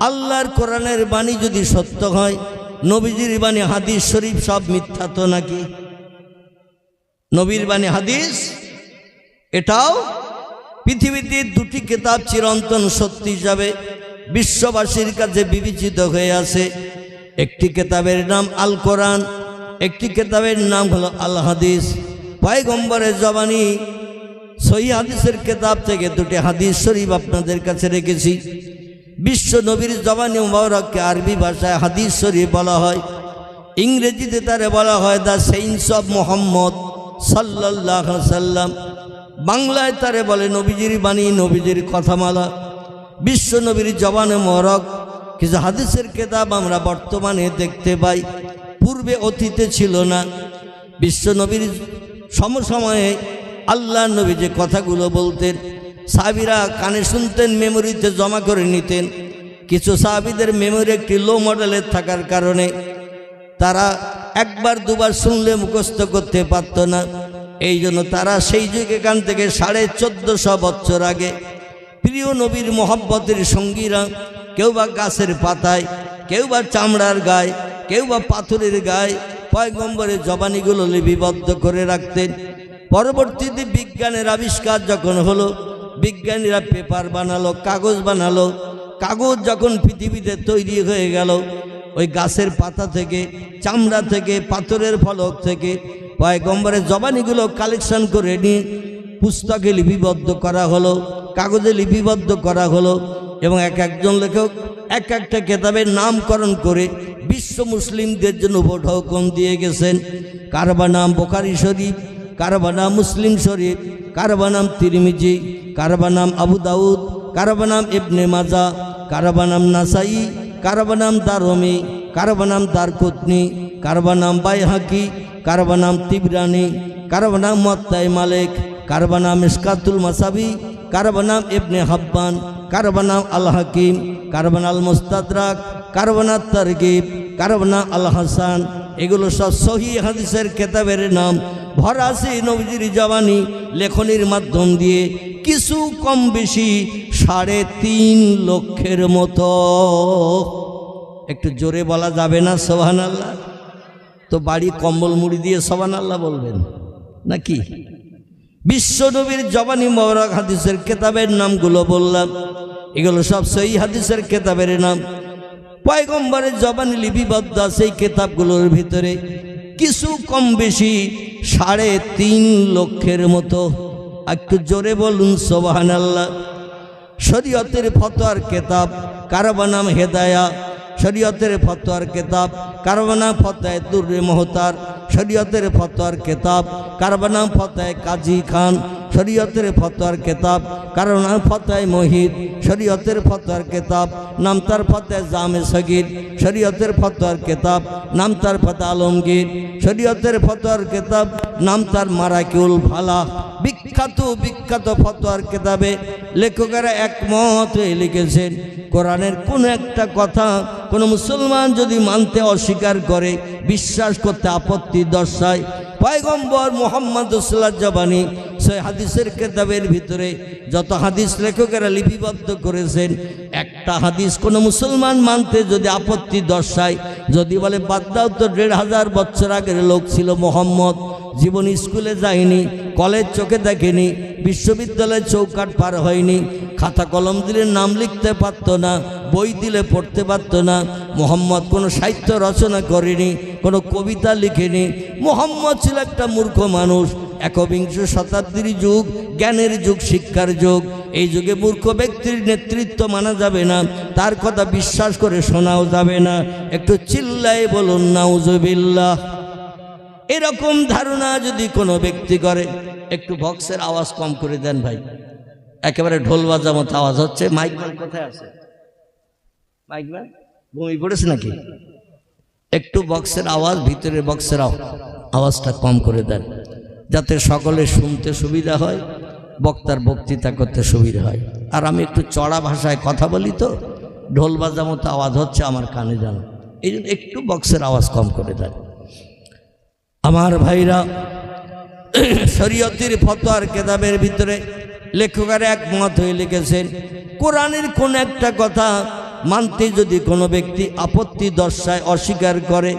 আল্লাহর কোরআনের বাণী যদি সত্য হয়, নবীজির বাণী হাদিস শরীফ সব মিথ্যা তো নাকি? নবীর বাণী হাদিস এটাও পৃথিবীতে দুটি কিতাব চিরন্তন সত্যি হিসাবে বিশ্ববাসীর কাছে বিবেচিত হয়ে আছে। একটি কিতাবের নাম আল কোরআন, একটি কিতাবের নাম হলো আল হাদিস। পয়গম্বরের জবানি সহিহ হাদিসের কিতাব থেকে দুটি হাদিস শরীফ আপনাদের কাছে রেখেছি। বিশ্ব নবীর জবানি মুবারককে আরবি ভাষায় হাদিস শরীফ বলা হয়, ইংরেজিতে তারে বলা হয় দ্য সেইন্স অফ মুহাম্মদ সাল্লাল্লাহু আলাইহি সাল্লাম, বাংলায় তারে বলে নবীজির বাণী, নবীজির কথামালা। বিশ্ব নবীর জবানে মুবারক কিছু হাদিসের কিতাব আমরা বর্তমানে দেখতে পাই, পূর্বে অতীতে ছিল না। বিশ্ব নবীর সমসময়ে আল্লাহ নবী যে কথাগুলো বলতেন, সাহাবীরা কানে শুনতেন, মেমোরিতে জমা করে নিতেন। কিছু সাহাবীদের মেমোরি একটি লো মডেলের থাকার কারণে তারা একবার দুবার শুনলে মুখস্থ করতে পারত না। এই জন্য তারা সেই যুগে এখান থেকে 1450 বছর আগে প্রিয় নবীর মহব্বতের সঙ্গীরা কেউ বা গাছের পাতায়, কেউ বা চামড়ার গায়ে, কেউ বা পাথরের গায়ে পয়গম্বরের জবানিগুলো লিপিবদ্ধ করে রাখতেন। পরবর্তীতে বিজ্ঞানের আবিষ্কার যখন হলো, বিজ্ঞানীরা পেপার বানালো, কাগজ বানালো। কাগজ যখন পৃথিবীতে তৈরি হয়ে গেল, ওই গাছের পাতা থেকে, চামড়া থেকে, পাথরের ফলক থেকে পয়গম্বরের জবানিগুলো কালেকশন করে নিয়ে পুস্তকে লিপিবদ্ধ করা হলো, কাগজে লিপিবদ্ধ করা হলো। এবং একজন লেখক এক একটা কিতাবের নামকরণ করে বিশ্ব মুসলিমদের জন্য উপঢৌকন দিয়ে গেছেন। কার বা নাম বুখারী শরীফ, কার বা নাম মুসলিম শরীফ, কার বা নাম তিরমিজি, কার বা নাম আবু দাউদ, কার বা নাম ইবনে মাজা, কার বা নাম নাসাই, কার বা নাম দারমি, কার বা নাম দারকুতনি, কার বা নাম বাইহাকি, কার বা নাম তিবরানি, কার বা নাম মুওয়াত্তা মালিক, কার বা নাম মিশকাতুল মাসাবি, কার বা নাম ইবনে হাব্বান, কার বা নাম আল হাকিম, কার বা নাম আল মুস্তাদরাক, কার বা নাম তারগিব, কার বা নাম আল হাসান। এগুলো সব সহিহ হাদিসের কিতাবের নাম। ভরা আছে নবীজির জবানি লেখনির মাধ্যম দিয়ে, কিছু কম বেশি 3.5 লক্ষের মতো। একটু জোরে বলা যাবে না সুবহানাল্লাহ? তো বাড়ি কম্বল মুড়ি দিয়ে সুবহানাল্লাহ বলবেন নাকি? বিশ্ব নবীর জবানি মোবারক হাদিসের কিতাবের নামগুলো বললাম, এগুলো সব সহিহ হাদিসের কিতাবের নাম। পয়গম্বরের জবানি লিপিবদ্ধ আছে এই কিতাবগুলোর ভিতরে, কিছু কম বেশি 3.5 লক্ষের মতো। একটু জোরে বলুন সুবহানাল্লাহ। শরীয়তের ফতোয়ার কিতাব, কারো নাম হেদায়া, শরীয়তের ফতোয়ার কিতাব, কারো নাম ফতোয়ায়ে দুররে মুহতার, শরীয়তের ফতোয়ার কিতাব, কারো নাম ফতোয়ায়ে কাজী খান, শরীয়তের ফতোয়ার কিতাব, কারো নাম ফতোয়ায়ে মুহিত, শরীয়তের ফতোয়ার কিতাব, নাম তার ফতোয়ায়ে জামে সগীর, শরীয়তের ফতোয়ার কিতাব, নাম তার ফতোয়া আলমগীর, শরীয়তের ফতোয়ার কিতাব, নাম তার মারাকিউল ফালাহ। বিখ্যাত বিখ্যাত ফতোয়ার কিতাবে লেখকেরা একমত হয়ে লিখেছেন, কোরআনের কোন একটা কথা কোনো মুসলমান যদি মানতে অস্বীকার করে, বিশ্বাস করতে আপত্তি দর্শায়, পয়গম্বর মুহাম্মদ রাসূলুল্লাহ জবানি সেই হাদিসের কিতাবের ভিতরে যত হাদিস লেখকেরা লিপিবদ্ধ করেছেন, একটা হাদিস কোনো মুসলমান মানতে যদি আপত্তি দর্শায়, যদি বলে বাদ দাও তো 1500 বছর আগের লোক ছিল মুহাম্মদ, জীবন স্কুলে যায়নি, কলেজ চোখে দেখেনি, বিশ্ববিদ্যালয়ের চৌকাঠ পার হয়নি, খাতা কলম দিলে নাম লিখতে পারত না, বই দিলে পড়তে পারত না, মুহাম্মদ কোনো সাহিত্য রচনা করেনি, কোনো কবিতা লিখেনি, মুহাম্মদ ছিল একটা মূর্খ মানুষ। একবিংশ শতাব্দীর যুগ, জ্ঞানের যুগ, শিক্ষার যুগ। এই যুগে মূর্খ ব্যক্তির নেতৃত্ব মানা যাবে না, তার কথা বিশ্বাস করে শোনাও যাবে না। একটু চিল্লায়ে বলুন নাউজুবিল্লাহ। এরকম ধারণা যদি কোনো ব্যক্তি করে, একটু বক্সের আওয়াজ কম করে দেন ভাই, একেবারে ঢোল বাজা মতো আওয়াজ হচ্ছে। মাইকম্যান কোথায় আছে? মাইকম্যান ঘুমিয়ে পড়েছে নাকি? একটু বক্সের আওয়াজ, ভিতরের বক্সের আওয়াজটা কম করে দেন, যাতে সকলে শুনতে সুবিধা হয়, বক্তার বক্তৃতা করতে সুবিধা হয়। আর আমি একটু চড়া ভাষায় কথা বলি, তো ঢোল বাজা মতো আওয়াজ হচ্ছে আমার কানে জানো, এই জন্য একটু বক্সের আওয়াজ কম করে দেন। আমার ভাইরা, শরীয়তের ফতোয়ার কিতাবের ভিতরে লেখকেরা একমত হয়ে লিখেছেন, কোরআনের কোন একটা কথা মানতে যদি কোনো ব্যক্তি আপত্তি দর্শায়, অস্বীকার করে,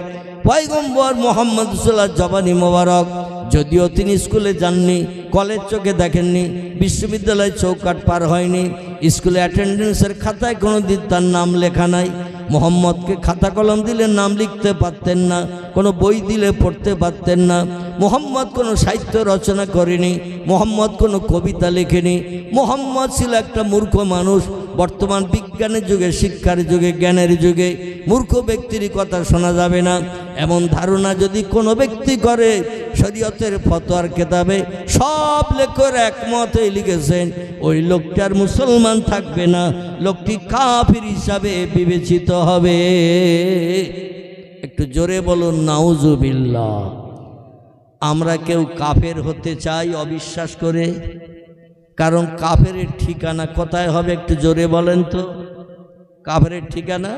পয়গম্বর মুহাম্মদ সাল্লাল্লাহু জবানি মোবারক, যদিও তিনি স্কুলে যাননি, কলেজ চোখে দেখেননি, বিশ্ববিদ্যালয় চৌকাট পার হয়নি, স্কুলে অ্যাটেন্ডেন্সের খাতায় কোনো দিন তার নাম লেখা নাই, মোহাম্মদকে খাতা কলম দিলে নাম লিখতে পারতেন না, কোনো বই দিলে পড়তে পারতেন না, মোহাম্মদ কোনো সাহিত্য রচনা করেনি, মোহাম্মদ কোনো কবিতা লেখেনি, মোহাম্মদ ছিল একটা মূর্খ মানুষ। বর্তমান বিজ্ঞানের যুগে, শিক্ষার যুগে, জ্ঞানের যুগে মূর্খ ব্যক্তির কথা শোনা যাবে না, এমন ধারণা যদি কোনো ব্যক্তি করে, শরীয়তের ফতোয়ার কেতাবে সব লেখক একমত হয়ে লিখেছেন, ওই লোকটার মুসলমান থাকবে না, লোকটি কাফির হিসাবে বিবেচিত হবে। একটু জোরে বলুন নাউজুবিল্লাহ। আমরা কেউ কাফের হতে চাই অবিশ্বাস করে? কারণ কাফেরের ঠিকানা কোথায় হবে একটু জোরে বলেন তো। কাফেরের ঠিকানা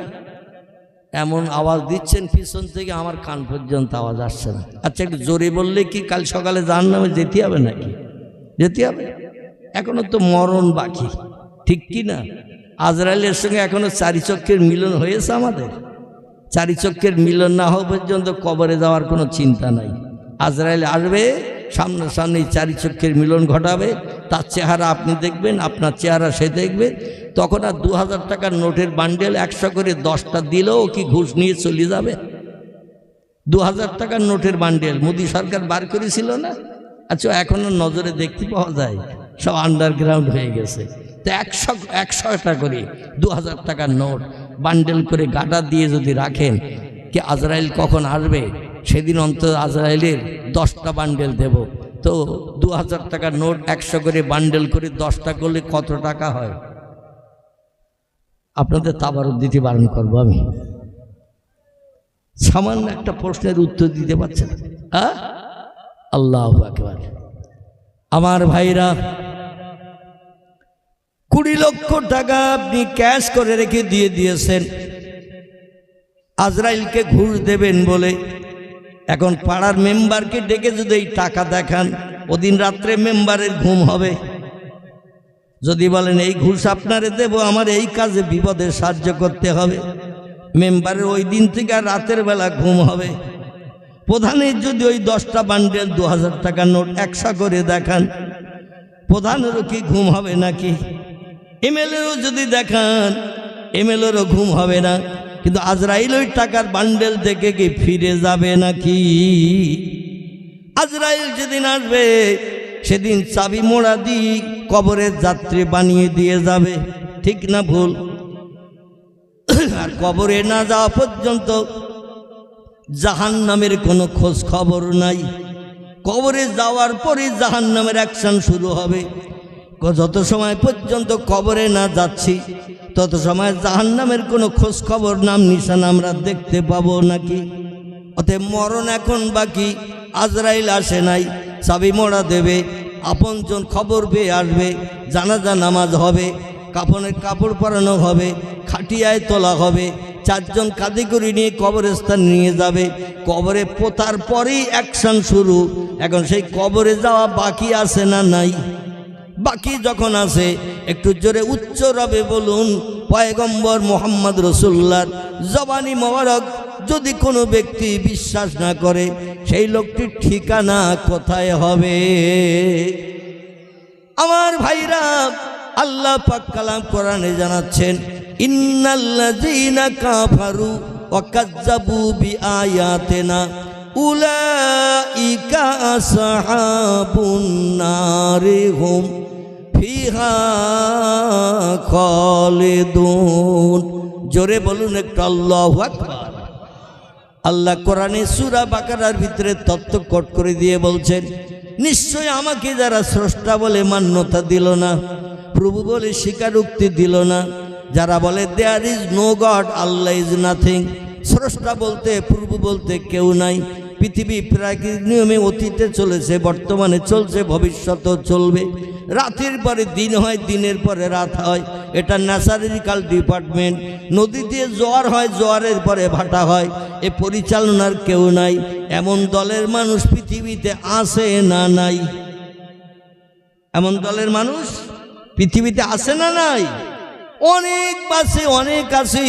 এমন আওয়াজ দিচ্ছেন পিছন থেকে, আমার কান পর্যন্ত আওয়াজ আসছে না। আচ্ছা একটু জোরে বললে কি কাল সকালে জাহান্নামে যেতে হবে নাকি? যেতে হবে? এখনো তো মরণ বাকি, ঠিক কি না? আজরাইলের সঙ্গে এখনো চারি চক্রের মিলন হয়েছে আমাদের? চারি চক্রের মিলন না হওয়া পর্যন্ত কবরে যাওয়ার কোনো চিন্তা নাই। আজরাইল আসবে, সামনাসামনি চারি চক্ষের মিলন ঘটাবে, তার চেহারা আপনি দেখবেন, আপনার চেহারা সে দেখবে। তখন আর 2000 টাকার নোটের বান্ডেল 100 করে 10টা দিলেও কি ঘুষ নিয়ে চলে যাবে? 2000 টাকার নোটের বান্ডেল মোদী সরকার বার করেছিল না? আচ্ছা এখনো নজরে দেখতে পাওয়া যায়, সব আন্ডারগ্রাউন্ড হয়ে গেছে। তো 100টা করে 2000 টাকার নোট বান্ডেল করে গাটা দিয়ে যদি রাখেন, কি আজরাইল কখন আসবে সেদিন অন্তত আজরাইলের 10টা বান্ডেল দেব। তো 2000 টাকার নোট 100 করে বান্ডেল করে 10টা করলে কত টাকা হয়? আপনাদের তাবারক দিতে বারণ করবো আমি। সামান্য একটা প্রশ্নের উত্তর দিতে পারছেন? আল্লাহু আকবার। আমার ভাইরা, 20 লক্ষ টাকা আপনি ক্যাশ করে রেখে দিয়েছেন আজরাইলকে ঘুষ দেবেন বলে। এখন পাড়ার মেম্বারকে ডেকে যদি এই টাকা দেখান, ওদিন রাত্রে মেম্বারের ঘুম হবে। যদি বলেন এই ঘুষ আপনারে দেব, আমার এই কাজে বিপদে সাহায্য করতে হবে, মেম্বারের ওই দিন থেকে আর রাতের বেলা ঘুম হবে। প্রধানের যদি ওই 10টা বান্ডেল 2000 টাকার নোট 100 করে দেখান, প্রধানেরও কি ঘুম হবে নাকি? এমএলএরও যদি দেখান, এমএলএরও ঘুম হবে না। কিন্তু আজরাইল ওই টাকার বান্ডেল থেকে কি ফিরে যাবে নাকি? আজরাইল যেদিন আসবে সেদিন চাবি মোড়া দিয়ে কবরের যাত্রী বানিয়ে দিয়ে যাবে, ঠিক না ভুল? আর কবরে না যাওয়া পর্যন্ত জাহান্নামের কোনো খোঁজ খবর নাই। কবরে যাওয়ার পরে জাহান্নামের অ্যাকশন শুরু হবে। যত সময় পর্যন্ত কবরে না যাচ্ছি তত সময় জাহান্নামের কোনো খোঁজ খবর নাম নিশান আমরা দেখতে পাবো নাকি? অতএব মরণ এখন বাকি, আজরাইল আসে নাই, চাবি মোড়া দেবে, আপনজন খবর পেয়ে আসবে, জানাজা নামাজ হবে, কাফনের কাপড় পরানো হবে, খাটিয়ায় তোলা হবে, 4 জন কাঁধে করে নিয়ে কবরস্থান নিয়ে যাবে। কবরে পোতার পরেই অ্যাকশন শুরু। এখন সেই কবরে যাওয়া বাকি আছে না নাই? বাকি যখন আছে একটু জোরে উচ্চ রবে বলুন পয়গম্বর মুহাম্মদ রাসূলুল্লাহর জবানি মোবারক। যদি কোনো ব্যক্তি বিশ্বাস না করে, সেই লোকটির ঠিকানা কোথায় হবে? আমার ভাইরা, আল্লাহ পাক কালাম কোরআনে জানাচ্ছেন, ইন্নাল্লাযীনা কাফারু ওয়া কাযযাবু বিআয়াতিনা উলাইকা আসহাবুন নারি হুম ফিহা খালিদুন। জোরে বলুন একটু আল্লাহু আকবার। আল্লাহ কোরআনে সূরা বাকারার ভিতরে তত্ত্ব কোট করে দিয়ে বলছেন, নিশ্চয় আমাকে যারা স্রষ্টা বলে মান্যতা দিল না, প্রভু বলে স্বীকারোক্তি দিল না, যারা বলে there is no god, Allah is nothing, স্রষ্টা বলতে প্রভু বলতে কেউ নাই, পৃথিবী প্রাকৃতিক নিয়মে অতীতে চলেছে, বর্তমানে চলছে, ভবিষ্যতেও চলবে, রাতের পরে দিন হয়, দিনের পরে রাত হয়, এটা ন্যাচারাল ডিপার্টমেন্ট, নদী দিয়ে জোয়ার হয়, জোয়ারের পরে ভাটা হয়, এ পরিচালনার কেউ নাই, এমন দলের মানুষ পৃথিবীতে আছে না নাই? এমন দলের মানুষ পৃথিবীতে আছে না নাই? অনেক আছে, অনেক আছে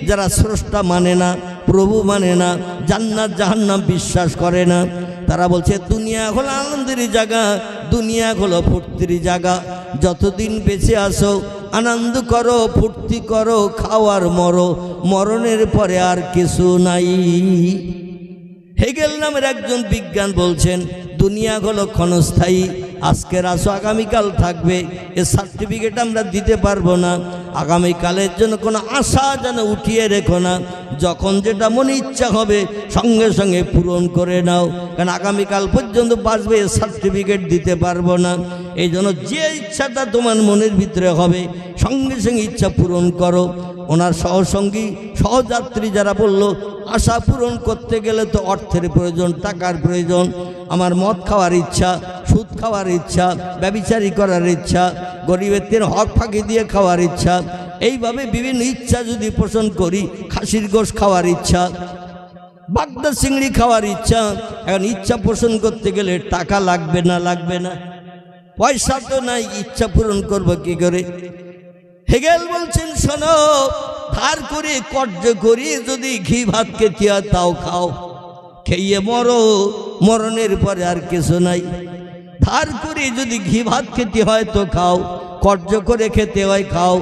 যারা স্রষ্টা মানে না, প্রভু মানে না, জান্নাত জাহান্নাম বিশ্বাস করে না। তারা বলছে দুনিয়া হলো আনন্দের জায়গা, দুনিয়া হলো ফুর্তির জায়গা। যতদিন বেঁচে আসো আনন্দ করো, ফুর্তি করো, খাওয়ার মরো, মরণের পরে আর কিছু নাই। হেগেল নামের একজন বিজ্ঞান বলছেন দুনিয়া হলো ক্ষণস্থায়ী, আজকের আসো আগামীকাল থাকবে, এ সার্টিফিকেট আমরা দিতে পারবো না। আগামীকালের জন্য কোনো আশা যেন উঠিয়ে রেখো না, যখন যেটা মনে ইচ্ছা হবে সঙ্গে সঙ্গে পূরণ করে নাও, কারণ আগামীকাল পর্যন্ত বাঁচবে এ সার্টিফিকেট দিতে পারবো না। এই জন্য যে ইচ্ছাটা তোমার মনের ভিতরে হবে সঙ্গে সঙ্গে ইচ্ছা পূরণ করো। ওনার সহসঙ্গী সহযাত্রী যারা বলল আশা পূরণ করতে গেলে তো অর্থের প্রয়োজন, টাকার প্রয়োজন। আমার মদ খাওয়ার ইচ্ছা, সুদ খাওয়ার ইচ্ছা, ব্যভিচারী করার ইচ্ছা, গরিবের হক ফাঁকি দিয়ে খাওয়ার ইচ্ছা, এইভাবে বিভিন্ন ইচ্ছা যদি পোষণ করি, খাসির গোশ খাওয়ার ইচ্ছা, বাগদা চিংড়ি খাওয়ার ইচ্ছা। এখন ইচ্ছা পোষণ করতে গেলে টাকা লাগবে না? লাগবে না? পয়সা তো নাই, ইচ্ছা পূরণ করবো কি করে? হেগেল বলছেন শোনো, ধার করে কর্য করি যদি ঘি ভাত খেতে হয় তাও খাও, খেয়ে মরো, মরণের পরে আর কিছু নাই। ধার করে যদি ঘি ভাত খেতে হয় তো খাও, কর্য করে খেতে হয় খাও,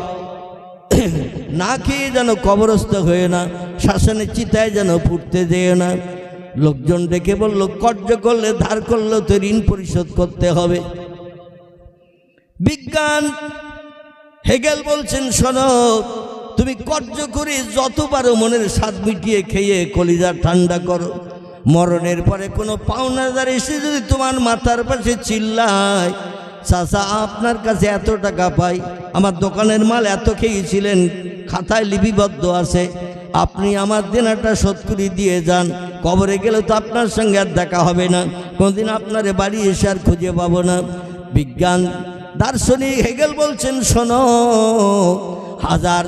না খেয়ে যেন কবরস্থ হয়ে না, শ্মশানের চিতায় যেন ফুটতে যেও না। লোকজন ডেকে বলল কর্য করলে, ধার করলেও তো ঋণ পরিশোধ করতে হবে। বিজ্ঞান হেগেল বলছেন শোনো, তুমি কর্য করে যত পারো মনের স্বাদ মিটিয়ে খেয়ে কলিজা ঠান্ডা করো, মরণের পরে কোনো পাওনাদার এসে যদি তোমার মাথার পাশে চিল্লায় চাচা আপনার কাছে এত টাকা পাই, আমার দোকানের মাল এত খেয়েছিলেন, খাতায় লিপিবদ্ধ আছে, আপনি আমার দেনাটা শোধ করে দিয়ে যান, কবরে গেলে তো আপনার সঙ্গে আর দেখা হবে না, কোনদিন আপনার বাড়ি এসে আর খুঁজে পাবো না। বিজ্ঞান দার্শনিক হেগেল বলছেন শোনো, হাজার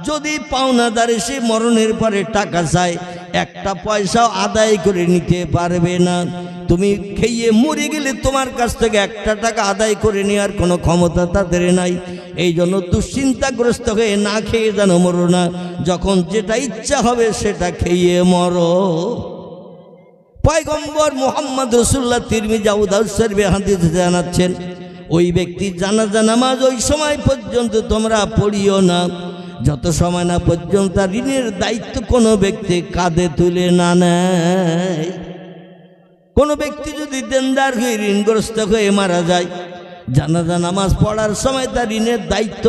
যদি পাওনাদার এসে মরণের পরে টাকা চায়, একটা পয়সাও আদায় করে নিতে পারবে না। তুমি খেয়ে মরে গেলে তোমার কাছ থেকে একটা টাকা আদায় করে নেওয়ার কোনো ক্ষমতা তাদের নাই। এই জন্য দুশ্চিন্তাগ্রস্ত হয়ে না খেয়ে যেন মরো না, যখন যেটা ইচ্ছা হবে সেটা খেয়ে মরো। পয়গম্বর মুহাম্মদ রাসূলুল্লাহ তিরমিজি আবু দাউদ শরীফে হাদিসে জানাচ্ছেন, ওই ব্যক্তি জানাজা নামাজ ওই সময় পর্যন্ত তোমরা পড়িও না যত সময় না পর্যন্ত ঋণের দায়িত্ব কোনো ব্যক্তি কাঁধে তুলে না নেয়। কোনো ব্যক্তি যদি দেনদার হয়ে ঋণগ্রস্ত হয়ে মারা যায়, জানাজা নামাজ পড়ার সময় তার ঋণের দায়িত্ব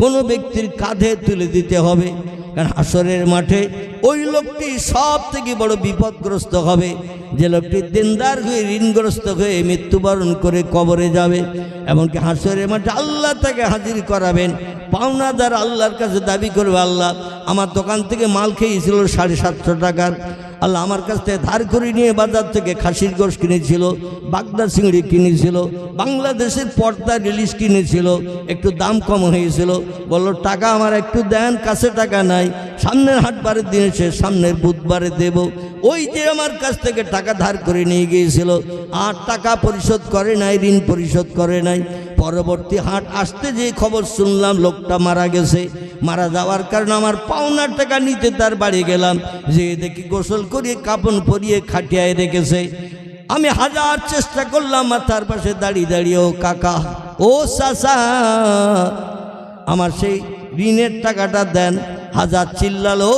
কোনো ব্যক্তির কাঁধে তুলে দিতে হবে। কারণ হাসরের মাঠে ওই লোকটি সব থেকে বড় বিপদগ্রস্ত হবে, যে লোকটি দেনদার হয়ে ঋণগ্রস্ত হয়ে মৃত্যুবরণ করে কবরে যাবে। এমনকি হাসরের মাঠে আল্লাহ তাকে হাজির করাবেন, পাওনাদার আল্লাহর কাছে দাবি করবে, আল্লাহ আমার দোকান থেকে মাল খেয়েছিল 750 টাকার, আল্লাহ আমার কাছ থেকে ধার করে নিয়ে বাজার থেকে খাসির গোশ কিনেছিল, বাগদা চিংড়ি কিনেছিল, বাংলাদেশের পর্দা রিলিজ কিনেছিল, একটু দাম কম হয়েছিল, বললো টাকা আমার একটু দেন, কাছে টাকা নাই, সামনের হাটবারের দিন এসে সামনের বুধবারে দেব। ওই যে আমার কাছ থেকে টাকা ধার করে নিয়ে গিয়েছিল আর টাকা পরিশোধ করে নাই, ঋণ পরিশোধ করে নাই, পরবর্তী হাট আসতে যে খবর শুনলাম লোকটা মারা গেছে, মারা যাওয়ার কারণে আমার পাওনার টাকা নিতে তার বাড়ি গেলাম, যে দেখি গোসল করিয়ে কাপড় পরিয়ে খাটিয়ায় রেখেছে। আমি হাজার চেষ্টা করলাম মাথার পাশে দাঁড়িয়ে দাঁড়িয়ে, ও কাকা, ও চাচা, আমার সেই ঋণের টাকাটা দেন। হাজার চিল্লালো,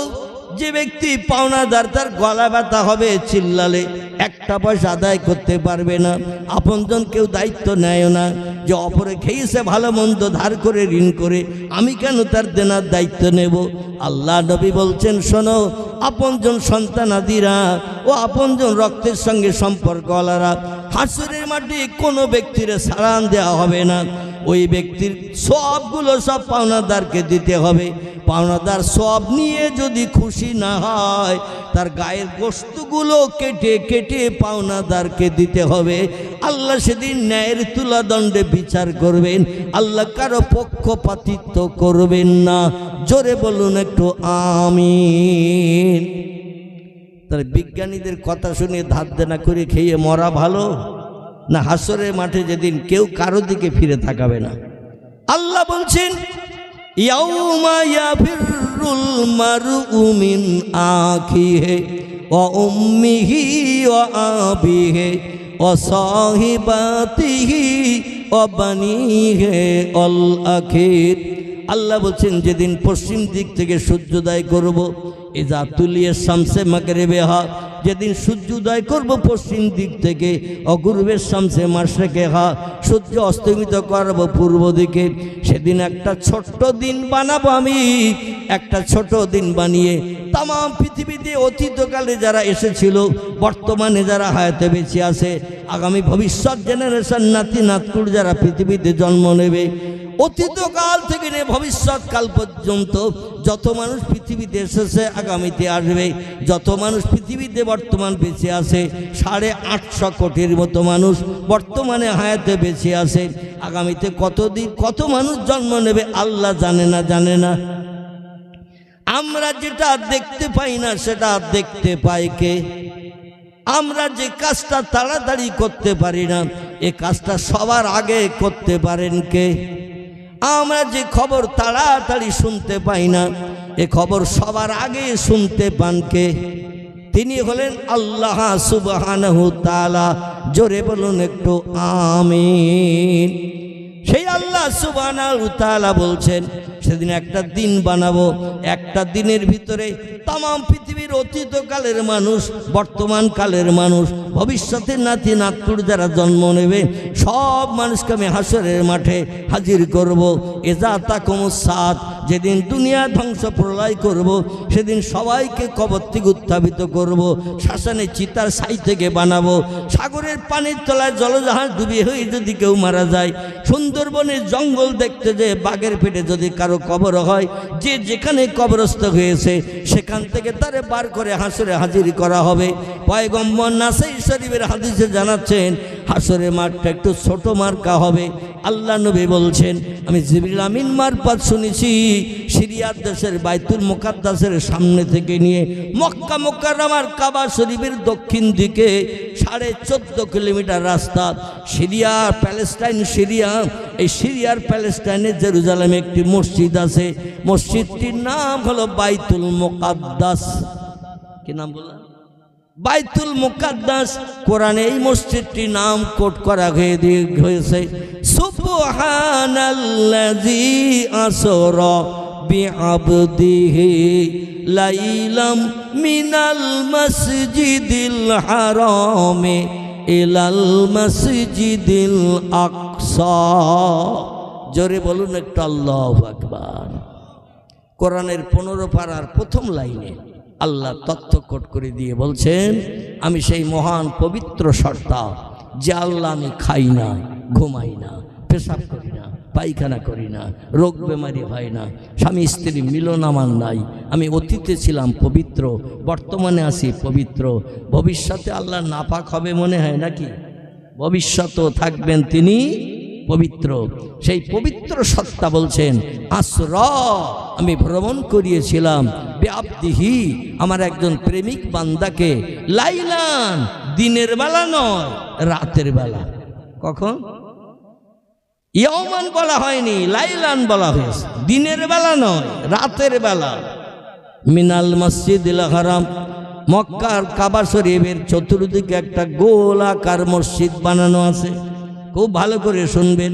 যে ব্যক্তি পাওনাদার তার গলা ব্যথা হবে চিল্লালে, একটা পয়সা আদায় করতে পারবে না। আপনজন কেউ দায়িত্ব নেয় না, যে অপরে খেয়েছে ভালো মন্দ ধার করে ঋণ করে, আমি কেন তার দেনার দায়িত্ব নেব? আল্লাহ নবী বলছেন শোনো, আপনজন সন্তানাদিরা ও আপনজন রক্তের সঙ্গে সম্পর্কওয়ালারা হাসরের মাঠে কোনো ব্যক্তির সালাম দেওয়া হবে না। ওই ব্যক্তির সবগুলো সব পাওনাদারকে দিতে হবে। পাওনাদার সব নিয়ে যদি খুশি না হয়, তার গায়ের গোশতগুলো কেটে কেটে পাওনাদারকে দিতে হবে। আল্লাহ সেদিন ন্যায়ের তুলাদণ্ডে বিচার করবেন, আল্লাহ কারো পক্ষপাতিত্ব করবেন না। জোরে বলুন একটু আমিন। তাহলে বিজ্ঞানীদের কথা শুনে ধার দেনা করে খেয়ে মরা ভালো না হাসরের মাঠে যেদিন কেউ কারো দিকে ফিরে তাকাবে না? আল্লাহ বলছেন ইয়াউমা ইয়াফিরুল মারউ মিন আখিহি ওয়া উম্মিহি ওয়া আবিহি ওয়া সাহিবাতিহি ওয়া বানিহি আল আখির। আল্লাহ বলছেন যেদিন পশ্চিম দিক থেকে সূর্যোদয় করব, ইজা তুলিয়া শামসে মাগরিবিহা, যেদিন সূর্যোদয় করব পশ্চিম দিক থেকে, অগুরবের শামসে মাশরিকিহা, সূর্য অস্তমিত করব পূর্ব দিকে, সেদিন একটা ছোট্ট দিন বানাবো আমি। একটা ছোট দিন বানিয়ে তাম পৃথিবীতে অতীতকালে যারা এসেছিল, বর্তমানে যারা হায়াতে বেঁচে আছে, আগামী ভবিষ্যৎ জেনারেশন নাতি নাতকুর যারা পৃথিবীতে জন্ম নেবে, অতীতকাল থেকে নিয়ে ভবিষ্যৎকাল পর্যন্ত যত মানুষ পৃথিবীতে এসেছে, আগামীতে আসবে, যত মানুষ পৃথিবীতে বর্তমান বেঁচে আছে, 850 কোটির মতো মানুষ বর্তমানে হায়াতে বেঁচে আছে। আগামীতে কত মানুষ জন্ম নেবে আল্লাহ জানে না। আমরা যেটা দেখতে পাই না সেটা দেখতে পাই কে? আমরা যে কাজটা তাড়াতাড়ি করতে পারি না, এ কাজটা সবার আগে করতে পারেন কে? আমরা যে খবর তাড়াতাড়ি শুনতে পাই না, এ খবর সবার আগে শুনতে পান কে? তিনি হলেন আল্লাহ সুবহানাহু তাআলা। জোরে বলুন একটু আমিন। সেই আল্লাহ সুবহানাহু তাআলা বলছেন সেদিন একটা দিন বানাবো, একটা দিনের ভিতরে তাম পৃথিবীর অতীতকালের মানুষ, বর্তমান কালের মানুষ, ভবিষ্যতের নাতি নাতকুর যারা জন্ম নেবে, সব মানুষকে আমি হাসরের মাঠে হাজির করব। এজা তাকুমুস সাত, যেদিন দুনিয়া ধ্বংস প্রলয় করব, সেদিন সবাইকে কবর থেকে উত্থাপিত করব, শ্মশানে চিতার ছাই থেকে বানাবো, সাগরের পানির তলায় জলজাহাজ ডুবে হয়ে যদি কেউ মারা যায়, সুন্দরবনের জঙ্গল দেখতে যে বাঘের পেটে যদি কারো কবর হয়, যে যেখানে কবরস্থ হয়েছে সেখান থেকে তারে বার করে হাসরে হাজির করা হবে। পয়গম্বর নাসাই শরীফের হাদিসে জানাচ্ছেন হাসরের মাঠটা একটু ছোট মার্কা হবে। আল্লাহ নবী বলছেন, আমি জিবরিল আমিন মারফত শুনেছি, সিরিয়ার দেশের বাইতুল মুকাদ্দাসের সামনে থেকে নিয়ে মক্কা মুকাররমার কাবা শরীফের দক্ষিণ দিকে 14.5 কিলোমিটার রাস্তা, সিরিয়া প্যালেস্টাইন, এই সিরিয়ার প্যালেস্টাইনে জেরুজালেমে একটি মসজিদ আছে। মসজিদটির নাম হলো বাইতুল মুকাদ্দাস। কি নাম বললাম? বাইতুল মুকাদ্দাস। কোরআনে এই মসজিদটির নাম কোট করা হয়েছে সুবহানাল্লাযী আসরা বিআবদিহি লাইলাম মিনাল মসজিদিল হারামে ইলাল মসজিদিল আকসা। জোরে বলুন একটু আল্লাহু আকবার। কোরআনের 15 পারার প্রথম লাইনে আল্লাহ তথ্য কোট করে দিয়ে বলছেন, আমি সেই মহান পবিত্র সত্তা যে আল্লাহ, আমি খাই না, ঘুমাই না, পেশাব করি না, পায়খানা করি না, রোগ বেমারি হয় না, স্বামী স্ত্রী মিলন আমার নাই, আমি অতীতে ছিলাম পবিত্র, বর্তমানে আছি পবিত্র, ভবিষ্যতে আল্লাহ নাপাক হবে মনে হয় নাকি? ভবিষ্যতেও থাকবেন তিনি পবিত্র। সেই পবিত্র সত্তা বলছেন, আসরা, আমি ভ্রমণ করিয়েছিলাম, বিআবদিহি, আমার একজন প্রেমিক বান্দাকে, লাইলান, দিনের বেলা নয়, রাতের বেলা। কখন? ইয়াওমান বলা হয়নি, লাইলান বলা হয়েছে, দিনের বেলা নয়, রাতের বেলা। মিনাল মসজিদিল হারাম, মক্কার কাবা শরীফের চতুর্দিকে একটা গোলাকার মসজিদ বানানো আছে। খুব ভালো করে শুনবেন,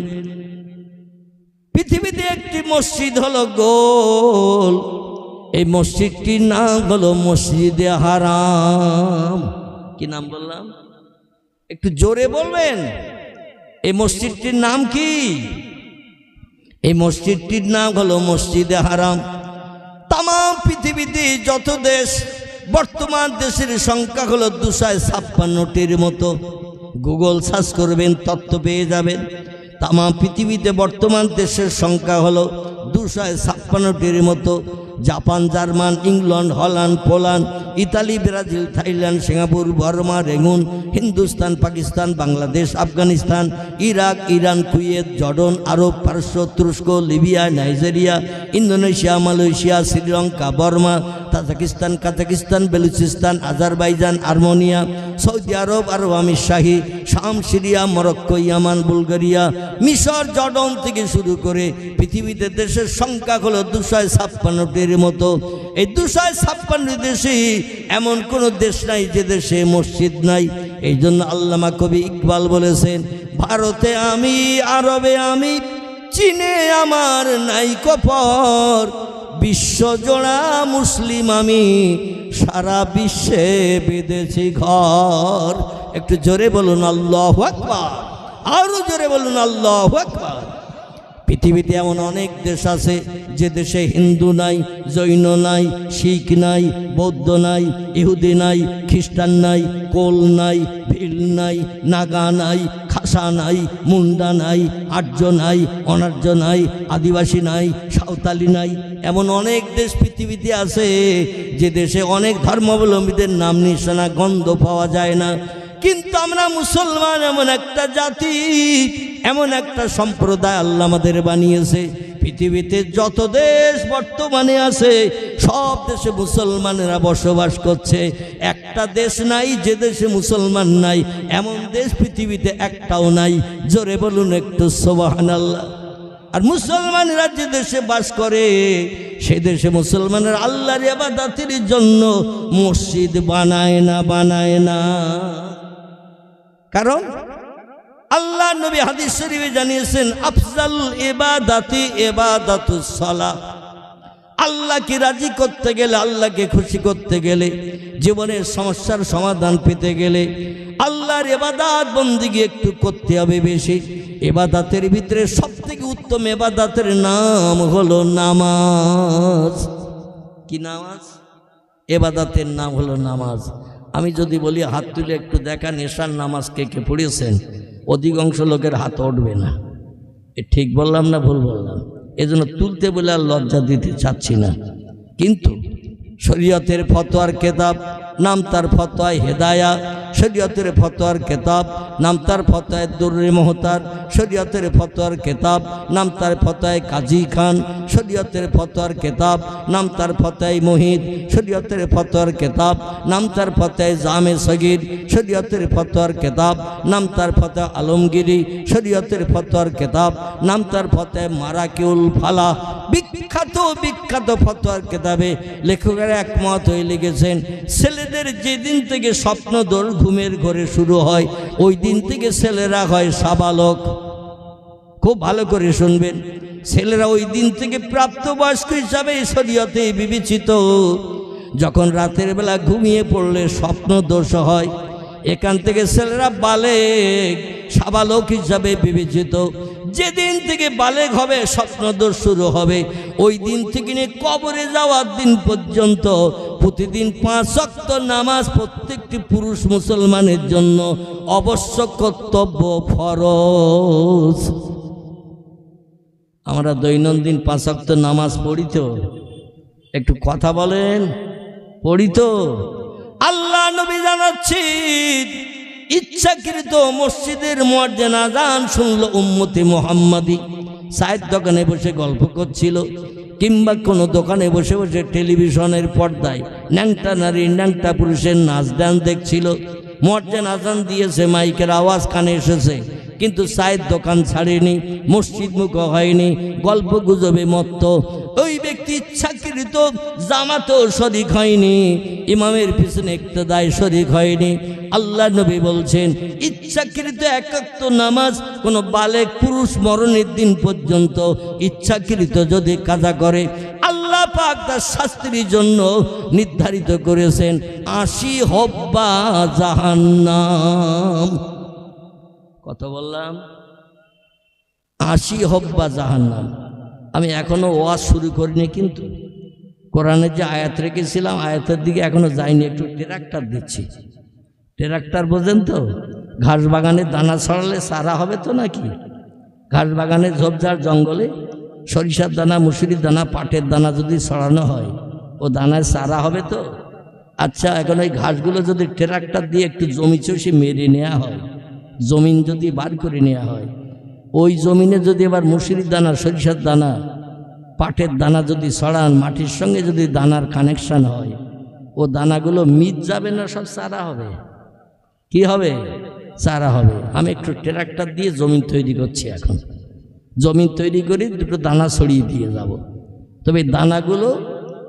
পৃথিবীতে একটি মসজিদ হলো গোল, এই মসজিদটির নাম হলো মসজিদে হারাম। কি নাম বললাম? একটু জোরে বলবেন। এই মসজিদটির নাম কি? এই মসজিদটির নাম হলো মসজিদে হারাম। তাম পৃথিবীতে যত দেশ, বর্তমান দেশের সংখ্যা হলো 256টির মতো। গুগল সার্চ করবেন, তথ্য পেয়ে যাবেন। তাম পৃথিবীতে বর্তমান দেশের সংখ্যা হলো 256টির মতো। Japan, German, England, Holland, Poland, Italy, Brazil, Thailand, Singapore, Burma, Rangoon, Hindustan, Pakistan, Bangladesh, Afghanistan, Iraq, Iran, Kuwait, Jordan, Arab, পারস্য, তুরস্ক, Libya, Nigeria, Indonesia, Malaysia, Sri Lanka, Burma, Tajikistan, Kazakhstan, Balochistan, Azerbaijan, Armenia, Saudi Arab, Arab আমির শাহী, শাম, সিরিয়া, মরক্কো, ইয়ামান, বুলগেরিয়া, মিশর, Jordan থেকে শুরু করে পৃথিবীতে দেশের সংখ্যা হলো 256টির মতো। এই 256 দেশে এমন কোনো দেশ নাই যে দেশে মসজিদ নাই। এই জন্য আল্লামা কবি ইকবাল বলেছেন, ভারতে আমি, আরবে আমি, চীনে আমার নাই কপর, বিশ্বজোড়া মুসলিম আমি, সারা বিশ্বে বেঁধেছি ঘর। একটু জোরে বলুন আল্লাহু আকবার, আরো জোরে বলুন আল্লাহু আকবার। পৃথিবীতে এমন অনেক দেশ আছে যে দেশে হিন্দু নাই, জৈন নাই, শিখ নাই, বৌদ্ধ নাই, ইহুদি নাই, খ্রিস্টান নাই, কোল নাই, ভিল নাই, নাগা নাই, খাসা নাই, মুন্ডা নাই, আর্য নাই, অনার্য নাই, আদিবাসী নাই, সাঁওতালি নাই। এমন অনেক দেশ পৃথিবীতে আছে যে দেশে অনেক ধর্মাবলম্বীদের নাম নিশানা গন্ধ পাওয়া যায় না। কিন্তু আমরা মুসলমান এমন একটা জাতি, এমন একটা সম্প্রদায় আল্লাহ আমাদের বানিয়েছে। পৃথিবীতে যত দেশ বর্তমানে আছে সব দেশে মুসলমানেরা বসবাস করছে। একটা দেশ নাই যে দেশে মুসলমান নাই, এমন দেশ পৃথিবীতে একটাও নাই। জোরে বলুন একটু সুবহানাল্লাহ। আর মুসলমানেরা যে দেশে বাস করে সে দেশে মুসলমানের আল্লাহর ইবাদতের জন্য মসজিদ বানায় না। কারণ আল্লাহ নবী হাদিস শরীফে জানিয়েছেন, আফজাল ইবাদাতি ইবাদাতুস সালাহ। আল্লাহকে রাজি করতে গেলে, আল্লাহকে খুশি করতে গেলে, জীবনের সমস্যার সমাধান পেতে গেলে আল্লাহর ইবাদত বন্দেগী একটু করতে হবে বেশি। ইবাদতের ভিতরে সবথেকে উত্তম ইবাদতের নাম হলো নামাজ। কি নামাজ? ইবাদতের নাম হলো নামাজ। আমি যদি বলি হাত তুলে একটু দেখান এশার নামাজ কে কে পড়িয়েছেন, অধিকাংশ লোকের হাত উঠবে না। এ ঠিক বললাম না ভুল বললাম? এজন্য তুলতে বলে আর লজ্জা দিতে চাচ্ছি না। কিন্তু শরীয়তের ফতোয়ার কেতাব, নাম তার ফতোয়ায়ে হেদায়া, শরীয়তের ফতোয়ার কেতাব, নাম তার ফতোয়ায়ে দুররে মুহতার, শরীয়তের ফতোয়ার কেতাব, নাম তার ফতোয়ায়ে কাজী খান, শরীয়তের ফতোয়ার কেতাব, নাম তার ফতোয়ায়ে মুহিত, শরীয়তের ফতোয়ার কেতাব, নাম তার ফতোয়ায়ে জামে সগীর, শরীয়তের ফতোয়ার কেতাব, নাম তার ফতোয়া আলমগিরি, শরীয়তের ফতোয়ার কেতাব, নাম তার ফতোয়ায়ে মারাকিউল ফালাহ। বিখ্যাত ফতোয়ার কেতাবে লেখকেরা একমত হয়ে লিখেছেন, ছেলেদের যেদিন থেকে স্বপ্নদোষ ঘুমের ঘরে শুরু হয় ওই দিন থেকে ছেলেরা হয় সাবালক। খুব ভালো করে শুনবেন, ছেলেরা ওই দিন থেকে প্রাপ্তবয়স্ক হিসাবে শরীয়তে বিবেচিত। যখন রাতের বেলা ঘুমিয়ে পড়লে স্বপ্ন দোষ হয়, এখান থেকে ছেলেরা বালেগ, সাবালক হিসাবে বিবেচিত। যেদিন থেকে বালেগ হবে, স্বপ্নদোষ শুরু হবে, ওই দিন থেকে নিয়ে কবরে যাওয়ার দিন পর্যন্ত প্রতিদিন 5 ওয়াক্ত নামাজ প্রত্যেকটি পুরুষ মুসলমানের জন্য অবশ্য কর্তব্য, ফরজ। আমরা দৈনন্দিন 5 ওয়াক্ত নামাজ পড়ি তো? একটু কথা বলেন, পড়ি তো? আল্লাহ নবী জানাচ্ছেন, ইচ্ছাকৃত মসজিদের মুয়াজ্জিন আযান শুনল উম্মতে মুহাম্মাদি, চায়ের দোকানে বসে গল্প করছিল, কিংবা কোনো দোকানে বসে বসে টেলিভিশনের পর্দায় ন্যাংটা নারী ন্যাংটা পুরুষের নাচ গান দেখছিল। মুয়াজ্জিন আযান দিয়েছে, মাইকের আওয়াজ কানে এসেছে, কিন্তু চায়ের দোকান ছাড়েনি, মসজিদ মুখ হয়নি, গল্প গুজবে মত্ত। ওই ব্যক্তি ইচ্ছাকৃত জামাতও শরীক হয়নি, ইমামের পিছনে ইক্তেদায় শরীক হয়নি। আল্লাহ নবী বলছেন, ইচ্ছাকৃত একাক্ত নামাজ কোনো বালেগ পুরুষ মরণের দিন পর্যন্ত ইচ্ছাকৃত যদি কাজা করে, আল্লাহ পাক তার শাস্তির জন্য নির্ধারিত করেছেন 80 হব্বা জাহান্নাম। কত বললাম? 80 হব্বা জাহান্নাম। আমি এখনো ওয়াজ শুরু করিনি, কিন্তু কোরআনের যে আয়াত রেখেছিলাম আয়াতের দিকে এখনো যাইনি। একটু ট্রাক্টর দিচ্ছি। ট্রাক্টর বোঝেন তো? ঘাস বাগানে দানা ছড়ালে সারা হবে তো নাকি? ঘাস বাগানে ঝোপঝাড় জঙ্গলে সরিষার দানা, মুসুরির দানা, পাটের দানা যদি ছড়ানো হয় ও দানায় সারা হবে তো? আচ্ছা, এখন ওই ঘাসগুলো যদি ট্রাক্টর দিয়ে একটু জমি চষে মেরে নেওয়া হয়, জমিন যদি বার করে নেওয়া হয়, ওই জমিনে যদি এবার মুসুরির দানা, সরিষার দানা, পাটের দানা যদি ছড়ান, মাটির সঙ্গে যদি দানার কানেকশান হয়, ও দানাগুলো মিট যাবে না, সব সারা হবে? কি হবে? চারা হবে। আমি একটু ট্রাক্টর দিয়ে জমিন তৈরি করছি। এখন জমিন তৈরি করে দুটো দানা ছড়িয়ে দিয়ে যাব। তবে দানাগুলো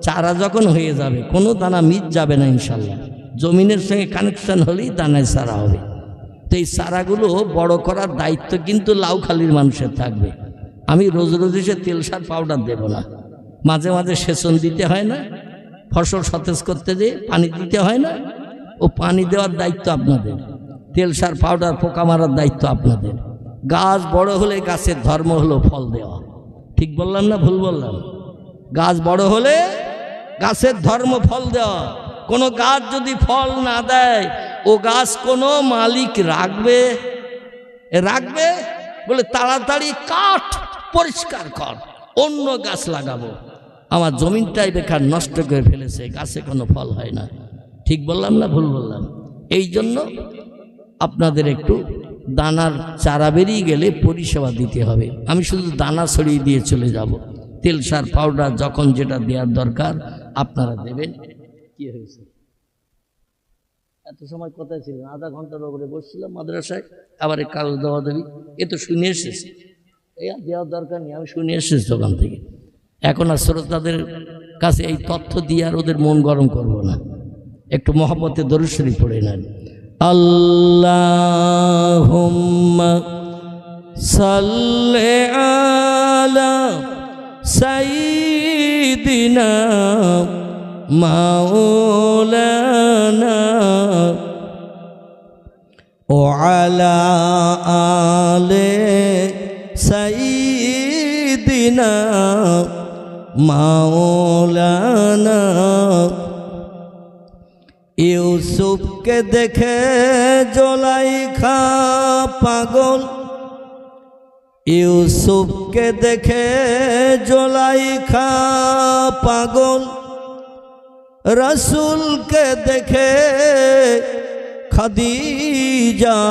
চারা যখন হয়ে যাবে কোনো দানা মিস যাবে না ইনশাল্লাহ। জমিনের সঙ্গে কানেকশন হলেই দানায় চারা হবে। তো এই চারাগুলো বড় করার দায়িত্ব কিন্তু লাউখালীর মানুষের থাকবে। আমি রোজ রোজ এসে তেল সার পাউডার দেব না। মাঝে মাঝে সেচন দিতে হয় না, ফসল সতেজ করতে যেয়ে পানি দিতে হয় না, ও পানি দেওয়ার দায়িত্ব আপনাদের। তেল সার পাউডার পোকা মারার দায়িত্ব আপনাদের। গাছ বড় হলে গাছের ধর্ম হলো ফল দেওয়া। ঠিক বললাম না ভুল বললাম? গাছ বড় হলে গাছের ধর্ম ফল দেওয়া। কোনো গাছ যদি ফল না দেয় ও গাছ কোনো মালিক রাখবে? বলে তাড়াতাড়ি কাঠ পরিষ্কার কর, অন্য গাছ লাগাবো। আমার জমিনটাই বেকার নষ্ট করে ফেলেছে, গাছে কোনো ফল হয় না। ঠিক বললাম না ভুল বললাম? এই জন্য আপনাদের একটু দানার চারা বেরিয়ে গেলে পরিষেবা দিতে হবে। আমি শুধু দানা ছড়িয়ে দিয়ে চলে যাব। তেল সার পাউডার যখন যেটা দেওয়ার দরকার আপনারা দেবেন। কি হয়েছে? এত সময় কোথায় ছিলেন? আধা ঘন্টার ওপরে বসছিলাম মাদ্রাসায়, আবার এই কাগজ দেওয়া দেবী এ তো শুনে এসেছি। এই দেওয়ার দরকার নেই, আমি শুনে এসেছি দোকান থেকে। এখন আর শ্রোতাদের কাছে এই তথ্য দিয়ে আর ওদের মন গরম করব না। একটু মহব্বতে দরুদ শরীফ পড়ে নেন। আল্লাহুম্মা সাল্লি আলা সাইয়্যিদিনা মাওলানা ওয়া আলা আলি সাইয়্যিদিনা মাওলানা। ইউসুফকে দেখে জুলাইখা পাগল, ইউসুফকে দেখে জুলাইখা পাগল, রসুলকে দেখে খাদিজা,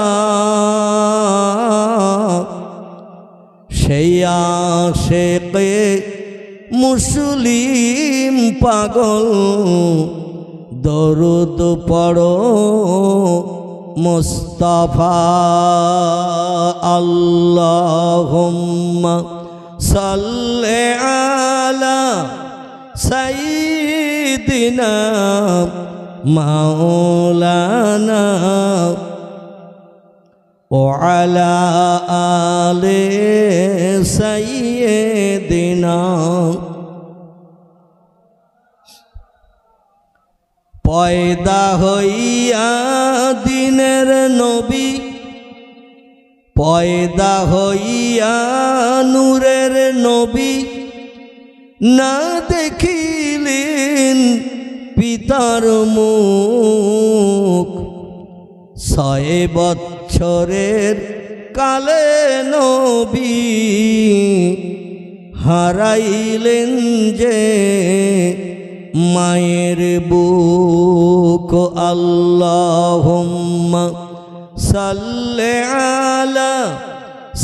সেই আশিকে মুসলিম পাগল। দরুদ পড়ো মুস্তাফা, আল্লাহুম্মা সাল্লি আলা সাইয়্যিদিনা মাওলানা ওয়া আলা আলি সাইয়্যিদিনা। পয়দা হইয়া দিনের নবী, পয়দা হইয়া নূরের নবী, না দেখিলেন পিতার মুখ। 6 বৎসরের কালে নবী হারাইলেন যে মায়ের বুক। আল্লাহুম্মা সাল্লি আলা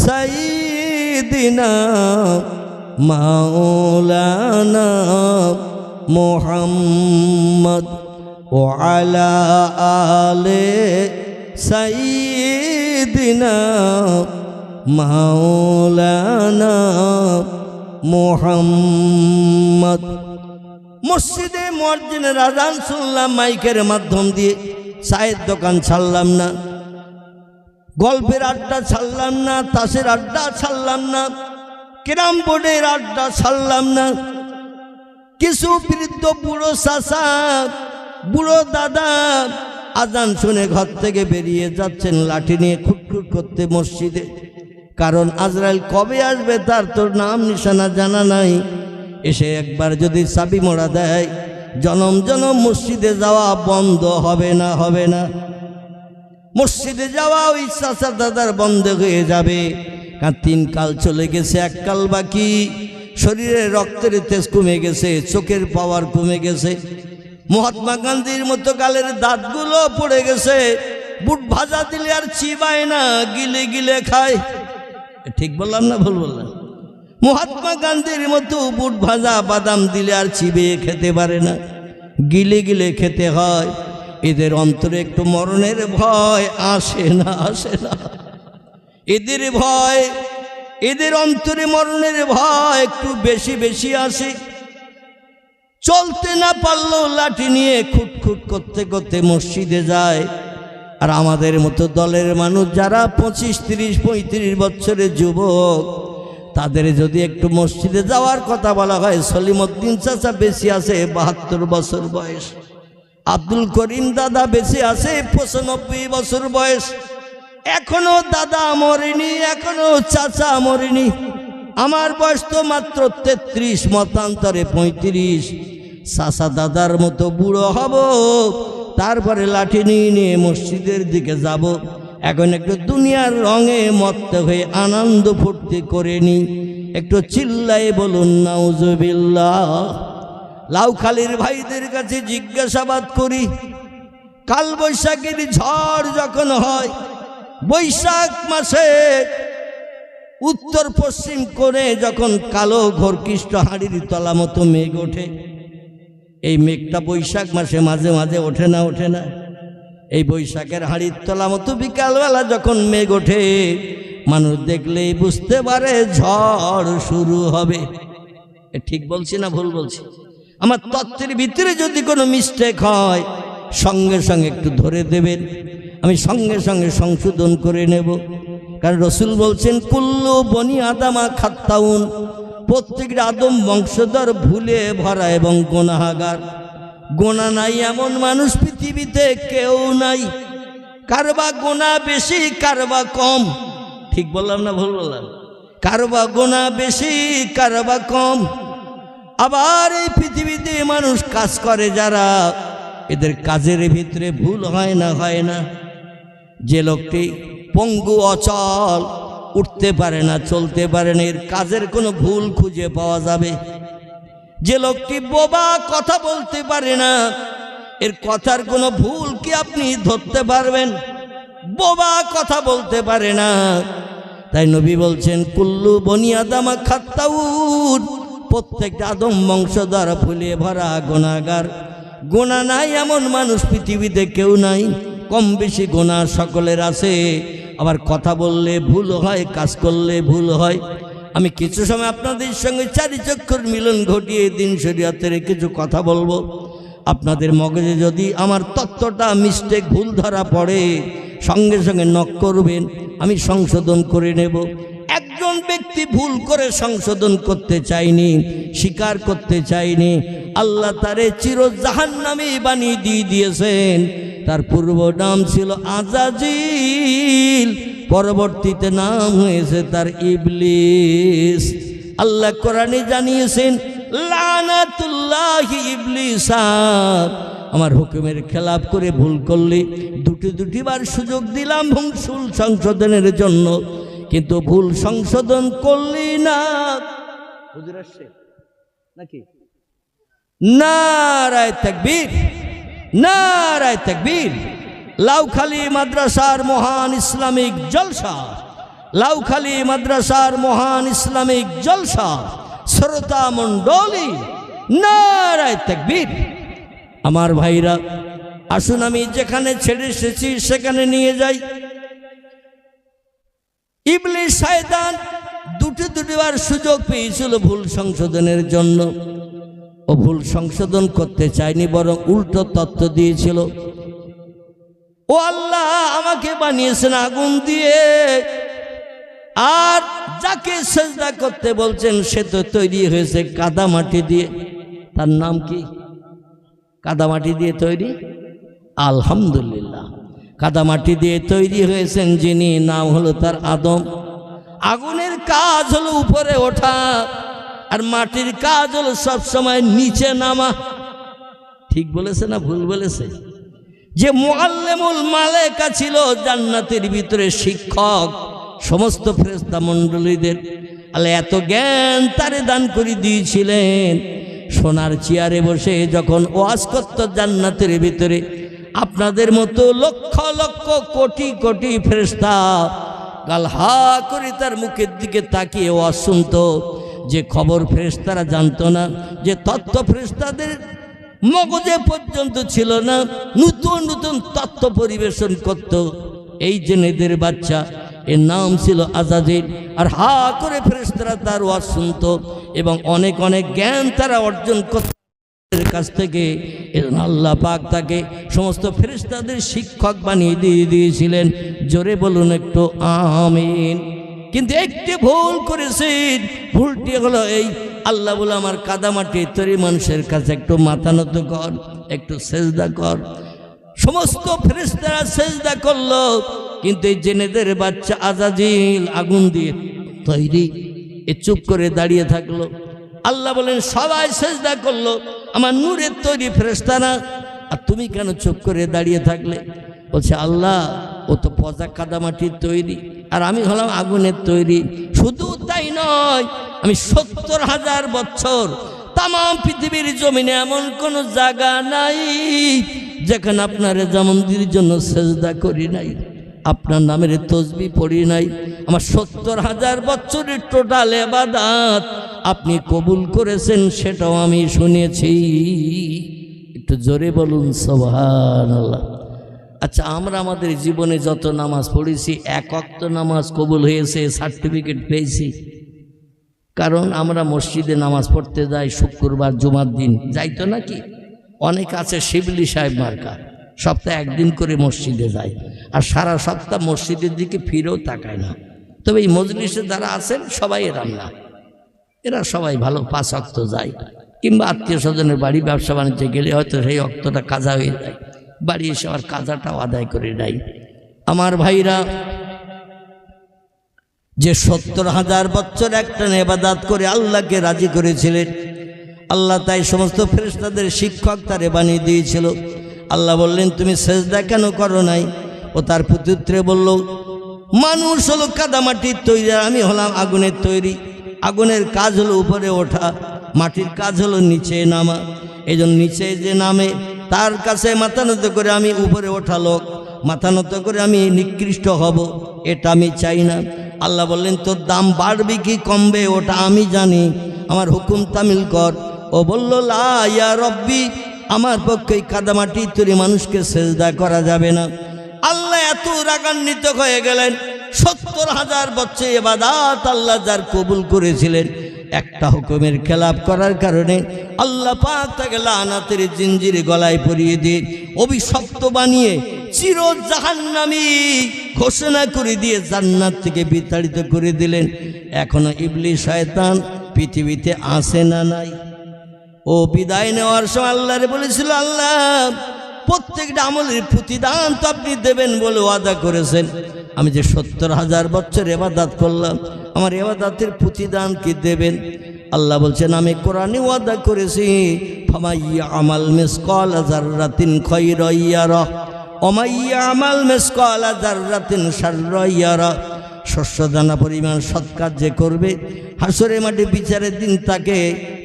সাইয়্যিদিনা মাওলানা মুহাম্মদ ওয়া আলা আলি সাইয়্যিদিনা মাওলানা মুহাম্মদ। মসজিদে মুয়াজ্জিনের আযান শুনলাম মাইকের মাধ্যম দিয়ে। চায়ের দোকান ছাড়লাম না, গল্পের আড্ডা ছাড়লাম না, তাসের আড্ডা ছাড়লাম না, ক্যারাম বোর্ডের আড্ডা ছাড়লাম না। কিছু বৃদ্ধ বুড়ো চাচা, বুড়ো দাদা আযান শুনে ঘর থেকে বেরিয়ে যাচ্ছেন লাঠি নিয়ে খুটখুট করতে মসজিদে। কারণ আজরাইল কবে আসবে তার তো নাম নিশানা জানা নাই। এসে একবার যদি চাবি মোড়া দেয়, জনম জনম মসজিদে যাওয়া বন্ধ হবে না? হবে না? মসজিদে যাওয়া ওই চাচা দাদার বন্ধ হয়ে যাবে। কারণ 3 কাল চলে গেছে, 1 কাল বাকি। শরীরে রক্তের তেজ কমে গেছে, চোখের পাওয়ার কমে গেছে, মহাত্মা গান্ধীর মতো গালের দাঁতগুলো পড়ে গেছে। বুট ভাজা দিলে আর চিবায় না, গিলে গিলে খায়। ঠিক বললাম না ভুল বললাম? মহাত্মা গান্ধীর মতো বুট ভাজা বাদাম দিলে আর চিবিয়ে খেতে পারে না, গিলে গিলে খেতে হয়। এদের অন্তরে একটু মরণের ভয় আসে না, আসে না। এদের ভয়, এদের অন্তরে মরণের ভয় একটু বেশি বেশি আসে। চলতে না পারলেও লাঠি নিয়ে খুটখুট করতে করতে মসজিদে যায়। আর আমাদের মতো দলের মানুষ যারা 25, 30, 35 বছরের যুবক, তাদের যদি একটু মসজিদে যাওয়ার কথা বলা হয়, সলিমউদ্দিন চাচা বেশি আছে 72 বছর বয়স, আব্দুল করিম দাদা বেশি আছে 95 বছর বয়স, এখনো দাদা মরেনি, এখনো চাচা মরেনি। আমার বয়স তো মাত্র 33, মতান্তরে 35। চাচা দাদার মতো বুড়ো হব, তারপরে লাঠি নিয়ে নিয়ে মসজিদের দিকে যাব। এখন একটু দুনিয়ার রঙে মত্ত হয়ে আনন্দ ফুর্তি করে নি। একটু চিল্লাই বলুন নাউজুবিল্লাহ। লাউখালীর ভাইদের কাছে জিজ্ঞাসাবাদ করি, কাল বৈশাখের ঝড় যখন হয়, বৈশাখ মাসে উত্তর পশ্চিম কোণে যখন কালো ঘরকিষ্ট হাঁড়ির তলা মতো মেঘ ওঠে, এই মেঘটা বৈশাখ মাসে মাঝে মাঝে ওঠে না, ওঠে না? এই বৈশাখের হাঁড়ির তলা মতো বিকালবেলা যখন মেঘ ওঠে, মানুষ দেখলেই বুঝতে পারে ঝড় শুরু হবে। ঠিক বলছি না ভুল বলছি? আমার তত্ত্বের ভিতরে যদি কোনো মিস্টেক হয়, সঙ্গে সঙ্গে একটু ধরে দেবেন, আমি সঙ্গে সঙ্গে সংশোধন করে নেব। কারণ রসুল বলছেন, কুল্লু বনি আদামা খাত্তাউন, প্রত্যেকটা আদম বংশধর ভুলে ভরা এবং গুনাহগার। গোনা নাই এমন মানুষ পৃথিবীতে কেউ নাই। কারবা গোনা বেশি, কারবা কম। ঠিক বললাম না ভুল বললাম? কারবা গোনা বেশি, কারবা কম। আবার এই পৃথিবীতে মানুষ কাজ করে যারা, এদের কাজের ভিতরে ভুল হয় না, হয় না? যে লোকটি পঙ্গু, অচল, উঠতে পারে না, চলতে পারে না, এর কাজের কোনো ভুল খুঁজে পাওয়া যাবে? যে লোকটি বোবা, কথা বলতে পারে না, এর কথার কোনো ভুল কি আপনি ধরতে পারবেন? বোবা, কথা বলতে পারে না। তাই নবী বলছেন, কুল্লু বনি আদামা খাত্তাউন, প্রত্যেকটা আদম বংশধর ভুলে ভরা গুনাহগার। গোনা নাই এমন মানুষ পৃথিবীতে কেউ নাই। কম বেশি গোনা সকলের আছে। আবার কথা বললে ভুল হয়, কাজ করলে ভুল হয়। আমি কিছু সময় আপনাদের সঙ্গে চারিচক্ষুর মিলন ঘটিয়ে দিন শরীয়তের কিছু কথা বলবো। আপনাদের মগজে যদি আমার তত্ত্বটা মিস্টেক, ভুল ধরা পড়ে, সঙ্গে সঙ্গে নক করবেন, আমি সংশোধন করে নেব। একজন ব্যক্তি ভুল করে সংশোধন করতে চাইনি, স্বীকার করতে চাইনি, আল্লাহ তারে চির জাহান্নামী বানিয়ে দিয়েছেন। তার পূর্ব নাম ছিল আজাজিল, পরবর্তীতে নাম হয়েছে তার ইবলিস। আল্লাহ কোরআনে জানিয়েছেন, লানাতুল্লাহি ইবলিসা, আমার হুকুমের খেলাপ করে ভুল করলে দুটি বার সুযোগ দিলাম ভুল সংশোধনের জন্য, কিন্তু ভুল সংশোধন করলি না। হুজুর আসছে নাকি? নারায়ে তাকবীর, নারায়ে তাকবীর। লাউখালী মাদ্রাসার মহান ইসলামিক জলসা, লাউখালী মাদ্রাসার মহান ইসলামিক জলসা, শ্রোতা মণ্ডলী, নারায়ে তাকবীর। আমার ভাইরা, আসুন আমি যেখানে ছেড়ে এসেছি সেখানে নিয়ে যাই। ইবলিস শয়তান দুটিবার সুযোগ পেয়েছিল ভুল সংশোধনের জন্য। ও ভুল সংশোধন করতে চায়নি, বরং উল্টো তত্ত্ব দিয়েছিল। ও আল্লাহ, আমাকে বানিয়েছেন আগুন দিয়ে, আর যাকে সেজদা করতে বলছেন সে তো তৈরি হয়েছে কাদা মাটি দিয়ে। তার নাম কি? কাদামাটি দিয়ে তৈরি। আলহামদুলিল্লাহ, কাদামাটি দিয়ে তৈরি হয়েছেন যিনি, নাম হলো তার আদম। আগুনের কাজ হলো উপরে ওঠা, আর মাটির কাজ হলো সবসময় নিচে নামা। ঠিক বলেছে না ভুল বলেছে? যে মুআল্লিমুল মালায়েকা ছিল, জান্নাতের ভিতরে শিক্ষক সমস্ত ফেরেশতা মণ্ডলীদের, আল্লাহ এত জ্ঞান তারে দান করে দিয়েছিলেন। সোনার চেয়ারে বসে যখন ওয়াজ করত জান্নাতের ভিতরে, আপনাদের মতো লক্ষ লক্ষ কোটি কোটি ফেরেশতা গাল হা করে তার মুখের দিকে তাকিয়ে ওয়াজ শুনত। যে খবর ফেরেশতারা জানতো না, যে তত্ত্ব ফেরেশতাদের মগজে পর্যন্ত ছিল না, নতুন নতুন তত্ত্ব পরিবেশন করত এই জেনেদের বাচ্চা। এর নাম ছিল আজাজিল। আর হা করে ফেরেশতারা তার ওয়াজ শুনত এবং অনেক অনেক জ্ঞান তারা অর্জন করত কাছ থেকে। আল্লাহ পাক তাকে সমস্ত ফেরেশতাদের শিক্ষক বানিয়ে দিয়েছিলেন। জোরে বলুন একটু আমিন। কিন্তু একটি ভুল করেছেন, ভুলটি হলো এই, আল্লাহ বলে আমার কাদামাটি তৈরি মানুষের কাছে একটু মাথা নত কর, একটু সেজদা কর। সমস্ত ফেরেশতারা সেজদা করলো, কিন্তু এই জেনেদের বাচ্চা আজাজিল আগুন দিয়ে তৈরি, এ চুপ করে দাঁড়িয়ে থাকলো। আল্লাহ বলেন সবাই সেজদা করলো, আমার নূরের তৈরি ফেরেশতারা, আর তুমি কেন চুপ করে দাঁড়িয়ে থাকলে? বলছে আল্লাহ ও তো পচা কাদামাটির তৈরি, আর আমি হলাম আগুনের তৈরি। শুধু তাই নয়, আমি ৭০,০০০ বছর তাম পৃথিবীর জমিনে এমন কোনো জায়গা নাই যেখানে আপনার জামন্দির জন্য সেজদা করি নাই, আপনার নামের তসবিহ পড়ি নাই। আমার ৭০,০০০ বছরের টোটাল ইবাদত আপনি কবুল করেছেন, সেটাও আমি শুনেছি। একটু জোরে বলুন সুবহানাল্লাহ। আচ্ছা, আমরা আমাদের জীবনে যত নামাজ পড়েছি, এক ওয়াক্ত নামাজ কবুল হয়েছে সার্টিফিকেট পেয়েছি? কারণ আমরা মসজিদে নামাজ পড়তে যাই শুক্রবার জুমার দিন, যাই তো নাকি? অনেক আছে শিবলি সাহেব মার্কা, সপ্তাহে একদিন করে মসজিদে যায়, আর সারা সপ্তাহ মসজিদের দিকে ফিরেও তাকায় না। তবে এই মজলিসে যারা আছেন সবাই এরাম না, এরা সবাই ভালো ৫ ওয়াক্ত যায়, কিংবা আত্মীয় স্বজনের বাড়ি ব্যবসা বাণিজ্যে গেলে হয়তো সেই ওয়াক্তটা কাজা হয়ে যায়, বাড়ি এসে আবার কাজাটাও আদায় করে নেয়। আমার ভাইরা, যে ৭০,০০০ বছর একটা ইবাদত করে আল্লাহকে রাজি করেছিলেন, আল্লাহ তাই সমস্ত ফেরেশতাদের শিক্ষক তারে বানিয়ে দিয়েছিল। আল্লাহ বললেন তুমি সেজদা কেন করো নাই? ও তার প্রত্যুত্তরে বলল, মানুষ হলো কাদামাটির তৈরি, আমি হলাম আগুনের তৈরি। আগুনের কাজ হলো উপরে ওঠা, মাটির কাজ হলো নিচে নামা। এই জন্য নিচে যে নামে তার কাছে মাথা নত করে আমি উপরে ওঠা লোক, মাথা নত করে আমি নিকৃষ্ট হব, এটা আমি চাই না। আল্লাহ বললেন তোর দাম বাড়বে কি কমবে ওটা আমি জানি, আমার হুকুম তামিল কর। ও বলল লা ইয়া রব্বি, আমার পক্ষে কাদামাটি তৈরি মানুষকে সেজদা করা যাবে না। আল্লাহ এত রাগান্বিত হয়ে গেলেন, ৭০,০০০ বছর ইবাদত আল্লাহ যার কবুল করেছিলেন, একটা হুকুমের খেলাপ করার কারণে আল্লাহ পাক তাকে লানাতের জিঞ্জিরে গলায় পরিয়ে দিয়ে অভিশপ্ত বানিয়ে চির জাহান্নামী ঘোষণা করে দিয়ে জান্নাত থেকে বিতাড়িত করে দিলেন। এখনো ইবলিস শয়তান পৃথিবীতে আসে না নাই? ও বিদায় নেওয়ার সময় আল্লাহরে বলেছিল, আল্লাহ প্রত্যেকটা আমলের প্রতিদান তো আপনি দেবেন বলে ওয়াদা করেছেন। আমি যে ৭০,০০০ বছর ইবাদত করলাম, আমার ইবাদতের প্রতিদান কি দেবেন? আল্লাহ বলছেন আমি কোরআনে ওয়াদা করেছি, ফামাইয়া আমাল মিসকালা যাররাতিন খায়রা ইয়ারা ওয়া মাইয়া আমাল মিসকালা যাররাতিন শাররা ইয়ারা। শস্য দানা পরিমাণ সৎ কাজ যে করবে, হাসরের মাঠে বিচারের দিন তাকে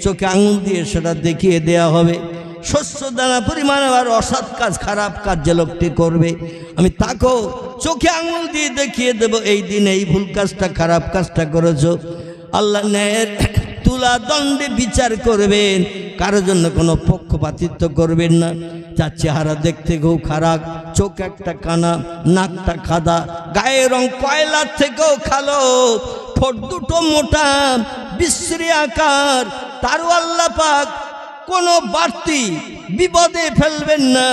চোখে আঙুল দিয়ে সেটা দেখিয়ে দেয়া হবে। শস্য দানা পরিমাণ আবার অসৎ কাজ, খারাপ কাজ যে লোকটি করবে, আমি তাকেও চোখে আঙুল দিয়ে দেখিয়ে দেব, এই দিন এই ভুল কাজটা, খারাপ কাজটা করেছ। আল্লাহ ন্যায়ের তুলা দণ্ডে বিচার করবেন, কারো জন্য কোনো পক্ষপাতিত্ব করবেন না। যার চেহারা দেখতে খুব খারাপ, চোখ একটা কানা, নাকটা খাদা, গায়ের রং কয়লার থেকেও কালো, ঠোঁট দুটো মোটা, বিশ্রী আকার, তারও আল্লাহ পাক কোনো বাড়তি বিপদে ফেলবেন না।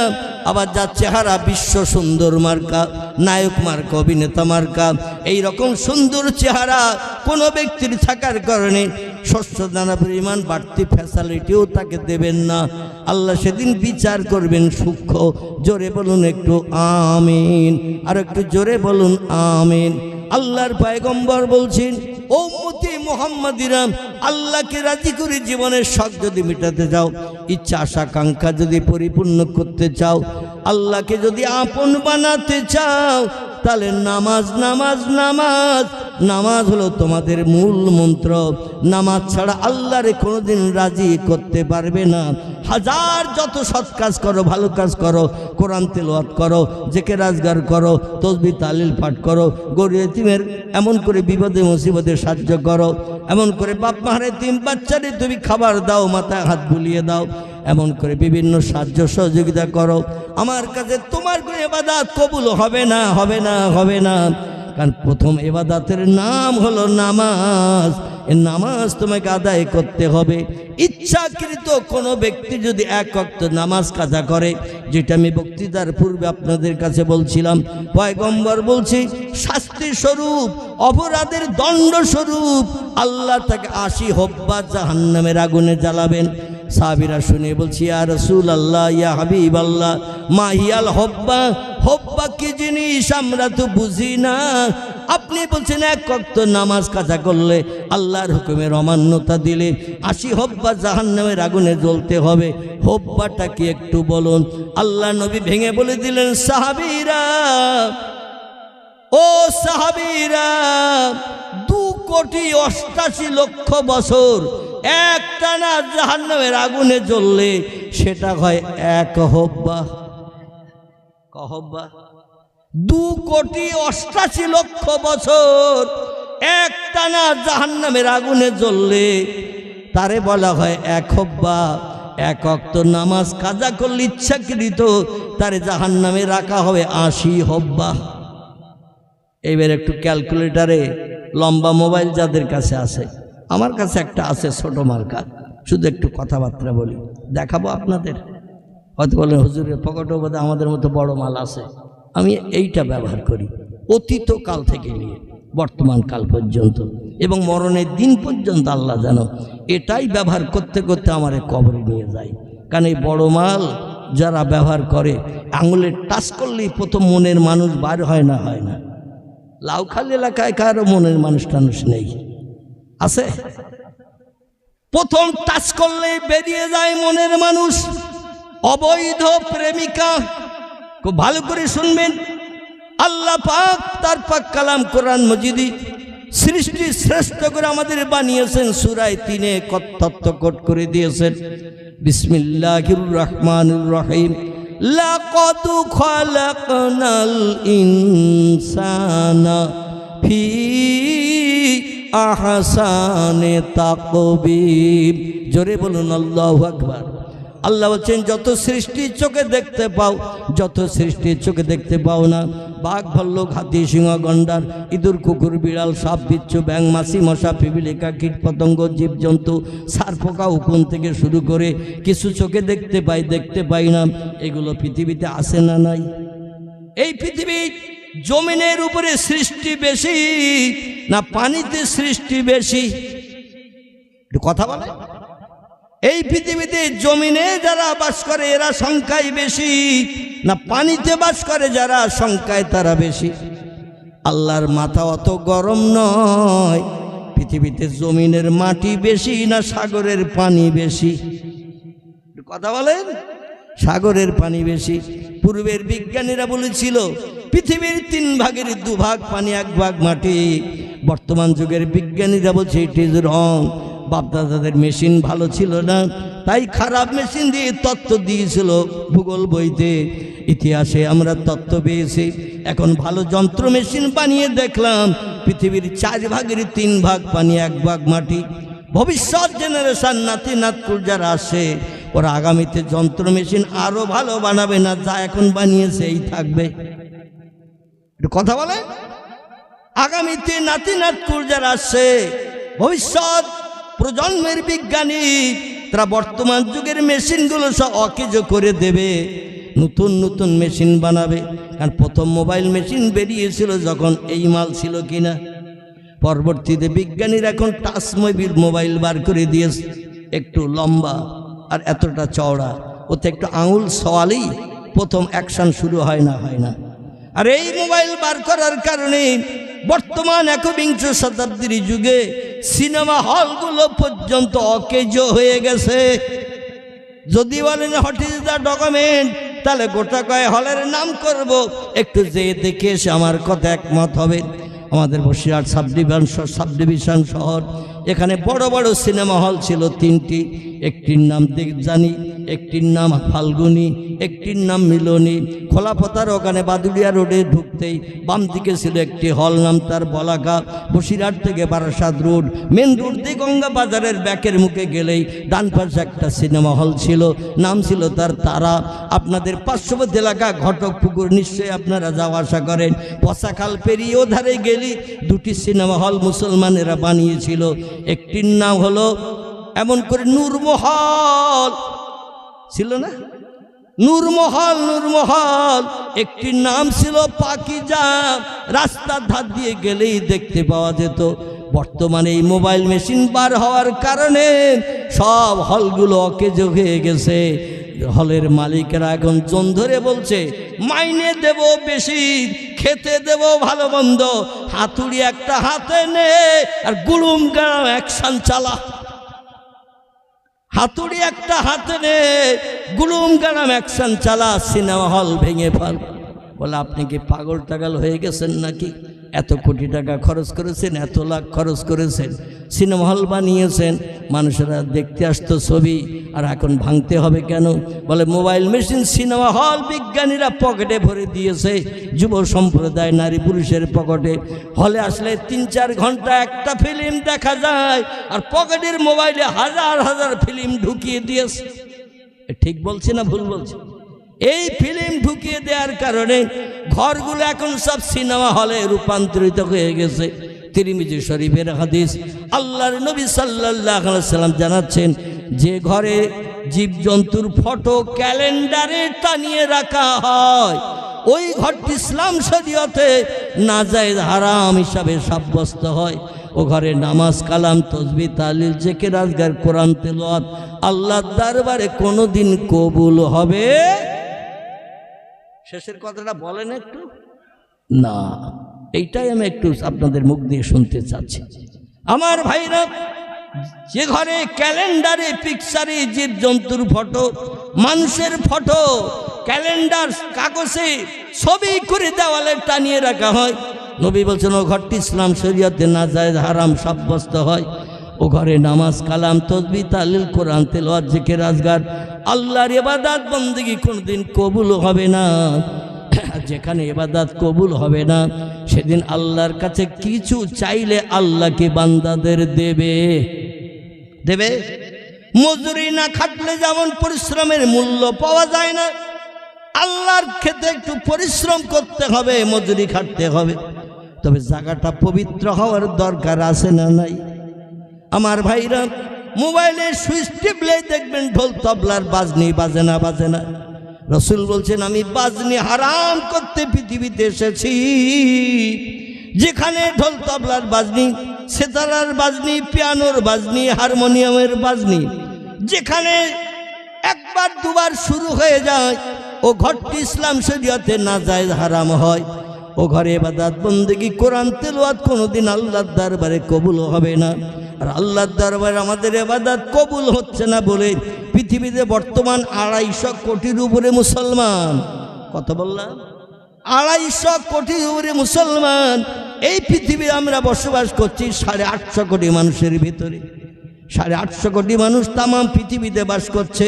আবার যার চেহারা বিশ্ব সুন্দর মার্কা, নায়ক মার্কা, অভিনেতা মার্কা, এইরকম সুন্দর চেহারা কোনো ব্যক্তির থাকার কারণে শস্য দানা পরিমাণ বাড়তি ফ্যাসিলিটিও তাকে দেবেন না। আল্লাহ সেদিন বিচার করবেন সূক্ষ্ম। জোরে বলুন একটু আমিন, আর একটু জোরে বলুন আমিন। আল্লাহর পয়গম্বর বলছেন, ও উম্মতি মুহাম্মাদিরা, আল্লাহকে রাজি করে জীবনের শখ যদি মেটাতে চাও, ইচ্ছা আশা আকাঙ্ক্ষা যদি পরিপূর্ণ করতে চাও, আল্লাহকে যদি আপন বানাতে চাও, তাহলে নামাজ নামাজ নামাজ নামাজ হলো তোমাদের মূল মন্ত্র। নামাজ ছাড়া আল্লাহরে কোনোদিন রাজি করতে পারবে না। হাজার যত সৎ কাজ করো, ভালো কাজ করো, কোরআন তেলাওয়াত করো, জিকির আজগার করো, তাসবিহ তাহলিল পাঠ করো, গরিব এতিমের এমন করে বিপদে মুসিবতে সাহায্য করো, এমন করে বাপ মার এতিম বাচ্চারে তুমি খাবার দাও, মাথায় হাত বুলিয়ে দাও, এমন করে বিভিন্ন সাহায্য সহযোগিতা করো। আমার কাছে তোমার কোনো ইবাদত কবুল হবে না, হবে না, হবে না। কারণ প্রথম ইবাদতের নাম হলো নামাজ। এই নামাজ তোমাকে আদায় করতে হবে। ইচ্ছাকৃত কোনো ব্যক্তি যদি এক ওয়াক্ত নামাজ কাজা করে, যেটা আমি বক্তৃতার পূর্বে আপনাদের কাছে বলছিলাম, পয়গম্বর বলছি শাস্তি স্বরূপ, অপরাধের দণ্ড স্বরূপ আল্লাহ তাকে 80 হব্বা জাহান্নামের আগুনে জ্বালাবেন। সাহাবীরা শুনে বলছি, ইয়া রাসূলুল্লাহ, ইয়া হাবিবাল্লাহ, মা হিয়াল হব্বা, হব্বা কি জিনিস আমরা তো বুঝি না। আপনি বলছেন এক ওয়াক্ত নামাজ কাজা করলে, আল্লাহর হুকুমের অমান্যতা দিলে 80 হব্বা জাহান্নামের আগুনে জ্বলতে হবে। হব্বাটা কি একটু বলুন। আল্লাহ নবী ভেঙে বলে দিলেন, সাহাবীরা, ও সাহাবীরা, 2,88,00,000 বছর একটানা জাহান্নামের আগুনে জ্বললে সেটা হয় 1 হব্বা। কহব্বা 2,88,00,000 বছর একটানা জাহান্নামের আগুনে জ্বললে তারে বলা হয় 1 হব্বা। 1 ওয়াক্ত নামাজ কাজা করলে ইচ্ছাকৃত তারে জাহান্নামে রাখা হবে 80 হব্বা। এইবার একটু ক্যালকুলেটারে লম্বা মোবাইল যাদের কাছে আছে, আমার কাছে একটা আছে ছোট মার্কা, শুধু একটু কথাবার্তা বলি, দেখাবো আপনাদের। হয়তো বলেন হুজুরের পকেটও বোধহয় আমাদের মতো বড় মাল আছে। আমি এইটা ব্যবহার করি অতীত কাল থেকে নিয়ে বর্তমান কাল পর্যন্ত এবং মরণের দিন পর্যন্ত। আল্লাহ জানো, এটাই ব্যবহার করতে করতে আমার কবরে নিয়ে যায়। কারণ এই বড় মাল যারা ব্যবহার করে, আঙুলের টাচ করলেই প্রথম মনের মানুষ বার হয় না, হয় না। লাউখালী এলাকায় কারো মনের মানুষ টানুষ নেই, আছে? প্রথম টাচ করলেই বেরিয়ে যায় মনের মানুষ। অবৈধ প্রেমিকা, খুব ভালো করে শুনবেন। আল্লাহ পাক তার পাক কালাম কোরআন মজিদি সৃষ্টি শ্রেষ্ঠ করে আমাদের বানিয়েছেন। সূরা 3 তত্ত্ব কোট করে দিয়েছেন, বিসমিল্লাহির রহমানির রহিম, লাকাদ খালাকনাল ইনসানা ফি আহসানি তাকবীম। জোরে বলুন আল্লাহু আকবার। আল্লাহ বলছেন, যত সৃষ্টি চোখে দেখতে পাও, যত সৃষ্টি চোখে দেখতে পাও না, বাঘ, ভাল্লুক, হাতি, সিংহ, গন্ডার, ইঁদুর, কুকুর, বিড়াল, সাপ, বিচ্ছু, ব্যাঙ, মাছি, মশা, পিপিলিকা, কীট পতঙ্গ, জীবজন্তু, সার, পোকা, উকুন থেকে শুরু করে কিছু চোখে দেখতে পাই, দেখতে পাই না, এগুলো পৃথিবীতে আছে না নাই? এই পৃথিবী জমিনের উপরে সৃষ্টি বেশি না পানিতে সৃষ্টি বেশি? কথা বলে। এই পৃথিবীতে জমিনে যারা বাস করে এরা সংখ্যায় বেশি না পানিতে বাস করে যারা সংখ্যায় তারা বেশি? আল্লাহর মাথা অত গরম নয়। পৃথিবীতে জমিনের মাটি বেশি না সাগরের পানি বেশি? কথা বলেন। সাগরের পানি বেশি। পূর্বের বিজ্ঞানীরা বলেছিল পৃথিবীর 3 ভাগের 2 ভাগ পানি, 1 ভাগ মাটি। বর্তমান যুগের বিজ্ঞানীরা বলছে ইট ইজ রং। বাপদাদাদের মেশিন ভালো ছিল না, তাই খারাপ মেশিন দিয়ে তত্ত্ব দিয়েছিল ভূগোল বইতে। ইতিহাসে আমরা তত্ত্ব পেয়েছি। এখন ভালো যন্ত্র মেশিন বানিয়ে দেখলাম পৃথিবীর 4 ভাগের 3 ভাগ পানি, 1 ভাগ মাটি। ভবিষ্যৎ জেনারেশন, নাতি নাতকুর যারা আসে, ওরা আগামীতে যন্ত্র মেশিন আরো ভালো বানাবে না, যা এখন বানিয়েছে এই থাকবে। কথা বলে। আগামীতে নাতি নাতকুর যারা আসছে, ভবিষ্যৎ প্রজন্মের বিজ্ঞানী, তারা বর্তমান যুগের মেশিনগুলো সব অকেজ করে দেবে, নতুন নতুন মেশিন বানাবে। কারণ প্রথম মোবাইল মেশিন বেরিয়েছিল যখন এই মাল ছিল কিনা। পরবর্তীতে বিজ্ঞানীরা এখন টাচ মোবাইল বার করে দিয়েছে, একটু লম্বা আর এতটা চওড়া, ওতে একটু আঙুল সওয়ালেই প্রথম অ্যাকশন শুরু হয় না, হয় না। আর এই মোবাইল বার করার কারণে বর্তমান 21 শতাব্দীর যুগে সিনেমা হলগুলো পর্যন্ত অকেজ হয়ে গেছে। যদি বলেন হোয়াট ইজ দ্য ডকুমেন্ট, তাহলে গোটা কয় হলের নাম করব, একটু যেয়ে দেখে এসে আমার কথা একমত হবে। আমাদের বসিরহাট সাব ডিভিশন শহর, এখানে বড় বড় সিনেমা হল ছিল 3টি। একটির নাম জানি, একটির নাম ফাল্গুনি, একটির নাম মিলনী। খোলাপতার ওখানে বাদুড়িয়া রোডে ঢুকতেই বাম দিকে ছিল একটি হল, নাম তার বলাকা। বসিরহাট থেকে বারাসাত রোড মেন রোড দিয়ে গঙ্গা বাজারের ব্যাকের মুখে গেলেই ডান পাশে একটা সিনেমা হল ছিল, নাম ছিল তার তারা। আপনাদের পার্শ্ববর্তী এলাকা ঘটকপুকুর, নিশ্চয়ই আপনারা যাওয়া আসা করেন। পশাখাল পেরিয়ে ওধারে গেলি দুটি সিনেমা হল মুসলমানেরা বানিয়েছিল। একটির নাম হলো এমন করে নূরমহল ছিল না, নূরমহল, নূরমহল। একটির নাম ছিল পাকিজা। রাস্তার ধার দিয়ে গেলেই দেখতে পাওয়া যেত। বর্তমানে এই মোবাইল মেশিন বার হওয়ার কারণে সব হলগুলো অকেজো হয়ে গেছে। হলের মালিকেরা এখন জন ধরে বলছে মাইনে দেব বেশি, খেতে দেব ভালো মন্দ, হাতুড়ি একটা হাতে নে আর গুলুম গাম অ্যাকশন চালা। হাতুড়ি একটা হাতে নে, গুলুম গাম অ্যাকশন চালা, সিনেমা হল ভেঙে ফেল। বলে আপনি কি পাগল টাগল হয়ে গেছেন নাকি? এত কোটি টাকা খরচ করেছেন, এত লাখ খরচ করেছেন, সিনেমা হল বানিয়েছেন, মানুষেরা দেখতে আসতো ছবি, আর এখন ভাঙতে হবে কেন? বলে মোবাইল মেশিন, সিনেমা হল বিজ্ঞানীরা পকেটে ভরে দিয়েছে, যুব সম্প্রদায় নারী পুরুষের পকেটে। হলে আসলে 3-4 ঘন্টা একটা ফিল্ম দেখা যায়, আর পকেটের মোবাইলে হাজার হাজার ফিল্ম ঢুকিয়ে দিয়েছে। ঠিক বলছি না ভুল বলছি? এই ফিল্ম ঢুকিয়ে দেওয়ার কারণে ঘরগুলো এখন সব সিনেমা হলে রূপান্তরিত হয়ে গেছে। তিরমিজি শরীফের হাদিস, আল্লাহর নবী সাল্লাল্লাহু আলাইহি সাল্লাম জানাচ্ছেন, যে ঘরে জীবজন্তুর ফটো ক্যালেন্ডারে টানিয়ে রাখা হয় ওই ঘরটি ইসলাম শরীয়তে নাজায়েজ হারাম হিসাবে সাব্যস্ত হয়। ও ঘরে নামাজ, কালাম, তসবিহ, তাহলিল, জিকির, আজকার, কোরআন তেলাওয়াত আল্লাহর দরবারে কোনোদিন কবুল হবে। শেষের কথাটা বলেন একটু না, এইটাই আমি একটু আপনাদের মুখ দিয়ে শুনতে চাচ্ছি। আমার ভাইরা, যে ঘরে ক্যালেন্ডারে, পিকচারে জীবজন্তুর ফটো, মানুষের ফটো ক্যালেন্ডার কাগজে ছবি করে দেওয়ালে টানিয়ে রাখা হয়, নবী বলছেন ও ঘরটি ইসলাম শরীয়তে নাজায়েজ হারাম সাব্যস্ত হয়। ও ঘরে নামাজ, কালাম, তসবিহ, তাহলিল, কোরআন তেলাওয়াত, জিকির, আজকার, আল্লাহর ইবাদত বন্দেগী কোনোদিন কবুল হবে না। যেখানে ইবাদত কবুল হবে না, সেদিন আল্লাহর কাছে কিছু চাইলে আল্লাহকে বান্দাদের দেবে দেবে। মজুরি না খাটলে যেমন পরিশ্রমের মূল্য পাওয়া যায় না, আল্লাহর ক্ষেত্রে একটু পরিশ্রম করতে হবে, মজুরি খাটতে হবে। তবে জায়গাটা পবিত্র হওয়ার দরকার আছে না নাই? আমার ভাইরা, মোবাইলে সুইচ টিপলেই দেখবেন ঢোল তবলার বাজনি বাজে না, বাজে না। রসুল বলছেন আমি বাজনি হারাম করতে পৃথিবীতে এসেছি। যেখানে ঢোল তবলার বাজনি, সেতারার বাজনি, পিয়ানোর বাজনি, হারমোনিয়ামের বাজনি যেখানে একবার দুবার শুরু হয়ে যায়, ও ঘরটি ইসলাম শরীয়তে নাজায়েজ হারাম হয়। ও ঘরে ইবাদত বন্দেগী, কোরআন তেলাওয়াত কোনোদিন আল্লাহর দরবারে কবুল হবে না। আর আল্লাহর দরবারে আমাদের ইবাদত কবুল হচ্ছে না বলে পৃথিবীতে বর্তমান 250 কোটির উপরে মুসলমান। কত বললাম? 250 কোটির উপরে মুসলমান। এই পৃথিবী আমরা বসবাস করছি 850 কোটি মানুষের ভিতরে। 850 কোটি মানুষ তাম পৃথিবীতে বাস করছে।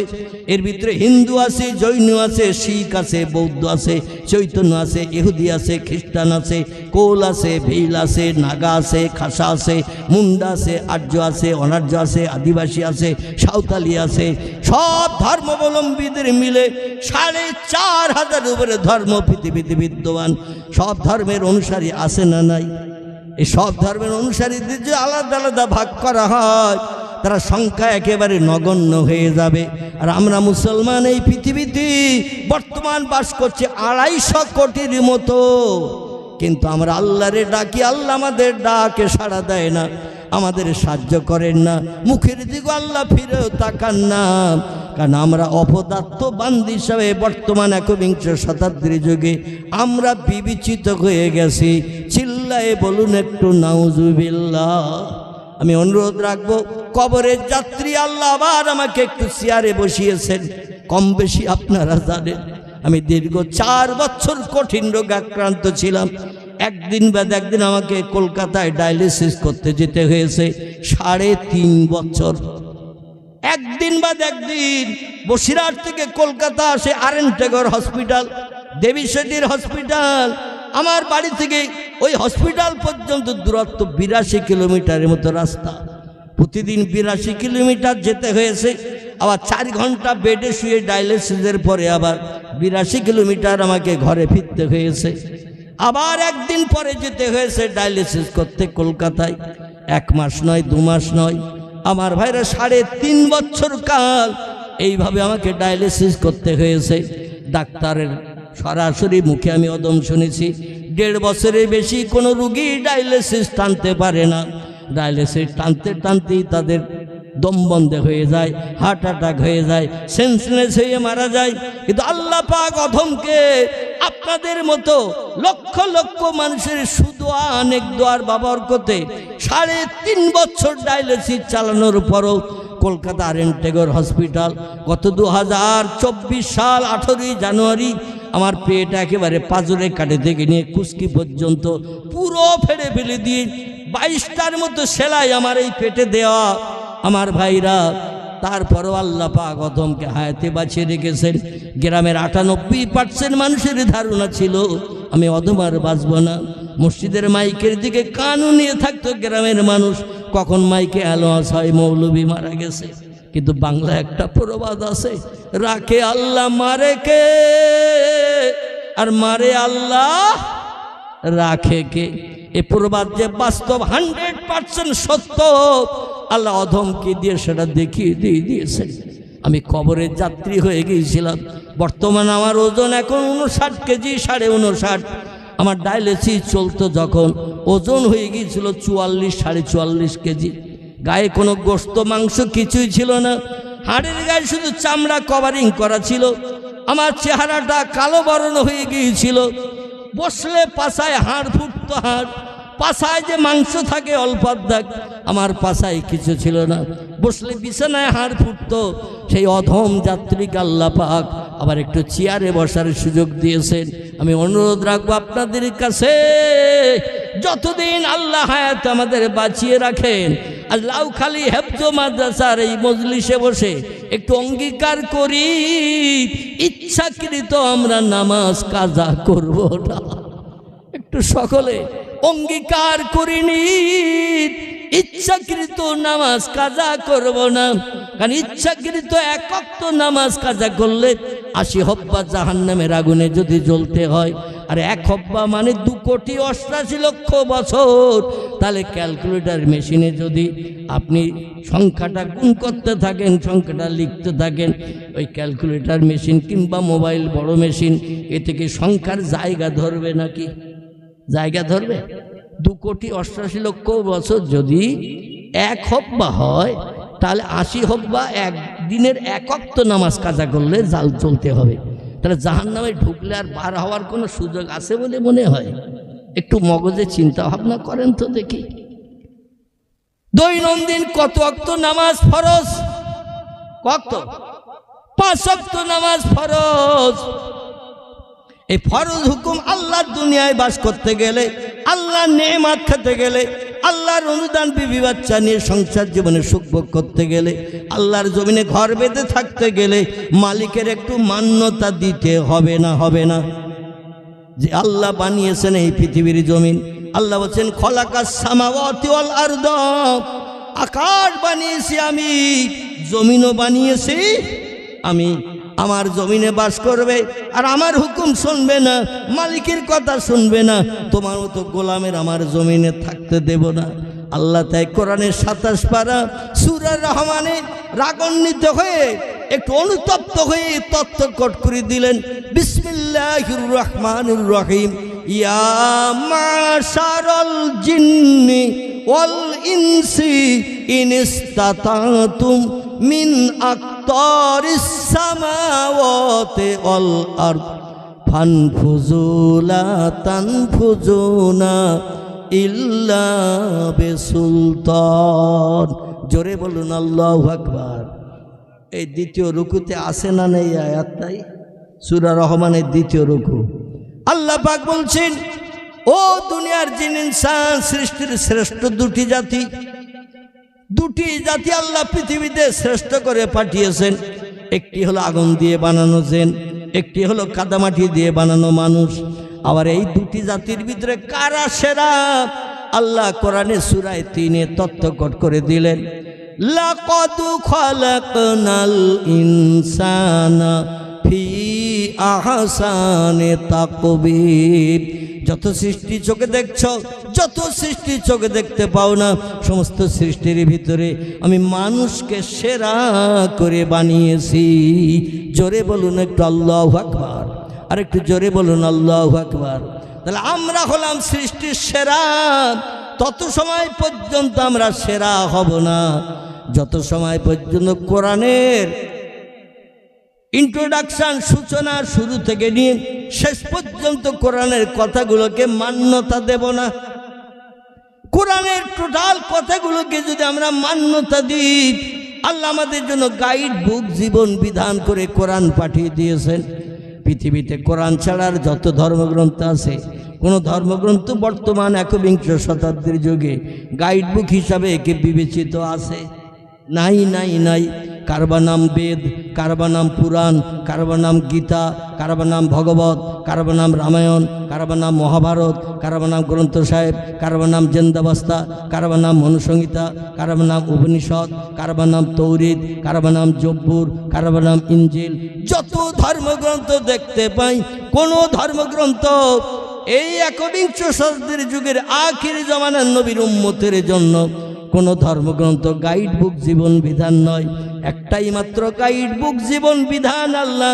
এর ভিতরে হিন্দু আছে, জৈন আছে, শিখ আছে, বৌদ্ধ আছে, চৈতন্য আছে, ইহুদি আছে, খ্রিস্টান আছে, কোল আছে, ভীল আছে, নাগা আছে, খাসা আছে, মুন্ডা আছে, আর্য আছে, অনার্য আছে, আদিবাসী আছে, সাঁওতালি আছে। সব ধর্মাবলম্বীদের মিলে 4500 উপরে ধর্ম পৃথিবীতে বিদ্যমান। সব ধর্মের অনুসারী আছে না নাই? এই সব ধর্মের অনুসারীদের যে আলাদা আলাদা ভাগ করা হয়, তারা সংখ্যা একেবারে নগণ্য হয়ে যাবে। আর আমরা মুসলমান এই পৃথিবীতে বর্তমান বাস করছি 250 কোটির মতো। কিন্তু আমরা আল্লাহরে ডাকি, আল্লাহ আমাদের ডাকে সাড়া দেয় না, আমাদের সাহায্য করেন না, মুখের দিকে আল্লাহ ফিরেও তাকান না। কারণ আমরা অপদার্থ বান্দি হিসাবে বর্তমান 21 শতাব্দীর যুগে আমরা বিবেচিত হয়ে গেছি। চিল্লায়ে বলুন একটু নাউজুবিল্লাহ। আমি অনুরোধ রাখবো, কবরের যাত্রী আল্লাহ আবার আমাকে একটু চেয়ারে বসিয়েছেন। কম বেশি আপনারা জানেন আমি দীর্ঘ 4 বছর কঠিন রোগে আক্রান্ত ছিলাম। একদিন বাদ একদিন আমাকে কলকাতায় ডায়ালিসিস করতে যেতে হয়েছে। 3.5 বছর একদিন বাদ একদিন বসিরহাট থেকে কলকাতা আসে আর.এন. টেগর হসপিটাল, দেবী শেঠির হসপিটাল, আমার বাড়ি থেকে ওই হসপিটাল পর্যন্ত দূরত্ব 82 কিলোমিটারের মতো রাস্তা। প্রতিদিন 82 কিলোমিটার যেতে হয়েছে, আবার 4 ঘন্টা বেডে শুয়ে ডায়ালিসিসের পরে আবার 82 কিলোমিটার আমাকে ঘরে ফিরতে হয়েছে। আবার একদিন পরে যেতে হয়েছে ডায়ালিসিস করতে কলকাতায়। 1 মাস নয়, 2 মাস নয়, আমার ভাইরা 3.5 বছর কাল এইভাবে আমাকে ডায়ালিসিস করতে হয়েছে। ডাক্তারের সরাসরি মুখে আমি অদম শুনেছি, 1.5 বছরের বেশি কোনো রুগী ডায়ালিসিস টানতে পারে না। ডায়ালিসিস টানতে টানতেই তাদের দম বন্ধ হয়ে যায়, হার্ট অ্যাটাক হয়ে যায়, সেন্সলেস হয়ে মারা যায়। কিন্তু আল্লাহ পাক অধমকে আপনাদের মতো লক্ষ লক্ষ মানুষের সুদোয়া অনেক দোয়ার বাবরকতে 3.5 বছর ডায়ালিসিস চালানোর পরও কলকাতা আর.এন. টেগর হসপিটাল গত 2024 সাল 18 জানুয়ারি আমার পেট একেবারে পাজরে কাটে থেকে নিয়ে কুস্কি পর্যন্ত পুরো ফেড়ে ফেলে দিয়ে 22টার মতো সেলাই আমার এই পেটে দেওয়া আমার ভাইরা। তারপরও আল্লাহ পাক অধমকে হায়াতে বাঁচিয়ে রেখেছেন। গ্রামের 98% মানুষের ধারণা ছিল আমি অধম আর বাঁচব না। মসজিদের মাইকের দিকে কানও নিয়ে থাকতো গ্রামের মানুষ, কখন মাইকে আলোয়াজ হয় মৌলবী মারা গেছে। কিন্তু বাংলা একটা প্রবাদ আছে, রাখে আল্লাহ মারে কে, আর মারে আল্লাহ রাখে কে। এ প্রবাদ যে বাস্তব 100% সত্য, আল্লাহ অধমকে দিয়ে সেটা দেখিয়ে দিয়েছে। আমি কবরের যাত্রী হয়ে গিয়েছিলাম। বর্তমানে আমার ওজন এখন 59 কেজি, 59.5। আমার ডায়ালিসিস চলতো যখন ওজন হয়ে গিয়েছিল 44, 44.5 কেজি। গায়ে কোনো গোশত মাংস কিছুই ছিল না, হাড়ের গায়ে শুধু চামড়া কভারিং করা ছিল। আমার চেহারাটা কালো বর্ণ হয়ে গিয়েছিল। বসলে পাছায় হাড় ফুটতো, হাড় পাছায় যে মাংস থাকে অল্প অর্ধেক, আমার পাছায় কিছু ছিল না। বসলে বিছানায় হাড় ফুটতো। সেই অধম যাত্রীকে আল্লাহ পাক আবার একটু চেয়ারে বসার সুযোগ দিয়েছেন। আমি অনুরোধ রাখবো আপনাদের কাছে, যতদিন আল্লাহ হায়াত আমাদের বাঁচিয়ে রাখেন, আর লাউখালী হেফজ মাদ্রাসার এই মজলিসে বসে একটু অঙ্গীকার করি, ইচ্ছাকৃত আমরা নামাজ কাজা করব না। একটু সকলে অঙ্গীকার করিনি, ইচ্ছাকৃত নামাজ কাজা করব না। কারণ ইচ্ছাকৃত 1 ওয়াক্ত নামাজ কাজা করলে 80 হব্বা জাহান্নামের আগুনে যদি জ্বলতে হয়, আর 1 হব্বা মানে 2,88,00,000 বছর। তাহলে ক্যালকুলেটর মেশিনে যদি আপনি সংখ্যাটা গুণ করতে থাকেন, সংখ্যাটা লিখতে থাকেন, ওই ক্যালকুলেটর মেশিন কিংবা মোবাইল বড় মেশিন, এ থেকে সংখ্যার জায়গা ধরবে নাকি? জায়গা ধরবে? 2,88,00,000 বছর যদি 1 হব্বা হয়, তাহলে 80 হব্বা একদিনের 1 ওয়াক্ত নামাজ কাজা করলে জাল চলতে হবে। তাহলে জাহান্নামে ঢুকলে আর বার হওয়ার কোনো সুযোগ আছে বলে মনে হয়? একটু মগজে চিন্তা ভাবনা করেন তো দেখি। দৈনন্দিন কত ওয়াক্ত নামাজ ফরজ? কত? 5 ওয়াক্ত নামাজ ফরজ। এই ফরজ হুকুম আল্লাহর দুনিয়ায় বাস করতে গেলে, আল্লাহর নেয়ামত খেতে গেলে, আল্লাহর অনুদান বিবি বাচ্চা নিয়ে সংসার জীবনে সুখ ভোগ করতে গেলে, আল্লাহর জমিনে ঘর বেঁধে থাকতে গেলে মালিকের একটু মান্যতা দিতে হবে না? হবে না? যে আল্লাহ বানিয়েছেন এই পৃথিবীর জমিন, আল্লাহ বলছেন খলাকাস সামাওয়াতি ওয়াল আরদ, আকাশ বানিয়েছি আমি, জমিনও বানিয়েছি আমি। আমার জমিনে বাস করবে আর আমার হুকুম শুনবে না, মালিকের কথা শুনবে না, তোমার মতো গোলামের আমার জমিনে থাকতে দেব না। আল্লাহ তাই কোরআনের 27 পারা সূরা রহমানে রাগান্বিত হয়ে একটু অনুতপ্ত হয়ে তত্ত্বকট করে দিলেন, বিসমিল্লাহির রহমানির রহিম, ইয়া মাশারাল জিন্নি ওয়াল ইনসি ইনিস্তাতাতুম মিন আকতারিস সামাওয়াতি ওয়াল আরদ ফানফুযু লা তানফুযুনা ইল্লা বিসুলতান। জোরে বলুন আল্লাহু আকবার। এই দ্বিতীয় রুকুতে আসে না নেই আয়াতটাই? সূরা রহমানের 2য় রুকু। আল্লাহ পাক বলছেন, ও দুনিয়ার জিন ইনসান সৃষ্টির শ্রেষ্ঠ 2টি জাতি, দুটি জাতি আল্লাহ পৃথিবীতে শ্রেষ্ঠ করে পাঠিয়েছেন। একটি হলো আগুন দিয়ে বানানো জিন, একটি হলো কাদামাটি দিয়ে বানানো মানুষ। আবার এই দুটি জাতির ভিতরে কারা সেরা আল্লাহ কোরআনে সূরা 3 তথ্যকট করে দিলেন। লাকাদ খালাকনাল ইনসানা ফি আহসানি তাকবীর। যত সৃষ্টি চোখে দেখছ, যত সৃষ্টি চোখে দেখতে পাও না, সমস্ত সৃষ্টির ভিতরে আমি মানুষকে সেরা করে বানিয়েছি। জোরে বলুন একটু আল্লাহু আকবার, আর একটু জোরে বলুন আল্লাহু আকবার। তাহলে আমরা হলাম সৃষ্টির সেরা। তত সময় পর্যন্ত আমরা সেরা হব না যত সময় পর্যন্ত কোরআনের ইন্ট্রোডাকশন, সূচনা শুরু থেকে নিয়ে শেষ পর্যন্ত কোরআনের কথাগুলোকে মান্যতা দেব না। কোরআনের টোটাল কথাগুলোকে যদি আমরা মান্যতা দিই, আল্লাহ আমাদের জন্য গাইড বুক, জীবন বিধান করে কোরআন পাঠিয়ে দিয়েছেন। পৃথিবীতে কোরআন ছাড়ার যত ধর্মগ্রন্থ আছে, কোনো ধর্মগ্রন্থ বর্তমান 21 শতাব্দীর যুগে গাইড বুক হিসাবে একে বিবেচিত আছে? নাই নাই নাই। কারবার নাম বেদ, কারবার নাম পুরাণ, কারবার নাম গীতা, কারবার নাম ভগবত, কারবার নাম রামায়ণ, কারবার নাম মহাভারত, কারবার নাম গ্রন্থ সাহেব, কারবার নাম জেন্দাবস্তা, কারবার নাম মনুসংহিতা, কারবার নাম উপনিষদ, কারবার নাম তৌরিদ, কারবার নাম জব্বুর, কারবার নাম ইনজিল। যত ধর্মগ্রন্থ দেখতে পাই, কোনো ধর্মগ্রন্থ এই 21 শতাব্দীর যুগের আখির জামানার নবীর উম্মতের জন্য কোনো ধর্মগ্রন্থ গাইড বুক, জীবন বিধান নয়। একটাই মাত্র গাইড বুক, জীবন বিধান আল্লাহ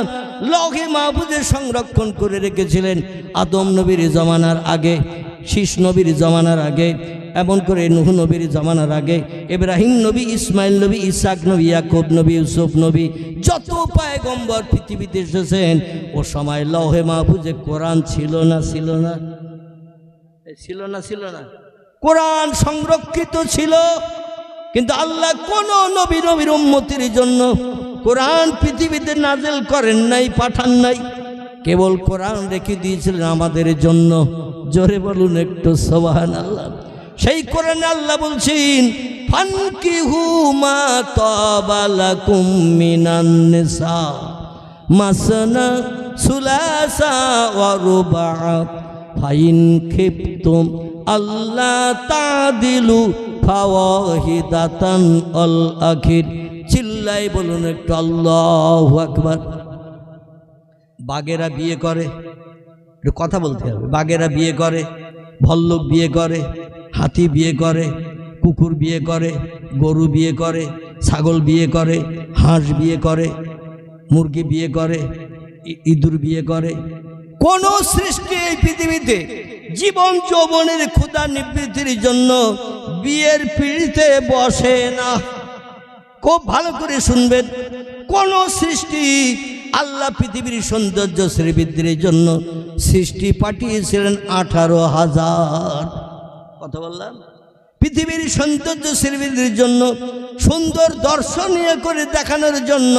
লৌহে মাহফুজে সংরক্ষণ করে রেখেছিলেন আদম নবীর জমানার আগে, শীষ নবীর জমানার আগে, এমন করে নূহ নবীর জমানার আগে, ইব্রাহিম নবী, ইসমাইল নবী, ইসাক নবী, ইয়াকুব নবী, ইউসুফ নবী, যত পয়গম্বর পৃথিবীতে এসেছেন ও সময় লৌহে মাহফুজে কোরআন ছিল না? ছিল না? ছিল না? ছিল না? কোরআন সংরক্ষিত ছিল, কিন্তু আল্লাহ কোন নবীর উম্মতির জন্য কোরআন পৃথিবীতে নাজিল করেন নাই, পাঠান নাই। কেবল কোরআন রেখে দিয়েছিলেন আমাদের জন্য। জোরে বলুন একটু সুবহানাল্লাহ। সেই কোরআনে আল্লাহ বলছেন, ফানকিহু মা তাবা লাকুম মিনান নিসা মাসনা সুলাসা ওয়া রুবা ফাইন খিফতুম আল্লাহ তাদিলু ফাওয়াহিদাতান আল আখির। চিল্লাই বলুন একটু আল্লাহু আকবার। বাঘেরা বিয়ে করে, একটু কথা বলতে হবে। বাঘেরা বিয়ে করে, ভল্লুক বিয়ে করে, হাতি বিয়ে করে, কুকুর বিয়ে করে, গরু বিয়ে করে, ছাগল বিয়ে করে, হাঁস বিয়ে করে, মুরগি বিয়ে করে, ইঁদুর বিয়ে করে। কোন সৃষ্টি এই পৃথিবীতে জীবন যৌবনের ক্ষুধা নিবৃত্তির জন্য বিয়ের পিড়িতে বসে না। খুব ভালো করে শুনবেন, কোন সৃষ্টি আল্লাহ পৃথিবীর সৌন্দর্য শ্রীবৃদ্ধির জন্য সৃষ্টি পাঠিয়েছিলেন 18,000। কথা বললাম, পৃথিবীর সৌন্দর্য শ্রীবৃদ্ধির জন্য, সুন্দর দর্শনীয় করে দেখানোর জন্য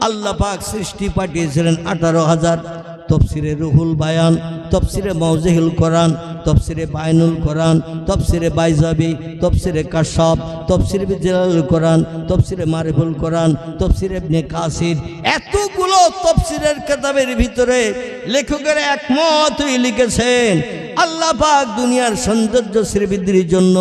আল্লাহ পাক সৃষ্টি পাঠিয়েছিলেন 18,000। তফসিরে রুহুল বায়ান, তফসিরে মাওজিহুল কোরআন, তফসিরে বায়নুল কোরআন, তফসিরে বাইজাবি, তফসিরে কাশাফ, তফসিরে জালালুল কোরআন, তফসিরে মারিফুল কোরআন, তফসিরে ইবনে কাসির। এতগুলো তফসিরের কিতাবের ভিতরে লেখকেরা একমত হয়ে লিখেছেন আল্লাহ পাক দুনিয়ার সৌন্দর্য শ্রীবৃদ্ধির জন্য,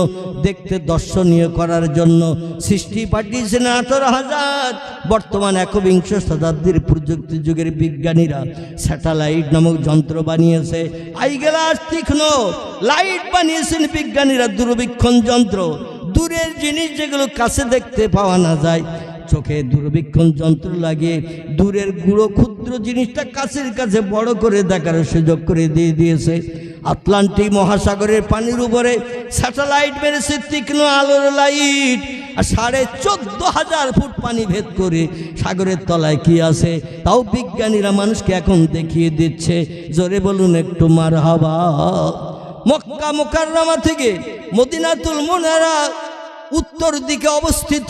দেখতে দর্শনীয় করার জন্য সৃষ্টি পাঠিয়েছেন 18,000। বর্তমান 21 শতাব্দীর প্রযুক্তি যুগের বিজ্ঞানীরা স্যাটেলাইট নামক যন্ত্র বানিয়েছে, আইগ্লাস তীক্ষ্ণ লাইট বানিয়েছেন বিজ্ঞানীরা, দূরবীক্ষণ যন্ত্র। দূরের জিনিস যেগুলো কাছে দেখতে পাওয়া না যায়, চোখে দূরবীক্ষণ যন্ত্র লাগিয়ে দূরের গুঁড়ো ক্ষুদ্র জিনিসটা কাছের কাছে বড় করে দেখার সুযোগ করে দিয়ে দিয়েছে। আটলান্টিক মহাসাগরের পানির উপরে স্যাটেলাইট মেরেছে তীক্ষ্ণ আলোর লাইট, আর 14,500 ফুট পানি ভেদ করে সাগরের তলায় কি আছে তাও বিজ্ঞানীরা মানুষকে এখন দেখিয়ে দিচ্ছে। জোরে বলুন একটু মারহাবা। মক্কা মুকাররমা থেকে মদিনাতুল মুনাওয়ারা উত্তর দিকে অবস্থিত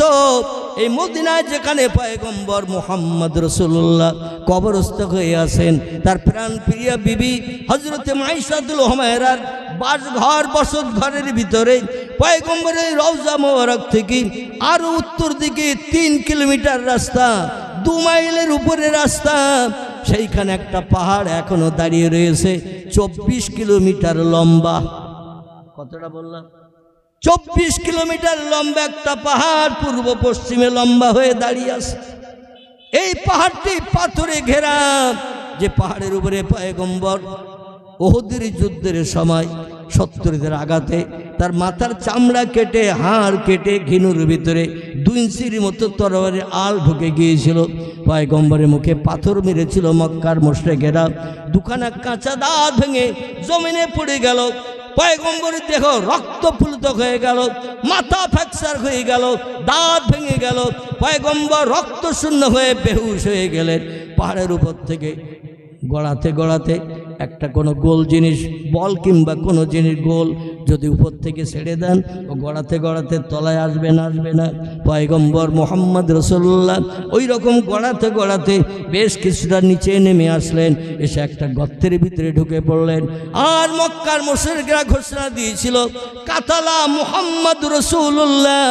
এই মদিনায়, যেখানে পয়গম্বর মুহাম্মদ রাসূলুল্লাহ কবরস্থ হয়ে আছেন, তার প্রাণ প্রিয়া বিবি হযরতে মাইশাতুল হুমায়রার বাসঘর বসত ঘরের ভিতরে পয়গম্বরের রওজা মোবারক থেকে আরো উত্তর দিকে 3 কিলোমিটার রাস্তা, 2 মাইলের উপরে রাস্তা। সেইখানে একটা পাহাড় এখনো দাঁড়িয়ে রয়েছে, 24 কিলোমিটার লম্বা। কতটা বললাম? 24 কিলোমিটার লম্বা একটা পাহাড় পূর্ব পশ্চিমে লম্বা হয়ে দাঁড়িয়ে আছে। এই পাহাড়টি পাথরে ঘেরা, যে পাহাড়ের উপরে পয়গম্বর উহুদের যুদ্ধের সময় শত্রুদের আঘাতে তার মাথার চামড়া কেটে, হাড় কেটে ঘিনুর ভিতরে 2 ইঞ্চির মতো তরবারির আল ঢুকে গিয়েছিল। পয়গম্বরের মুখে পাথর মেরেছিল মক্কার মুশরিকেরা। 2খানা কাঁচা দাঁত ভেঙে জমিনে পড়ে গেল। পয়গম্বরের দেহ রক্তপ্লুত হয়ে গেল, মাথা ফ্র্যাকচার হয়ে গেল, দাঁত ভেঙে গেল। পয়গম্বর রক্ত শূন্য হয়ে বেহুশ হয়ে গেলেন। পাহাড়ের উপর থেকে গড়াতে গড়াতে একটা কোনো গোল জিনিস, বল কিংবা কোনো জিনিস গোল যদি উপর থেকে ছেড়ে দেন, ও গড়াতে গড়াতে তলায় আসবে না। পয়গম্বর মোহাম্মদ রসুল্লাহ ওই রকম গড়াতে গড়াতে বেশ কিছুটা নিচে নেমে আসলেন, এসে একটা গর্তের ভিতরে ঢুকে পড়লেন। আর মক্কার মুশরিকরা ঘোষণা দিয়েছিল, কাতালা মুহাম্মদ রসুল্লাহ।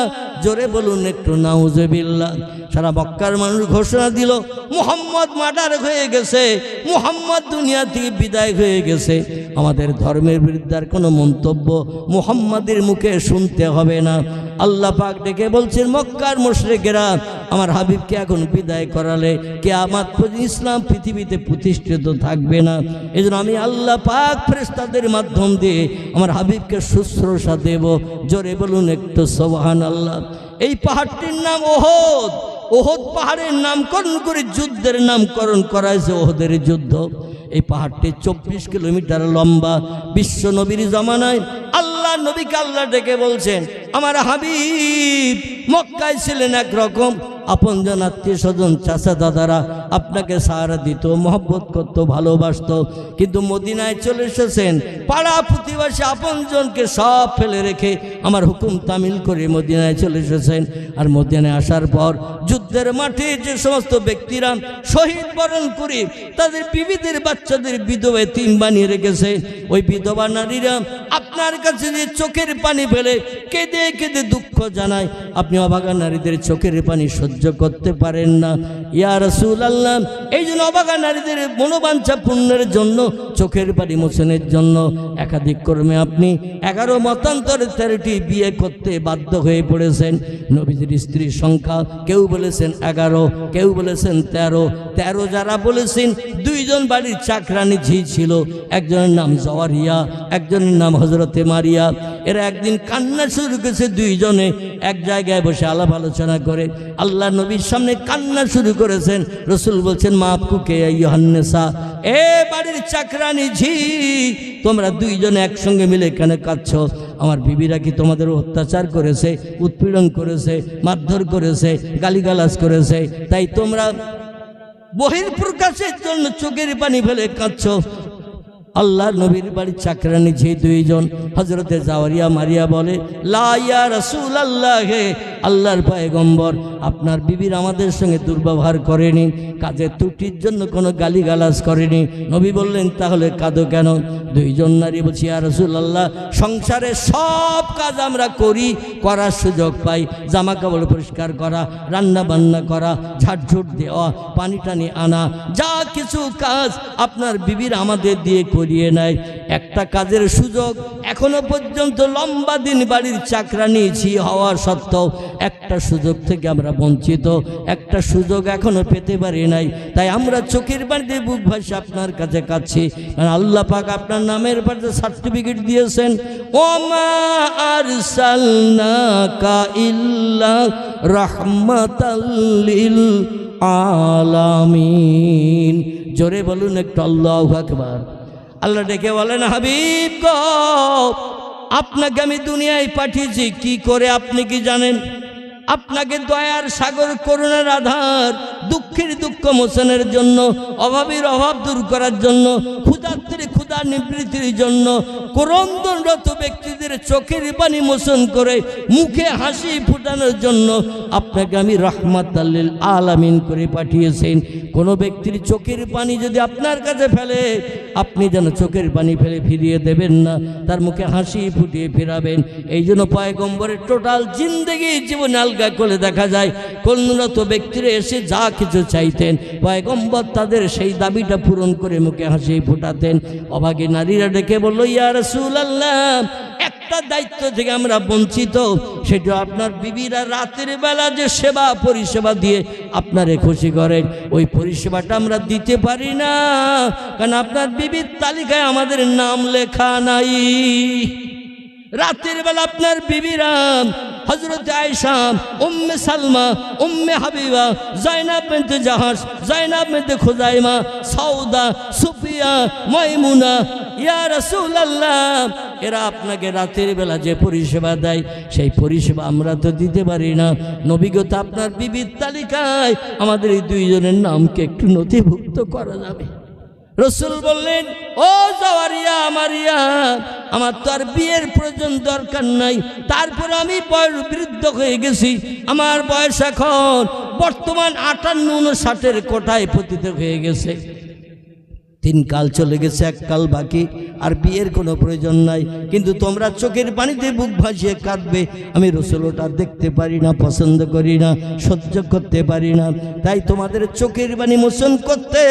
জোরে বলুন একটু নাউজুবিল্লাহ। সারা মক্কার মানুষ ঘোষণা দিল, মুহাম্মদ মার্ডার হয়ে গেছে, মুহাম্মদ দুনিয়া থেকে বিদায় হয়ে গেছে। আমাদের ধর্মের বিরুদ্ধে আর কোনো মন্তব্য মুহাম্মাদের মুখে শুনতে হবে না। আল্লাহ পাক ডেকে বলছেন, মক্কার মুশরিকেরা আমার হাবিবকে এখন বিদায় করালে কিয়ামত পর্যন্ত ইসলাম পৃথিবীতে প্রতিষ্ঠিত থাকবে না। এজন্য আমি আল্লাহ পাক ফেরেশতাদের মাধ্যম দিয়ে আমার হাবিবকে শুশ্রূষা দেব। জোরে বলুন একটু সুবহানাল্লাহ। এই পাহাড়টির নাম ওহদ। ওহদ পাহাড়ের নামকরণ করে যুদ্ধের নামকরণ করা হয়েছে ওহদের যুদ্ধ। এই পাহাড়টি 24 কিলোমিটার লম্বা। বিশ্ব নবীর জামানায় আল্লাহ নবীকে আল্লাহ ডেকে বলছেন, আমার হাবিব মক্কায় ছিলেন একরকম, আপনজন আত্মীয় স্বজন চাচা দাদারা আপনাকে সাহারা দিত, মহব্বত করত, ভালোবাসত। কিন্তু মদিনায় চলে এসেছেন, পাড়া প্রতিবেশী আপনজনকে সব ফেলে রেখে আমার হুকুম তামিল করে মদিনায় চলে এসেছেন। আর মদিনায় আসার পর যুদ্ধের মাঠে যে সমস্ত ব্যক্তিরা শহীদ বরণ করে তাদের বিবিদের বাচ্চাদের বিধবা এতিম বানিয়ে রেখেছে, ওই বিধবা নারীরা আপনার কাছে যে চোখের পানি ফেলে কেঁদে কেঁদে দুঃখ জানায়, আপনি অভাগা নারীদের চোখের পানি সহ্য করতে পারেন না। ইয়া রাসূলুল্লাহ, এই জন্য অভাগা নারীদের মনোবাঞ্ছা পূর্ণের জন্য, চোখের পানি মোচনের জন্য একাধিক কর্মে আপনি 11 মতান্তরে 13টি বিয়ে করতে বাধ্য হয়ে পড়েছেন। নবীজির স্ত্রীর সংখ্যা কেউ বলেছেন 11, কেউ বলেছেন 13 যারা বলেছেন 2 জন বাড়ির চাকরানি ঝি ছিল, একজনের নাম জওয়ারিয়া, একজনের নাম হযরতে মারিয়া। এরা একদিন কান্না শুরু করেছে, 2 জনে এক জায়গায় বসে আলাপ আলোচনা করে আল্লাহ নবীর সামনে কান্না শুরু করেছেন। রসুল বলছেন, মা আপুকে ইউহান্নেসা, এ বাড়ির চাকরানি ঝি, তোমরা 2 জনে একসঙ্গে মিলে কেন কাঁদছো? আমার বিবিরা কি তোমাদের অত্যাচার করেছে, উৎপীড়ন করেছে, মারধর করেছে, গালিগালাজ করেছে, তাই তোমরা বহির্প্রকাশের জন্য চোখের পানি ফেলে কাঁদছো? আল্লাহ নবীর বাড়ির চাকরানি যে 2 জন, হযরতে জাওয়ারিয়া মারিয়া বলে, লা ইয়া রাসূলুল্লাহ, হে আল্লাহর পয়গম্বর, আপনার বিবির আমাদের সঙ্গে দুর্ব্যবহার করেনি, কাজের ত্রুটির জন্য কোনো গালিগালাজ করেনি। নবী বললেন, তাহলে কাঁদো কেন? 2 জন নারী বলছি, ইয়া রাসূলুল্লাহ, সংসারে সব কাজ আমরা করি, করার সুযোগ পাই, জামা কাপড় পরিষ্কার করা, রান্না বান্না করা, ঝাড়ঝুট দেওয়া, পানি টানি আনা, যা কিছু কাজ আপনার বিবির আমাদের দিয়ে করিয়ে নেয়। একটা কাজের সুযোগ এখনো পর্যন্ত লম্বা দিন বাড়ির চাকরানি ঝি হওয়া সত্ত্বেও একটা সুযোগ থেকে আমরা বঞ্চিত, একটা সুযোগ এখনো পেতে পারি নাই। তাই আমরা চোখের পানিতে বুক ভাসে আপনার কাছে কাঁদছি। আল্লাহ পাক আপনার নামের পাশে সার্টিফিকেট দিয়েছেন, ওমা আরসালনাকা ইল্লা রাহমাতাল লিল আলামিন। জোরে বলুন একটু আল্লাহু আকবার। আল্লাহ ডেকে বলেন, হাবিব গো, আপনাকে আমি দুনিয়ায় পাঠিয়েছি কি করে আপনি কি জানেন? আপনাকে দয়ার সাগর, করুণার আধার, দুঃখের দুঃখ মোচনের জন্য, অভাবীর অভাব দূর করার জন্য, ক্ষুধার্তের ক্ষুধা নিবৃত্তির জন্য, ক্রন্দনরত ব্যক্তিদের চোখের পানি মোচন করে মুখে হাসি ফুটানোর জন্য আপনাকে আমি রাহমাতাল লিল আলামিন করে পাঠিয়েছেন। কোনো ব্যক্তির চোখের পানি যদি আপনার কাছে ফেলে, আপনি যেন চোখের পানি ফেলে ফিরিয়ে দেবেন না, তার মুখে হাসি ফুটিয়ে ফিরাবেন। এই জন্য পয়গম্বরের টোটাল জিন্দেগি জীবনে আলগা করে দেখা যায় কন্যত ব্যক্তিরা এসে যা কিছু চাইতেন পয়গম্বর তাদের সেই দাবিটা পূরণ করে মুখে হাসি ফুটাতেন। অভাগী নারীরা ডেকে বলল, ইয়া রাসূলুল্লাহ, একটা দায়িত্ব থেকে আমরা বঞ্চিত, সেটা আপনার বিবিরা রাতের বেলা যে সেবা পরিষেবা দিয়ে আপনারে খুশি করেন, ওই পরিষেবাটা আমরা দিতে পারি না, কারণ আপনার বিবির তালিকায় আমাদের নাম লেখা নাই। রাতের বেলা আপনার বিবিরা হযরত আয়েশা, উম্মে সালমা, উম্মে হাবিবা, যায়েনাব বিনতে জাহাশ, যায়েনাব বিনতে খুজাইমা, সাউদা, সুফিয়া, মাইমুনা, ইয়া রাসূলুল্লাহ, এরা আপনাকে রাতের বেলা যে পরিষেবা দেয় সেই পরিষেবা আমরা তো দিতে পারি না। নবীগত আপনার বিবির তালিকায় আমাদের এই দুইজনের নামকে একটু নথিভুক্ত করা যাবে। রসুল বললেন, ও জাওয়ারিয়া মারিয়া, আমার তো আর বিয়ের প্রয়োজন দরকার নাই, তারপর আমি বয়স বৃদ্ধ হয়ে গেছি, আমার বয়স এখন বর্তমান 58-59-এর কোটায় পতিত হয়ে গেছে, 3 কাল চলে গেছে, 1 কাল বাকি, আর বিয়ের কোনো প্রয়োজন নাই, কিন্তু তোমরা চোখের পানিতে বুক ভাসিয়ে কাঁদবে, আমি রসুল ওটা দেখতে পারি না, পছন্দ করি না, সহ্য করতে পারি না, তাই তোমাদের চোখের পানি মোচন করতে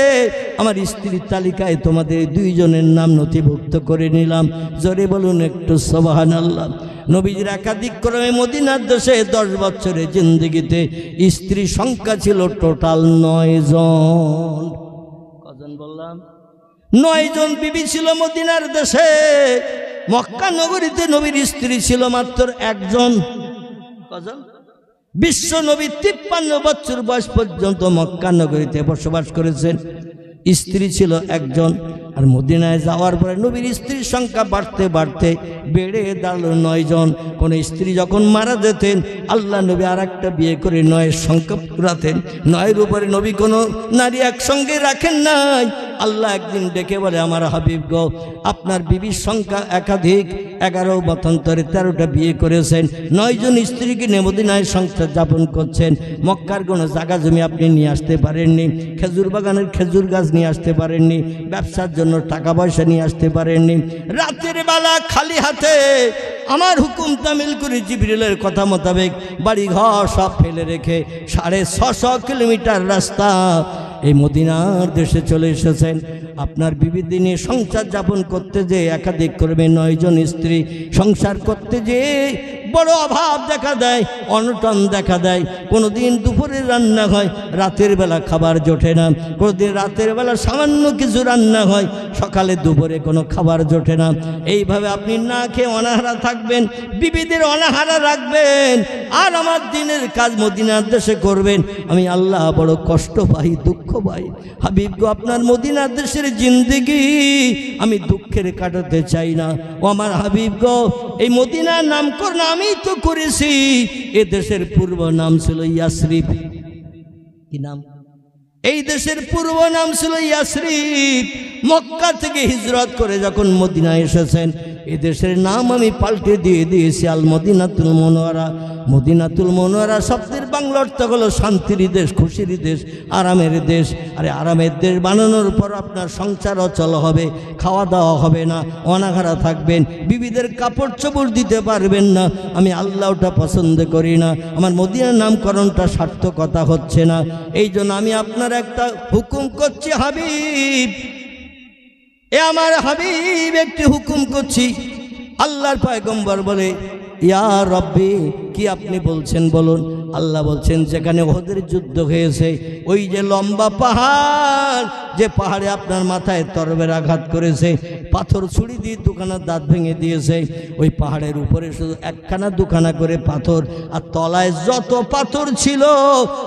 আমার স্ত্রীর তালিকায় তোমাদের দুইজনের নাম নথিভুক্ত করে নিলাম। জোরে বলুন একটু সুবহানাল্লাহ। নবীজির একাধিক ক্রমে মদিনার দেশে 10 বছরের জিন্দেগিতে স্ত্রী সংখ্যা ছিল টোটাল 9 জন। কজন বললাম? 9 জন বিবি ছিল মদিনার দেশে। মক্কা নগরীতে নবীর স্ত্রী ছিল মাত্র 1 জন। কজন? বিশ্ব নবী 53 বছর বয়স পর্যন্ত মক্কা নগরীতে বসবাস করেছেন, স্ত্রী ছিল 1 জন। আর মদিনায় যাওয়ার পরে নবীর স্ত্রীর সংখ্যা বাড়তে বাড়তে বেড়ে দাঁড়ালো 9 জন। কোন স্ত্রী যখন মারা যেতেন আল্লাহ নবী আর একটা বিয়ে করে 9-এর সংখ্যা পুরাতেন। 9-এর উপরে নবী কোনো নারী একসঙ্গে রাখেন নাই। আল্লাহ একদিন ডেকে বলে, আমার হাবিব গো, আপনার বিবির সংখ্যা একাধিক, 11 মতান্তরে 13টা বিয়ে করেছেন, 9 জন স্ত্রীকে নিয়ে মদিনায় সংসার যাপন করছেন। মক্কার কোনো জায়গা জমি আপনি নিয়ে আসতে পারেননি, খেজুর বাগানের খেজুর গাছ নিয়ে আসতে পারেননি, ব্যবসার জন্য টাকা পয়সা নিয়ে আসতে পারেননি। রাতের বেলা খালি হাতে আমার হুকুম তামিল করে জিবরিলের কথা মোতাবেক বাড়ি ঘর সব ফেলে রেখে 650 কিলোমিটার রাস্তা এই মদিনার দেশে চলে এসেছেন। আপনার বিবিধ নিয়ে সংসার যাপন করতে যে একাধিক করবে 9 জন স্ত্রী সংসার করতে যে বড় অভাব দেখা দেয়, অনটন দেখা দেয়। কোনোদিন দুপুরে রান্না হয়, রাতের বেলা খাবার জোটে না, কোনোদিন রাতের বেলা সামান্য কিছু রান্না হয়, সকালে দুপুরে কোনো খাবার জোটে না। এইভাবে আপনি না খেয়ে অনাহারা থাকবেন, বিবিদের অনাহারা রাখবেন, আর আমার দিনের কাজ মদিনার দেশে করবেন। আমি আল্লাহ বড় কষ্ট পাই, দুঃখ পাই। হাবিব গো, আপনার মদিনার দেশের জিন্দেগি আমি দুঃখের কাটাতে চাই না। ও আমার হাবিব গো, এই মদিনার নামকরণ আমি তো করেছি। এ দেশের পূর্ব নাম ছিল ইয়াসরিব। কি নাম? এই দেশের পূর্ব নাম ছিল ইয়াসরিব। মক্কা থেকে হিজরত করে যখন মদিনায় এসেছেন, এই দেশের নাম আমি পাল্টে দিয়ে দিয়েছি আল মদিনাতুল মুনওয়ারা। মদিনাতুল মুনওয়ারা শব্দের বাংলা অর্থ হলো শান্তির দেশ, খুশির দেশ, আরামের দেশ। আরে আরামের দেশ বানানোর পর আপনার সংসার অচল হবে, খাওয়া দাওয়া হবে না, অনাহারা থাকবেন, বিবিদের কাপড় চোপড় দিতে পারবেন না। আমি আল্লাহ ওটা পছন্দ করি না। আমার মদিনার নামকরণটা সার্থকতা হচ্ছে না। এই জন্য আমি আপনার একটা হুকুম করছি হাবিব, এ আমার হাবিব একটি হুকুম করছি। আল্লাহর পয়গম্বর বলে, ইয়া রব্বি, কি আপনি বলছেন বলুন। আল্লাহ বলছেন, যেখানে ওহদের যুদ্ধ হয়েছে, ওই যে লম্বা পাহাড়, যে পাহাড়ে আপনার মাথায় তরবারির আঘাত করেছে, পাথর ছুরি দিয়ে দুখানা দাঁত ভেঙে দিয়েছে, ওই পাহাড়ের উপরে শুধু 1-2খানা করে পাথর, আর তলায় যত পাথর ছিল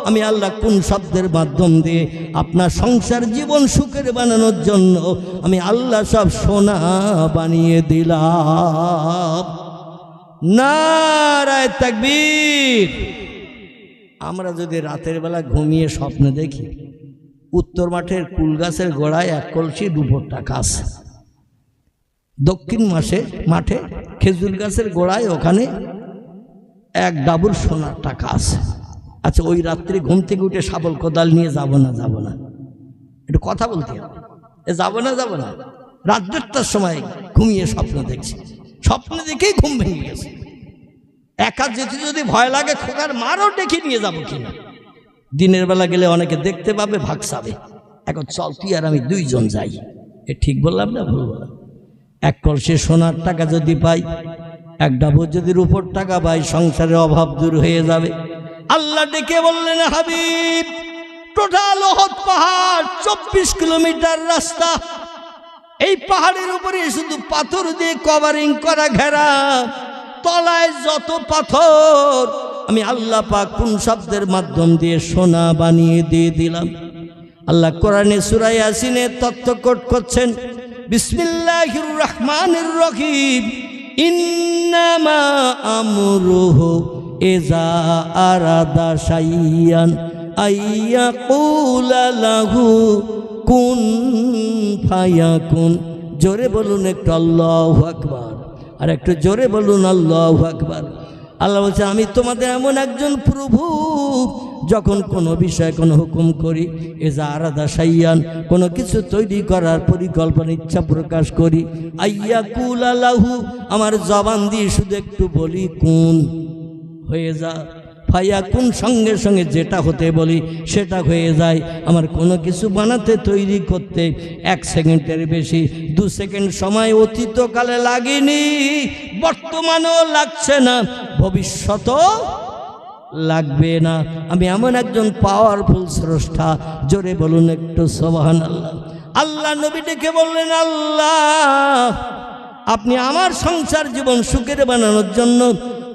আমি আল্লাহ কোন শব্দের মাধ্যম দিয়ে আপনার সংসার জীবন সুখের বানানোর জন্য আমি আল্লাহ সব সোনা বানিয়ে দিলাম। নারায়ে তাকবীর। আমরা যদি রাতের বেলা ঘুমিয়ে স্বপ্নে দেখি উত্তর মাঠের কুল গাছের গোড়ায় 1 কলসি রূপোর টাকা আছে, দক্ষিণ মাঠে খেজুর গাছের গোড়ায় ওখানে 1 ডাবল সোনার টাকা আছে। আচ্ছা, ওই রাত্রি ঘুম থেকে উঠে শাবল কোদাল নিয়ে যাব না? একটু কথা বলতে হবে, যাব না? রাত 1টার সময় ঘুমিয়ে স্বপ্ন দেখছি, স্বপ্ন দেখেই ঘুম ভেঙে গেছে। একা যেতে যদি ভয় লাগে খোকার মারও ডেকে নিয়ে যাবো কিনা, দিনের বেলা গেলে অনেকে দেখতে পাবে ভাগসাবে, এখন চল তুই আর আমি 2 জন যাই। এ ঠিক বললাম না ভুল বললাম? 1 কলসি সোনার টাকা যদি পাই, 1 ডাবু যদি রূপোর টাকা পাই, সংসারের অভাব দূর হয়ে যাবে। আল্লাহ ডেকে বললেন, হাবিব টোটাল ওহদ পাহাড় 24 কিলোমিটার রাস্তা, এই পাহাড়ের উপরে শুধু পাথর দিয়ে কভারিং করা ঘেরা, তলায় যত পাথর আমি আল্লাহ পাক কোন শব্দের মাধ্যম দিয়ে সোনা বানিয়ে দিয়ে দিলাম। আল্লাহ কোরআনে সূরা ইয়াসিনে তথ্য কোট করছেন, বিসমিল্লাহির রহমানির রহিম, ইন্নামা আমরুহু ইযা আরাদা শাইয়ান আইয়াকুলা লাহু কুন ফায়াকুন। জোরে বলুন একটু আল্লাহু আকবার, আর একটু জোরে বলুন আল্লাহু আকবার। আল্লাহ বলছে, আমি তোমাদের এমন একজন প্রভু, যখন কোনো বিষয়ে কোনো হুকুম করি, এজা আরাদা শাইয়ান, কোনো কিছু তৈরি করার পরিকল্পনা ইচ্ছা প্রকাশ করি, আইয়াকুল আলাহু, আমার জবান দিয়ে শুধু একটু বলি কুন, হয়ে যা, ফায়াকুন, সঙ্গে সঙ্গে যেটা হতে বলি সেটা হয়ে যায়। আমার কোনো কিছু বানাতে তৈরি করতে 1 সেকেন্ডের বেশি 2 সেকেন্ড সময় অতীতকালে লাগেনি, বর্তমানেও লাগছে না, ভবিষ্যতও লাগবে না। আমি এমন একজন পাওয়ারফুল স্রষ্টা, জোরে বলুন একটু সুবহানাল্লাহ। আল্লাহ নবী ডেকে বললেন, আল্লাহ আপনি আমার সংসার জীবন সুখের বানানোর জন্য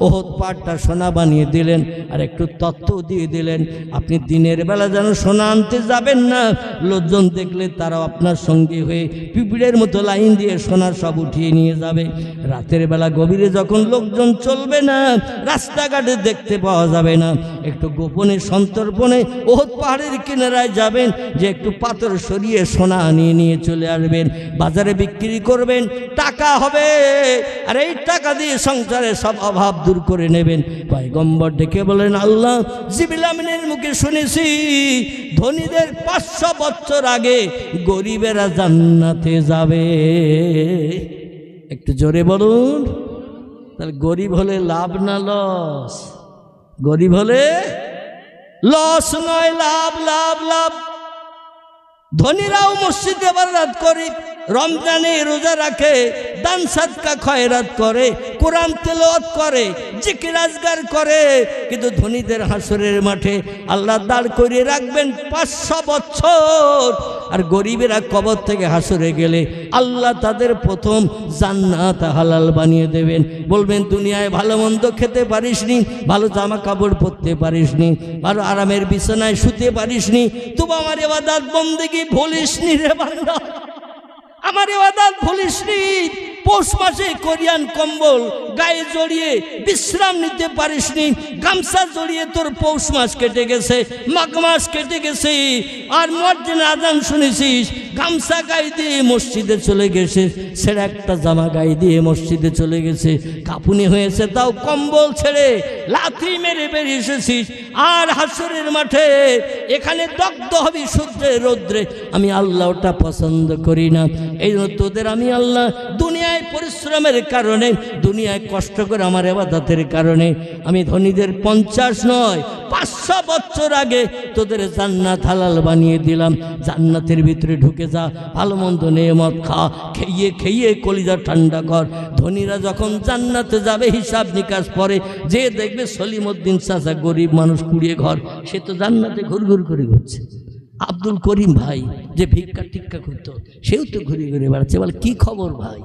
ওহদ পাহাড়টা সোনা বানিয়ে দিলেন, আর একটু তথ্য দিয়ে দিলেন, আপনি দিনের বেলা যেন সোনা আনতে যাবেন না, লোকজন দেখলে তারাও আপনার সঙ্গী হয়ে পিঁপড়ের মতো লাইন দিয়ে সোনা সব উঠিয়ে নিয়ে যাবে। রাতের বেলা গভীরে যখন লোকজন চলবে না, রাস্তাঘাটে দেখতে পাওয়া যাবে না, একটু গোপনে সন্তর্পণে ওহদ পাহাড়ের কিনারায় যাবেন, যে একটু পাথর সরিয়ে সোনা আনিয়ে নিয়ে চলে আসবেন, বাজারে বিক্রি করবেন, টাকা হবে, আর এই টাকা দিয়ে সংসারে সব অভাব দূর করে নেবেন। পয়গম্বর ডেকে বলেন, আল্লাহ জিবরিল আমিনের মুখে শুনেছি ধনীদের 500 বছর আগে গরিবেরা জান্নাতে যাবে। একটু জোরে বলুন। তাহলে গরিব হলে লাভ না লস? গরিব হলে লস নয়, লাভ লাভ লাভ। ধনীরাও মসজিদে ইবাদত করে, রমজানে রোজা রাখে, দান সাদকা খয়রাত করে, কোরআন তেলাওয়াত করে, জিকির আজগার করে, কিন্তু ধনীদের হাসরের মাঠে আল্লাহ দাঁড় করিয়ে রাখবেন 500 বছর। আর গরিবেরা কবর থেকে হাসরে গেলে আল্লাহ তাদের প্রথম জান্নাত হালাল বানিয়ে দেবেন। বলবেন, দুনিয়ায় ভালো মন্দ খেতে পারিসনি, ভালো জামা কাপড় পরতে পারিসনি, ভালো আরামের বিছানায় শুতে পারিসনি, তবু আমার ইবাদত বন্দেগী ভুলিসনি রে বান্দা, আমার ইবাদত ভুলিসনি। পৌষ মাসে কোরিয়ান কম্বল গায়ে জড়িয়ে বিশ্রাম নিতে পারিসনি, গামছা জড়িয়ে তোর পৌষ মাস কেটে গেছে, মাঘ মাস কেটে গেছে, আর মুয়াজ্জিন আযান শুনেছিস, গামছা গায়ে দিয়ে মসজিদে চলে গেছে, ছেড়ে একটা জামা গায়ে দিয়ে মসজিদে চলে গেছে, কাঁপুনি হয়েছে, তাও কম্বল ছেড়ে লাথি মেরে বেরিয়ে এসেছিস, আর হাসরের মাঠে এখানে দগ্ধ হবি সূর্যের রৌদ্রে। আমি আল্লাহ ওটা পছন্দ করি না। এই জন্য তোদের আমি আল্লাহ দুনিয়ায় পরিশ্রমের কারণে, দুনিয়ায় কষ্ট করে আমার ইবাদতের কারণে আমি ধনীদের 50 নয় 500 বছর আগে তোদের জান্নাত হালাল বানিয়ে দিলাম। জান্নাতের ভিতরে ঢুকে যা, ভালো মন্দ নেয়ামত খা, খেয়ে খেয়ে কলিজা ঠান্ডা কর। ধনীরা যখন জান্নাতে যাবে হিসাব নিকাশ পরে, যে দেখবে সলিমউদ্দিন চাচা গরিব মানুষ, কুড়িয়ে ঘর, সে তো জান্নাতে ঘুরঘুর করে ঘুরছে। আব্দুল করিম ভাই যে ভিক্ষা টিক্কা করতো, সেও তো ঘুরে ঘুরে বেড়াচ্ছে। বলে, কি খবর ভাই?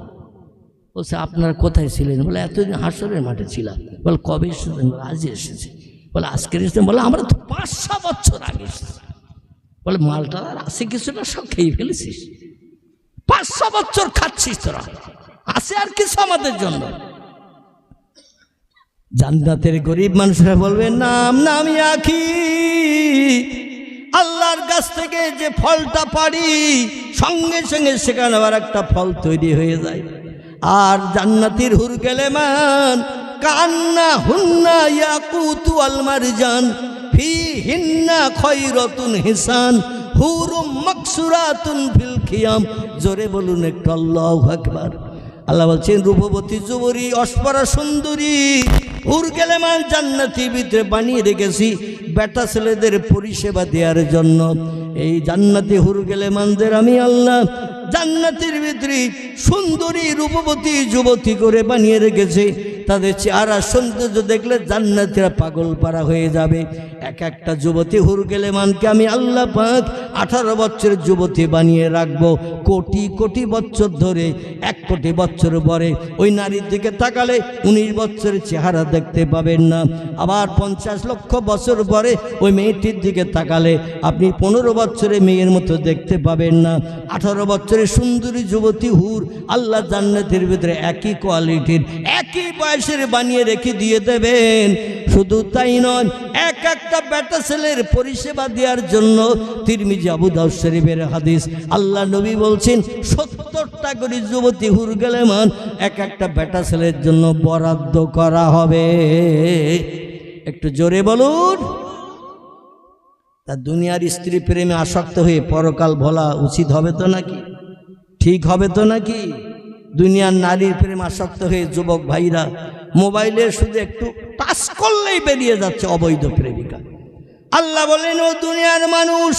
বলছে, আপনারা কোথায় ছিলেন? বলে, এতদিন হাসরের মাঠে ছিলাম। বলে, কবে এসেছেন? আজই এসেছে। বলে, আজকে এসেছেন? বলে, আমরা তো 500 বছর আগে এসেছি। বলে, মালটা আর আছে কিছুটা, সব খেয়ে ফেলেছিস? 500 বছর খাচ্ছিস তোরা, আছে আর কিছু আমাদের জন্য? জান্নাতের গরিব মানুষরা বলবে, নাম নামি আখি, আল্লাহর কাছ থেকে যে ফলটা পারি, সঙ্গে সঙ্গে সেখানে আবার একটা ফল তৈরি হয়ে যায়। আর জান্নাতের হুর গেলেমান কান্না হুন্না ইয়াকুতু আল মারজান ফি হিন্না খয়রাতুন হিসান হুরুম মাকসুরাতুন ফিল খিয়াম। জোরে বলুন একটু আল্লাহু আকবার। আল্লাহ বলছেন রূপবতী যুবরী অস্পরা সুন্দরী হুরগেলেমান জান্নাতি ভিতরে বানিয়ে রেখেছি বেটা ছেলেদের পরিষেবা দেওয়ার জন্য। এই জান্নাতি হুরগেলেমানদের আমি আল্লাহ জান্নাতের ভিতরে সুন্দরী রূপবতী যুবতী করে বানিয়ে রেখেছে। তাদের চেহারা সৌন্দর্য দেখলে জান্নাতীরা পাগল পারা হয়ে যাবে। এক একটা যুবতী হুরগেলেমানকে আমি আল্লাহ পাক 18 বছরের যুবতী বানিয়ে রাখবো। কোটি কোটি বছর ধরে 1 কোটি বছর পরে ওই নারীর দিকে তাকালে 19 বছরের চেহারা দেখতে পাবেন না। আবার 50 লক্ষ বছর পরে ওই মেয়েটির দিকে তাকালে আপনি 15 বছরের মেয়ের মতো দেখতে পাবেন না। 18 বছরের সুন্দরী যুবতী হুর আল্লাহ জান্নাতের ভিতরে একই কোয়ালিটির একই বয়সের বানিয়ে রেখে দিয়ে দেবেন। শুধু তাই নয়, এক একটা বেটা ছেলের পরিষেবা দেওয়ার জন্য তিরমিজি আবু দাউদ শরীফের হাদিস আল্লাহ নবী বলছেন 70টা করে যুবতী হুরগেলেমান এক একটা বেটা ছেলের জন্য বরাদ্দ করা হবে। একটু জোরে বলুন। তা দুনিয়ার স্ত্রী প্রেমে আসক্ত হয়ে পরকাল ভোলা উচিত হবে তো নাকি? ঠিক হবে তো নাকি? দুনিয়ার নারীর প্রেম আসক্ত হয়ে যুবক ভাইরা মোবাইলে শুধু একটু টাচ করলেই বেরিয়ে যাচ্ছে অবৈধ প্রেমিকা। আল্লাহ বলেন ও দুনিয়ার মানুষ,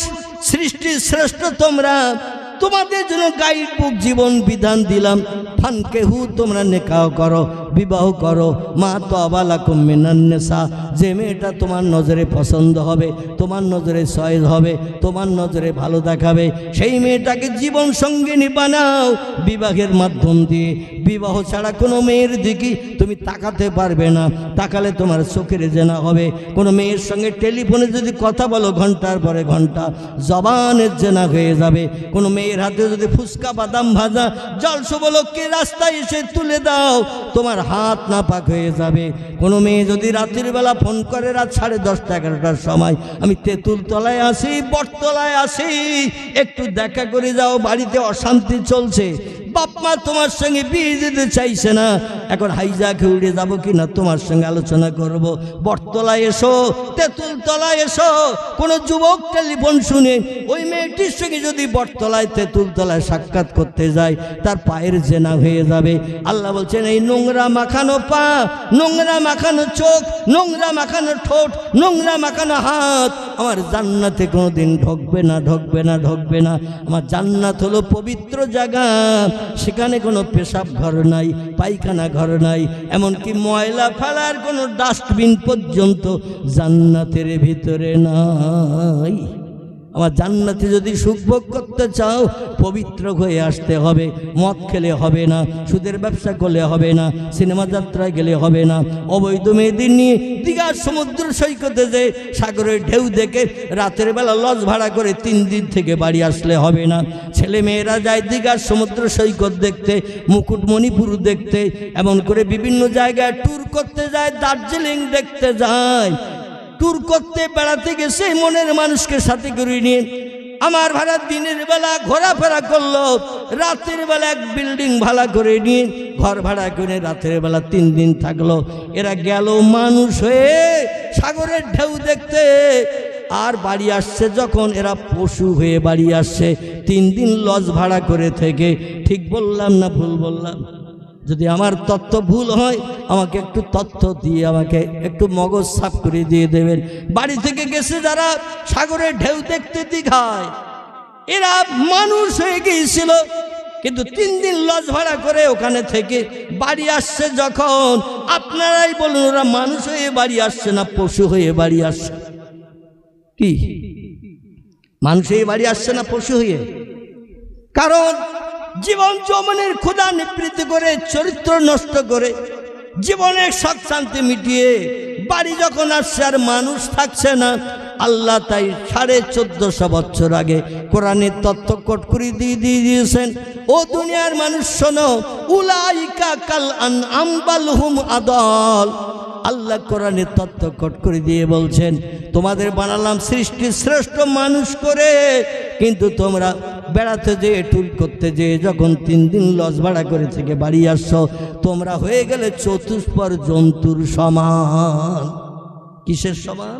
সৃষ্টির শ্রেষ্ঠ তোমরা, তোমাদের জন্য গাইড বুক জীবন বিধান দিলাম। ফানকেহু তোমরা নেকাহ করো, বিবাহ করো। মা তো আবালাকুম মিনান নিসা, যে মেয়েটা তোমার নজরে পছন্দ হবে, তোমার নজরে চয়েস হবে, তোমার নজরে ভালো দেখাবে, সেই মেয়েটাকে জীবন সঙ্গিনী বানাও বিবাহের মাধ্যম দিয়ে। বিবাহ ছাড়া কোনো মেয়ের দিকে তুমি তাকাতে পারবে না, তাকালে তোমার চোখের জেনা হবে। কোনো মেয়ের সঙ্গে টেলিফোনে যদি কথা বলো ঘন্টার পরে ঘন্টা জবানের জেনা হয়ে যাবে। কোনো মেয়ের হাতে যদি ফুচকা বাদাম ভাজা জল শুভলক্ষ্মী রাস্তায় এসে তুলে দাও, তোমার হাত নাপাক হয়ে যাবে। কোনো মেয়ে যদি রাতের বেলা ফোন করে রাত 10:30 11টার সময়, আমি তেঁতুল তলায় আসি, বটতলায় আসি, একটু দেখা করে যাও, বাড়িতে অশান্তি চলছে, বাপ মা তোমার সঙ্গে বিয়ে দিতে চাইছে না, এখন হাইজাকে উড়ে যাবো কিনা তোমার সঙ্গে আলোচনা করব। বটতলায় এসো, তেঁতুল তলায় এসো। কোনো যুবক টেলিফোন শুনে ওই মেয়েটির সঙ্গে যদি বটতলায় তেঁতুল তলায় সাক্ষাৎ করতে যায়, তার পায়ের জেনা হয়ে যাবে। আল্লাহ বলছেন এই নোংরা মাখানো পা, নোংরা মাখানো চোখ, নোংরা মাখানো ঠোঁট, নোংরা মাখানো হাত আমার জান্নাতে কোনোদিন ঢুকবে না, ঢুকবে না, ঢুকবে না। আমার জান্নাত হলো পবিত্র জায়গা, সেখানে কোনো পেশাব ঘর নাই, পায়খানা ঘর নাই, এমনকি ময়লা ফেলার কোনো ডাস্টবিন পর্যন্ত জান্নাতের ভিতরে নাই। আমার জান্নাতে যদি সুখভোগ করতে চাও পবিত্র হয়ে আসতে হবে। মদ খেলে হবে না, সুদের ব্যবসা করলে হবে না, সিনেমা যাত্রায় গেলে হবে না, অবৈধ মেয়েদের নিয়ে দীঘার সমুদ্র সৈকতে যে সাগরের ঢেউ দেখে রাতের বেলা লজ ভাড়া করে 3 দিন থেকে বাড়ি আসলে হবে না। ছেলে মেয়েরা যায় দীঘার সমুদ্র সৈকত দেখতে, মুকুটমণিপুর দেখতে, এমন করে বিভিন্ন জায়গায় ট্যুর করতে যায়, দার্জিলিং দেখতে যায়। ট্যুর করতে বেড়াতে গেছে মনের মানুষকে সাথে করে নিয়ে আমার ভাড়া দিনের বেলা ঘোরাফেরা করলো, রাতের বেলা এক বিল্ডিং ভাড়া করে নিয়ে ঘর ভাড়া করে রাতের বেলা 3 দিন থাকলো। এরা গেল মানুষ হয়ে সাগরের ঢেউ দেখতে, আর বাড়ি আসছে যখন এরা পশু হয়ে বাড়ি আসছে। 3 দিন লজ ভাড়া করে থেকে। ঠিক বললাম না ভুল বললাম? যদি আমার তথ্য ভুল হয় আমাকে একটু তথ্য দিয়ে আমাকে একটু মগজ সাফ করে দিয়ে দেবেন। বাড়ি থেকে গেছে যারা সাগরের ঢেউ দেখতে দীঘায়, এরা মানুষ হয়ে গিয়েছিল, কিন্তু 3 দিন লজ ভাড়া করে ওখানে থেকে বাড়ি আসছে যখন, আপনারাই বলুন ওরা মানুষ হয়ে বাড়ি আসছে না পশু হয়ে বাড়ি আসছে? কি মানুষ হয়ে বাড়ি আসছে না পশু হয়ে? কারণ জীবন যৌবনের ক্ষুধা নিবৃত্তি করে, চরিত্র নষ্ট করে, জীবনের শখ শান্তি মিটিয়ে বাড়ি যখন আসছে আর মানুষ থাকছে না, আল্লাহ তাই 1450 বছর আগে কোরআনের তত্ত্ব কোট করে দিয়ে দিয়েছেন। ও দুনিয়ার মানুষ শোনো, উলাইকা কাল আনআম বাল হুম আদাল। আল্লাহ কোরআনের তত্ত্ব কোট করে দিয়ে বলছেন তোমাদের বানালাম সৃষ্টির শ্রেষ্ঠ মানুষ করে, কিন্তু তোমরা বেড়াতে যেয়ে ট্যুর করতে যেয়ে যখন 3 দিন লজ ভাড়া করে থেকে বাড়ি আসছো, তোমরা হয়ে গেলে চতুষ্পদ জন্তুর সমান। কিসের সমান?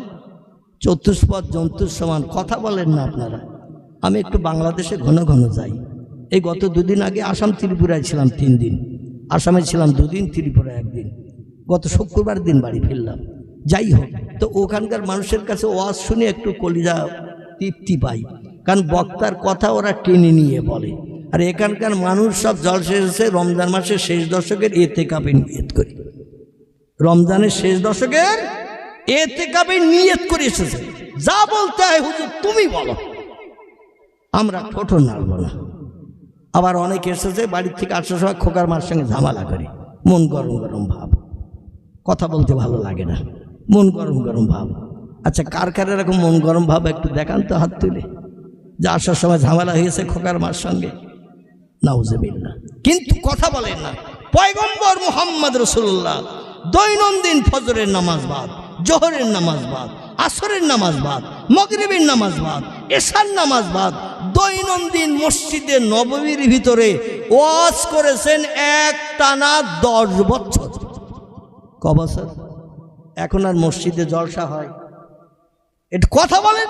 চতুষ্পদ জন্তুর সমান। কথা বলেন না আপনারা? আমি একটু বাংলাদেশে ঘন ঘন যাই। এই গত দুদিন আগে আসাম ত্রিপুরায় ছিলাম 3 দিন, আসামে ছিলাম 2 দিন, ত্রিপুরায় 1 দিন। গত শুক্রবার দিন বাড়ি ফিরলাম। যাই হোক, তো ওখানকার মানুষের কাছে ওয়াজ শুনে একটু কলিজা তৃপ্তি পাই, কারণ বক্তার কথা ওরা টেনে নিয়ে বলে। আর এখানকার মানুষ সব জলসা এসেছে রমজান মাসের শেষ দশকের এতেকাবে নিয়ত করে, রমজানের শেষ দশকের এতেকাবে নিয়ত করে এসেছে। যা বলতে হয় হুজুর তুমি বলো, আমরা ঠোঁটো নাড়ব না। আবার অনেকে এসেছে বাড়ির থেকে আসার সময় খোকার মার সঙ্গে ঝামেলা করে, মন গরম গরম ভাব, কথা বলতে ভালো লাগে না, মন গরম গরম ভাব। আচ্ছা, কার কার এরকম মন গরম ভাব একটু দেখান তো হাত তুলে, যে আসার সময় ঝামেলা হয়েছে খোকার মার সঙ্গে। নাউজুবিল্লাহ। কিন্তু কথা বলেন না। পয়গম্বর মুহাম্মদ রাসূলুল্লাহ দৈনন্দিন ফজরের নামাজ বাদ, জোহরের নামাজ বাদ, আসরের নামাজ বাদ, মাগরিবের নামাজ বাদ, এশার নামাজ বাদ, দৈনন্দিন মসজিদে নববীর ভিতরে ওয়াজ করেছেন একটানা 10 বছর। ক বছর? এখন আর মসজিদে জলসা হয়? একটু কথা বলেন।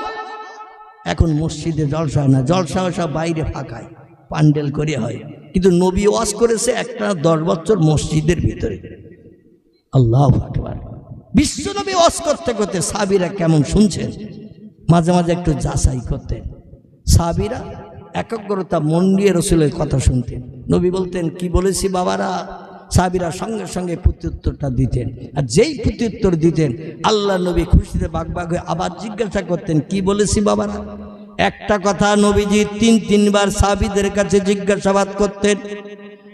এখন মসজিদে জলসা হয় না, জলসা হয় সব বাইরে ফাঁকায় প্যান্ডেল করে হয়। কিন্তু নবী ওয়াজ করেছে একটা 10 বছর মসজিদের ভিতরে। আল্লাহু আকবার। বিশ্বনবী ওয়াজ করতে করতে সাহাবীরা কেমন শুনছেন মাঝে মাঝে একটু যাচাই করতেন। সাহাবীরা একাগ্রতা মন দিয়ে রাসূলের কথা শুনতেন। নবী বলতেন কি বলেছি বাবারা, সাহাবীরা সঙ্গে সঙ্গে প্রত্যুত্তরটা দিতেন। আর যেই প্রত্যুত্তর দিতেন আল্লাহ নবী খুশিতে বাগবাগ হয়ে আবার জিজ্ঞাসা করতেন কি বলেছি বাবারা। একটা কথা নবীজি 3 বার সাহাবীদের কাছে জিজ্ঞাসাবাদ করতেন।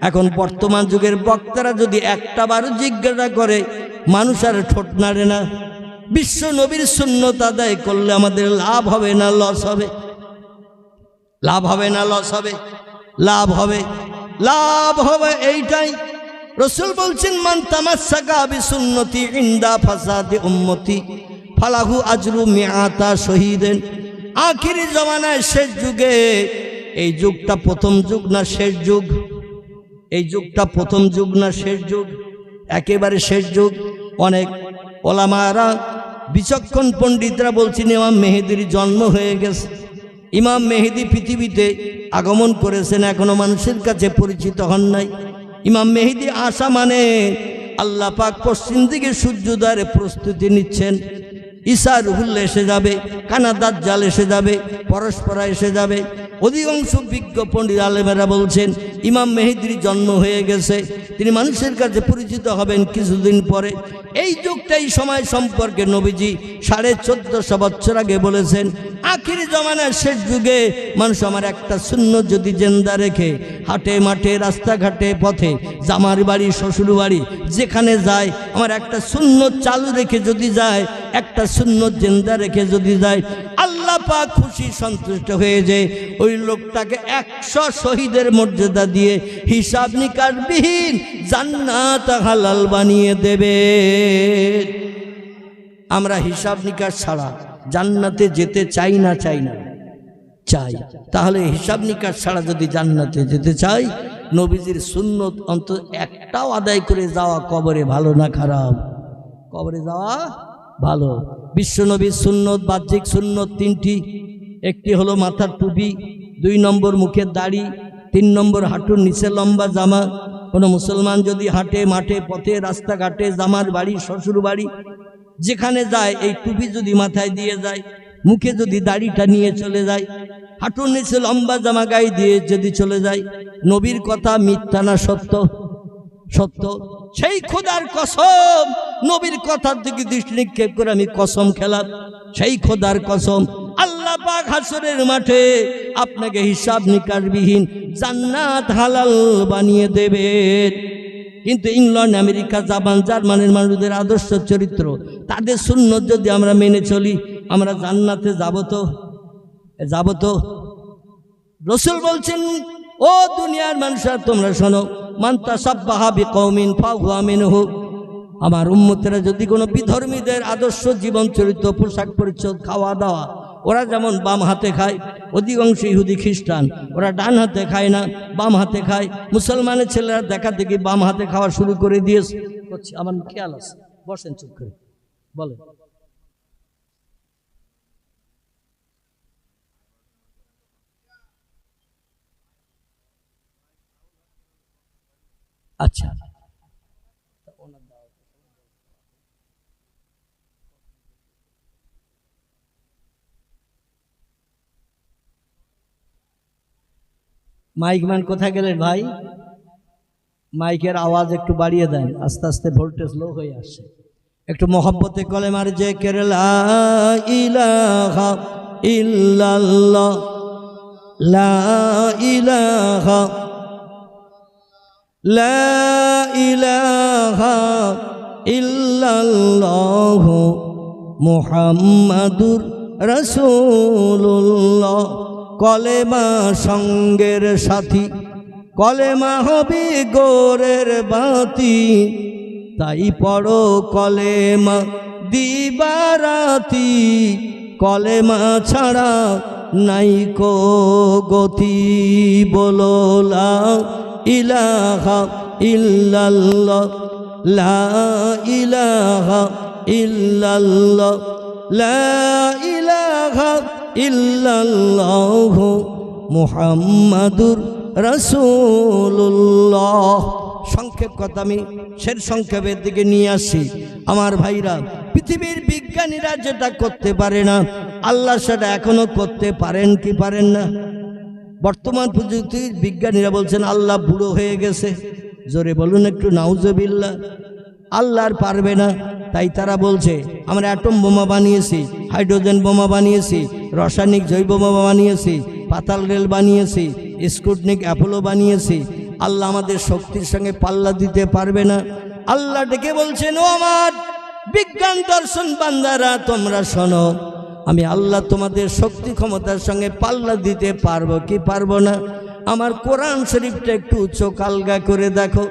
এখন বর্তমান যুগের বক্তারা যদি একটা বারও জিজ্ঞাসা করে মানুষ আর ঠোঁট নাড়ে না। বিশ্ব নবীর সুন্নত আদায় করলে আমাদের লাভ হবে না লস হবে? লাভ হবে না লস হবে? লাভ হবে। লাভ হবে এইটাই, রাসূল বলছেন মান তামাসসাকা বিসুন্নতি ইনদা ফাসাদি উম্মতি ফালাহু আজরু মিআতা শহীদেন। আখিরি জমানায় শেষ যুগে, এই যুগটা প্রথম যুগ না শেষ যুগ? এই যুগটা প্রথম যুগ না শেষ যুগ? একেবারে শেষ যুগ। অনেক ওলামারা বিচক্ষণ পণ্ডিতরা বলছেন ইমাম মেহেদির জন্ম হয়ে গেছে। ইমাম মেহেদি পৃথিবীতে আগমন করেছেন, এখনো মানুষের কাছে পরিচিত হন নাই। ইমাম মেহেদি আসা মানে আল্লাহ পাক পশ্চিম দিকে সূর্যোদয়ের প্রস্তুতি নিচ্ছেন। ঈসা রুহুল্লাহ এসে যাবে, কানা দাজ্জাল এসে যাবে, পরস্পরা এসে যাবে। অধিকাংশ বিজ্ঞ পণ্ডিত আলেমেরা বলছেন ইমাম মেহেদির জন্ম হয়ে গেছে, তিনি মানুষের কাছে পরিচিত হবেন কিছুদিন পরে। এই যুগটাই সময় সম্পর্কে নবীজি 1450 বছর আগে বলেছেন আখিরি জমানার শেষ যুগে মানুষ আমার একটা সুন্নত যদি জিন্দা রেখে হাটে মাঠে রাস্তাঘাটে পথে জামার বাড়ি শ্বশুর বাড়ি যেখানে যায় আমার একটা সুন্নত চালু রেখে যদি যায়, একটা সুন্নত জিন্দা রেখে যদি যায়, আল্লাহ পাক খুশি সন্তুষ্ট হয়ে যায়। ওই লোকটাকে 100 শহীদের মর্যাদা দিয়ে হিসাব নিকাশবিহীন জান্নাত হালাল বানিয়ে দেবে। আমরা হিসাব নিকাশ ছাড়া জান্নাতে যেতে চাই না? চাই না? চাই। তাহলে হিসাব নিকাশ ছাড়া যদি জান্নাতে যেতে চাই, নবীজির সুন্নত অন্তত একটাও আদায় করে যাওয়া কবরে ভালো না খারাপ? কবরে যাওয়া ভালো। বিশ্বনবীর সুন্নত, বাহ্যিক সুন্নত 3টি। একটি হলো মাথার টুপি, 2 নম্বর মুখের দাড়ি, 3 নম্বর হাঁটুর নিচে লম্বা জামা। কোনো মুসলমান যদি হাঁটে মাঠে পথে রাস্তাঘাটে জামার বাড়ি শ্বশুর বাড়ি যেখানে যায় এই টুপি যদি মাথায় দিয়ে যায়, মুখে যদি দাড়িটা নিয়ে চলে যায়, হাঁটুর নিচে লম্বা জামা গায়ে দিয়ে যদি চলে যায়, নবীর কথা মিথ্যা না সত্য? সত্য। সেই খোদার কসম, নবীর কথার দিকে দৃষ্টি নিক্ষেপ করে আমি কসম খেলাম, সেই খোদার কসম আল্লাহ পাক হাসরের মাঠে আপনাকে হিসাব নিকাশবিহীন জান্নাত হালাল বানিয়ে দেবেন। কিন্তু ইংল্যান্ড, আমেরিকা, জাপান, জার্মানির মানুষদের আদর্শ চরিত্র, তাদের সুন্নত যদি আমরা মেনে চলি আমরা জান্নাতে যাব তো? যাব তো? রাসূল বলছেন ও দুনিয়ার মানুষরা তোমরা শোনো, মান তাসাব্বাহা বিকওমিন ফাহুয়া মিনহু। আমার উম্মতেরা যদি কোনো বিধর্মীদের আদর্শ জীবন চরিত্র পোশাক পরিচ্ছদ খাওয়া দাওয়া, ওরা যেমন বাম হাতে খায়, অধিকাংশ ইহুদি খ্রিস্টান ওরা ডান হাতে খায় না, বাম হাতে খায়। মুসলমানের ছেলেরা দেখা দেখি বাম হাতে খাওয়া শুরু করে দিয়েছে। আমার খেয়াল আছে, বসেন চুপ করে বলেন। আচ্ছা, মাইকম্যান কোথায় গেলেন ভাই? মাইকের আওয়াজ একটু বাড়িয়ে দেন, আস্তে আস্তে ভোল্টেজ লো হয়ে আসছে। একটু মহব্বতে কলেমার জিকির লা ইলাহা ইল্লাল্লাহ, লা ইলাহা, লা ইলাহা ইল্লাল্লাহ মুহাম্মাদুর রাসূলুল্লাহ। কলেমা সঙ্গের সাথী, কলেমা হবে গোরের বাতি, তাই পড়ো কলেমা দিবারাতি, কলেমা ছাড়া নাই কো গতি। বলো লা ইলাহা ইল্লাল্লাহ, লা ইলাহা ইল্লাল্লাহ, লা ইলাহা ইল্লাল্লাহ মুহাম্মাদুর রাসূলুল্লাহ। সংক্ষেপ কথা আমি সের সংক্ষেপের দিকে নিয়ে আসি। আমার ভাইরা, পৃথিবীর বিজ্ঞানীরা যেটা করতে পারে না, আল্লাহ সেটা এখনো করতে পারেন কি পারেন না? বর্তমান প্রযুক্তির বিজ্ঞানীরা বলছেন আল্লাহ বুড়ো হয়ে গেছে। জোরে বলুন একটু নাউজুবিল্লাহ। আল্লাহ আর পারবে না, তাই তারা বলছে আমরা অ্যাটম বোমা বানিয়েছি, হাইড্রোজেন বোমা বানিয়েছি, রাসায়নিক জৈব বোমা বানিয়েছি, পাতাল রেল বানিয়েছি, স্পুটনিক অ্যাপোলো বানিয়েছি। আল্লাহ আমাদের শক্তির সঙ্গে পাল্লা দিতে পারবে না। আল্লাহ ডেকে বলছেন, ও আমার বিজ্ঞান দর্শন বান্দারা তোমরা শোনো, আমি আল্লাহ তোমাদের শক্তি ক্ষমতার সঙ্গে পাল্লা দিতে পারবো কি পারবো না? আমার কোরআন শরীফটা একটু চোখ আলগা করে দেখো।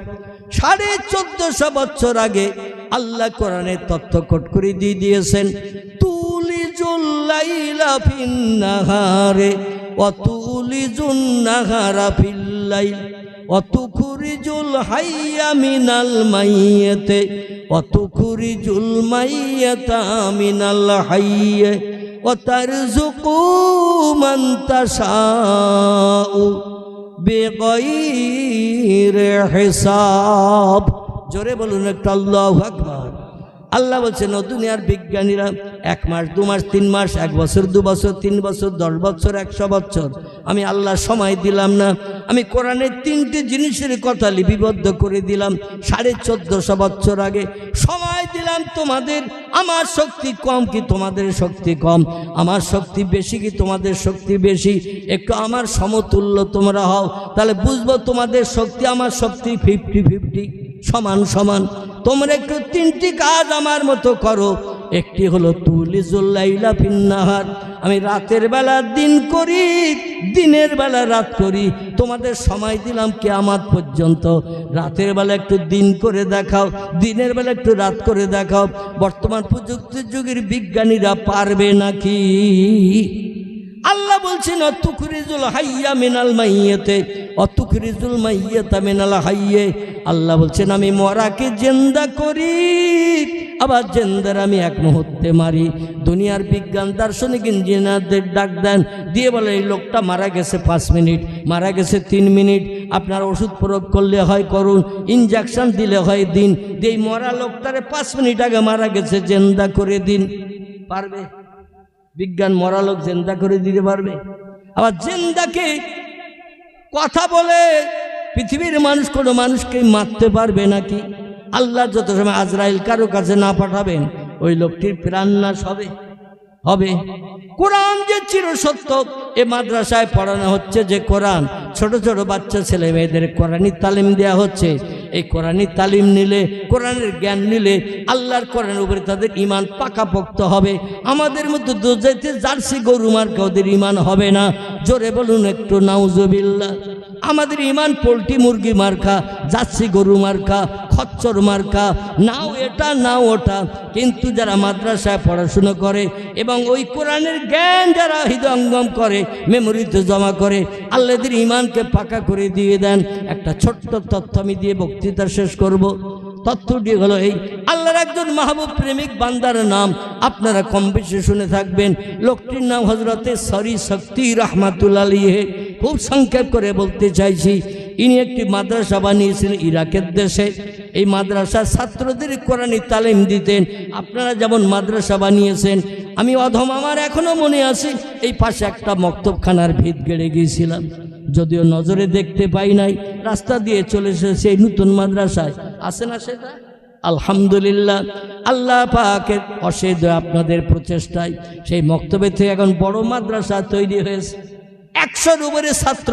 1450 বছর আগে আল্লাহ কোরআনের তথ্য কোট করে দিয়ে দিয়েছেন, তুলিজুল লাইলা ফিন নাহারে ওয়া তুলিজুন নাহারা ফিল লাইল ওয়া তুখরিজুল হাইয়া মিনাল মাইয়াতি ওয়া তুখরিজুল মাইয়াতা মিনাল হাইয়্যি ওয়া তারযুকু মান তাশাউ বিগাইরি হিসাব। জোরে বলুন একটু আল্লাহু আকবার। আল্লাহ বলছেন, দুনিয়ার বিজ্ঞানীরা 1 মাস 2 মাস 3 মাস 1 বছর 2 বছর 3 বছর 10 বছর 100 বছর আমি আল্লাহ সময় দিলাম না। আমি কোরআনের 3টে জিনিসের কথা লিপিবদ্ধ করে দিলাম 1450 বছর আগে। সময় দিলাম তোমাদের। আমার শক্তি কম কি তোমাদের শক্তি কম? আমার শক্তি বেশি কি তোমাদের শক্তি বেশি? একটু আমার সমতুল্য তোমরা হও, তাহলে বুঝবো তোমাদের শক্তি আমার শক্তি 50-50 সমান সমান। তোমরা একটু 3টি কাজ আমার মতো করো। একটি হলো তুলিজুল লাইলা ফিন নাহার, আমি রাতের বেলা দিন করি, দিনের বেলা রাত করি। তোমাদের সময় দিলাম কিয়ামত পর্যন্ত। রাতের বেলা একটু দিন করে দেখাও, দিনের বেলা একটু রাত করে দেখাও। বর্তমান প্রযুক্তির যুগের বিজ্ঞানীরা পারবে নাকি? আল্লাহ বলছেন, অতুখরিজুল হাইয়া মিনাল মাইয়াতে অতুখরিজুল মাইয়াতা মিনাল হাইয়ে। আল্লাহ বলছেন, আমি মরাকে জিন্দা করি, আবার জিন্দার আমি এক মুহূর্তে মারি। দুনিয়ার বিজ্ঞান দার্শনিক ইঞ্জিনিয়ারদের ডাক দেন, দিয়ে বলে এই লোকটা মারা গেছে 5 মিনিট, মারা গেছে 3 মিনিট। আপনার ওষুধ প্রয়োগ করলে হয় করুন, ইনজেকশন দিলে হয় দিন। এই মরা লোকটারে 5 মিনিট আগে মারা গেছে, জিন্দা করে দিন। পারবে? বিজ্ঞান মরা লোক জিন্দা করে দিতে পারবে? আবার জিন্দাকে কথা বলে পৃথিবীর মানুষ কোনো মানুষকে মারতে পারবে নাকি? আল্লাহ যত সময় আজরাইল কারো কাছে না পাঠাবেন, ওই লোকটির প্রাণ নাশ হবে। কোরআন যে চিরসত্য, এ মাদ্রাসায় পড়ানো হচ্ছে যে কোরআন, ছোট ছোট বাচ্চা ছেলে মেয়েদের কোরআনি তালিম দেওয়া হচ্ছে। এই কোরআনি তালিম নিলে, কোরআনের জ্ঞান নিলে আল্লাহর কোরআনের উপরে তাদের ইমান পাকাপোক্ত হবে। আমাদের মধ্যে দোজাইতে জার্সি গরু মার্কা ওদের ইমান হবে না। জোরে বলুন একটু নাউজুবিল্লাহ। আমাদের ইমান পোল্ট্রি মুরগি মার্কা, জার্সি গরু মার্কা, খচ্চর মার্কা, নাও এটা নাও ওটা। কিন্তু যারা মাদ্রাসায় পড়াশুনো করে এবং ওই কোরআনের জ্ঞান যারা হৃদয়ঙ্গম করে, মেমোরিতে জমা করে, আল্লাহদের ইমানকে পাকা করে দিয়ে দেন। একটা ছোট্ট তথ্য আমি দিয়ে বক্তৃতা শেষ করব। তথ্যটি হলো এই, আল্লাহর একজন মাহবুব প্রেমিক বান্দার নাম আপনারা কম বেশি শুনে থাকবেন। লোকটির নাম হযরতে সরি শক্তি রাহমাতুল্লাহ আলাইহি। খুব সংক্ষেপ করে বলতে চাইছি, ইনি একটি মাদ্রাসা বানিয়েছিলেন ইরাকের দেশে। এই মাদ্রাসার ছাত্রদের কোরআনি তালিম দিতেন। আপনারা যেমন মাদ্রাসা বানিয়েছেন, আমি অধম আমার এখনো মনে আছে, এই পাশে একটা মক্তবখানার ভিত গেড়ে গিয়েছিলাম, যদিও নজরে দেখতে পাই নাই, রাস্তা দিয়ে চলে এসেছে এই নতুন মাদ্রাসায়। আছে না সেটা? আলহামদুলিল্লাহ, আল্লাহ পাকের অশেষ আপনাদের প্রচেষ্টায় সেই মক্তবে থেকে এখন বড় মাদ্রাসা তৈরি হয়েছে। 100-র উপরে ছাত্র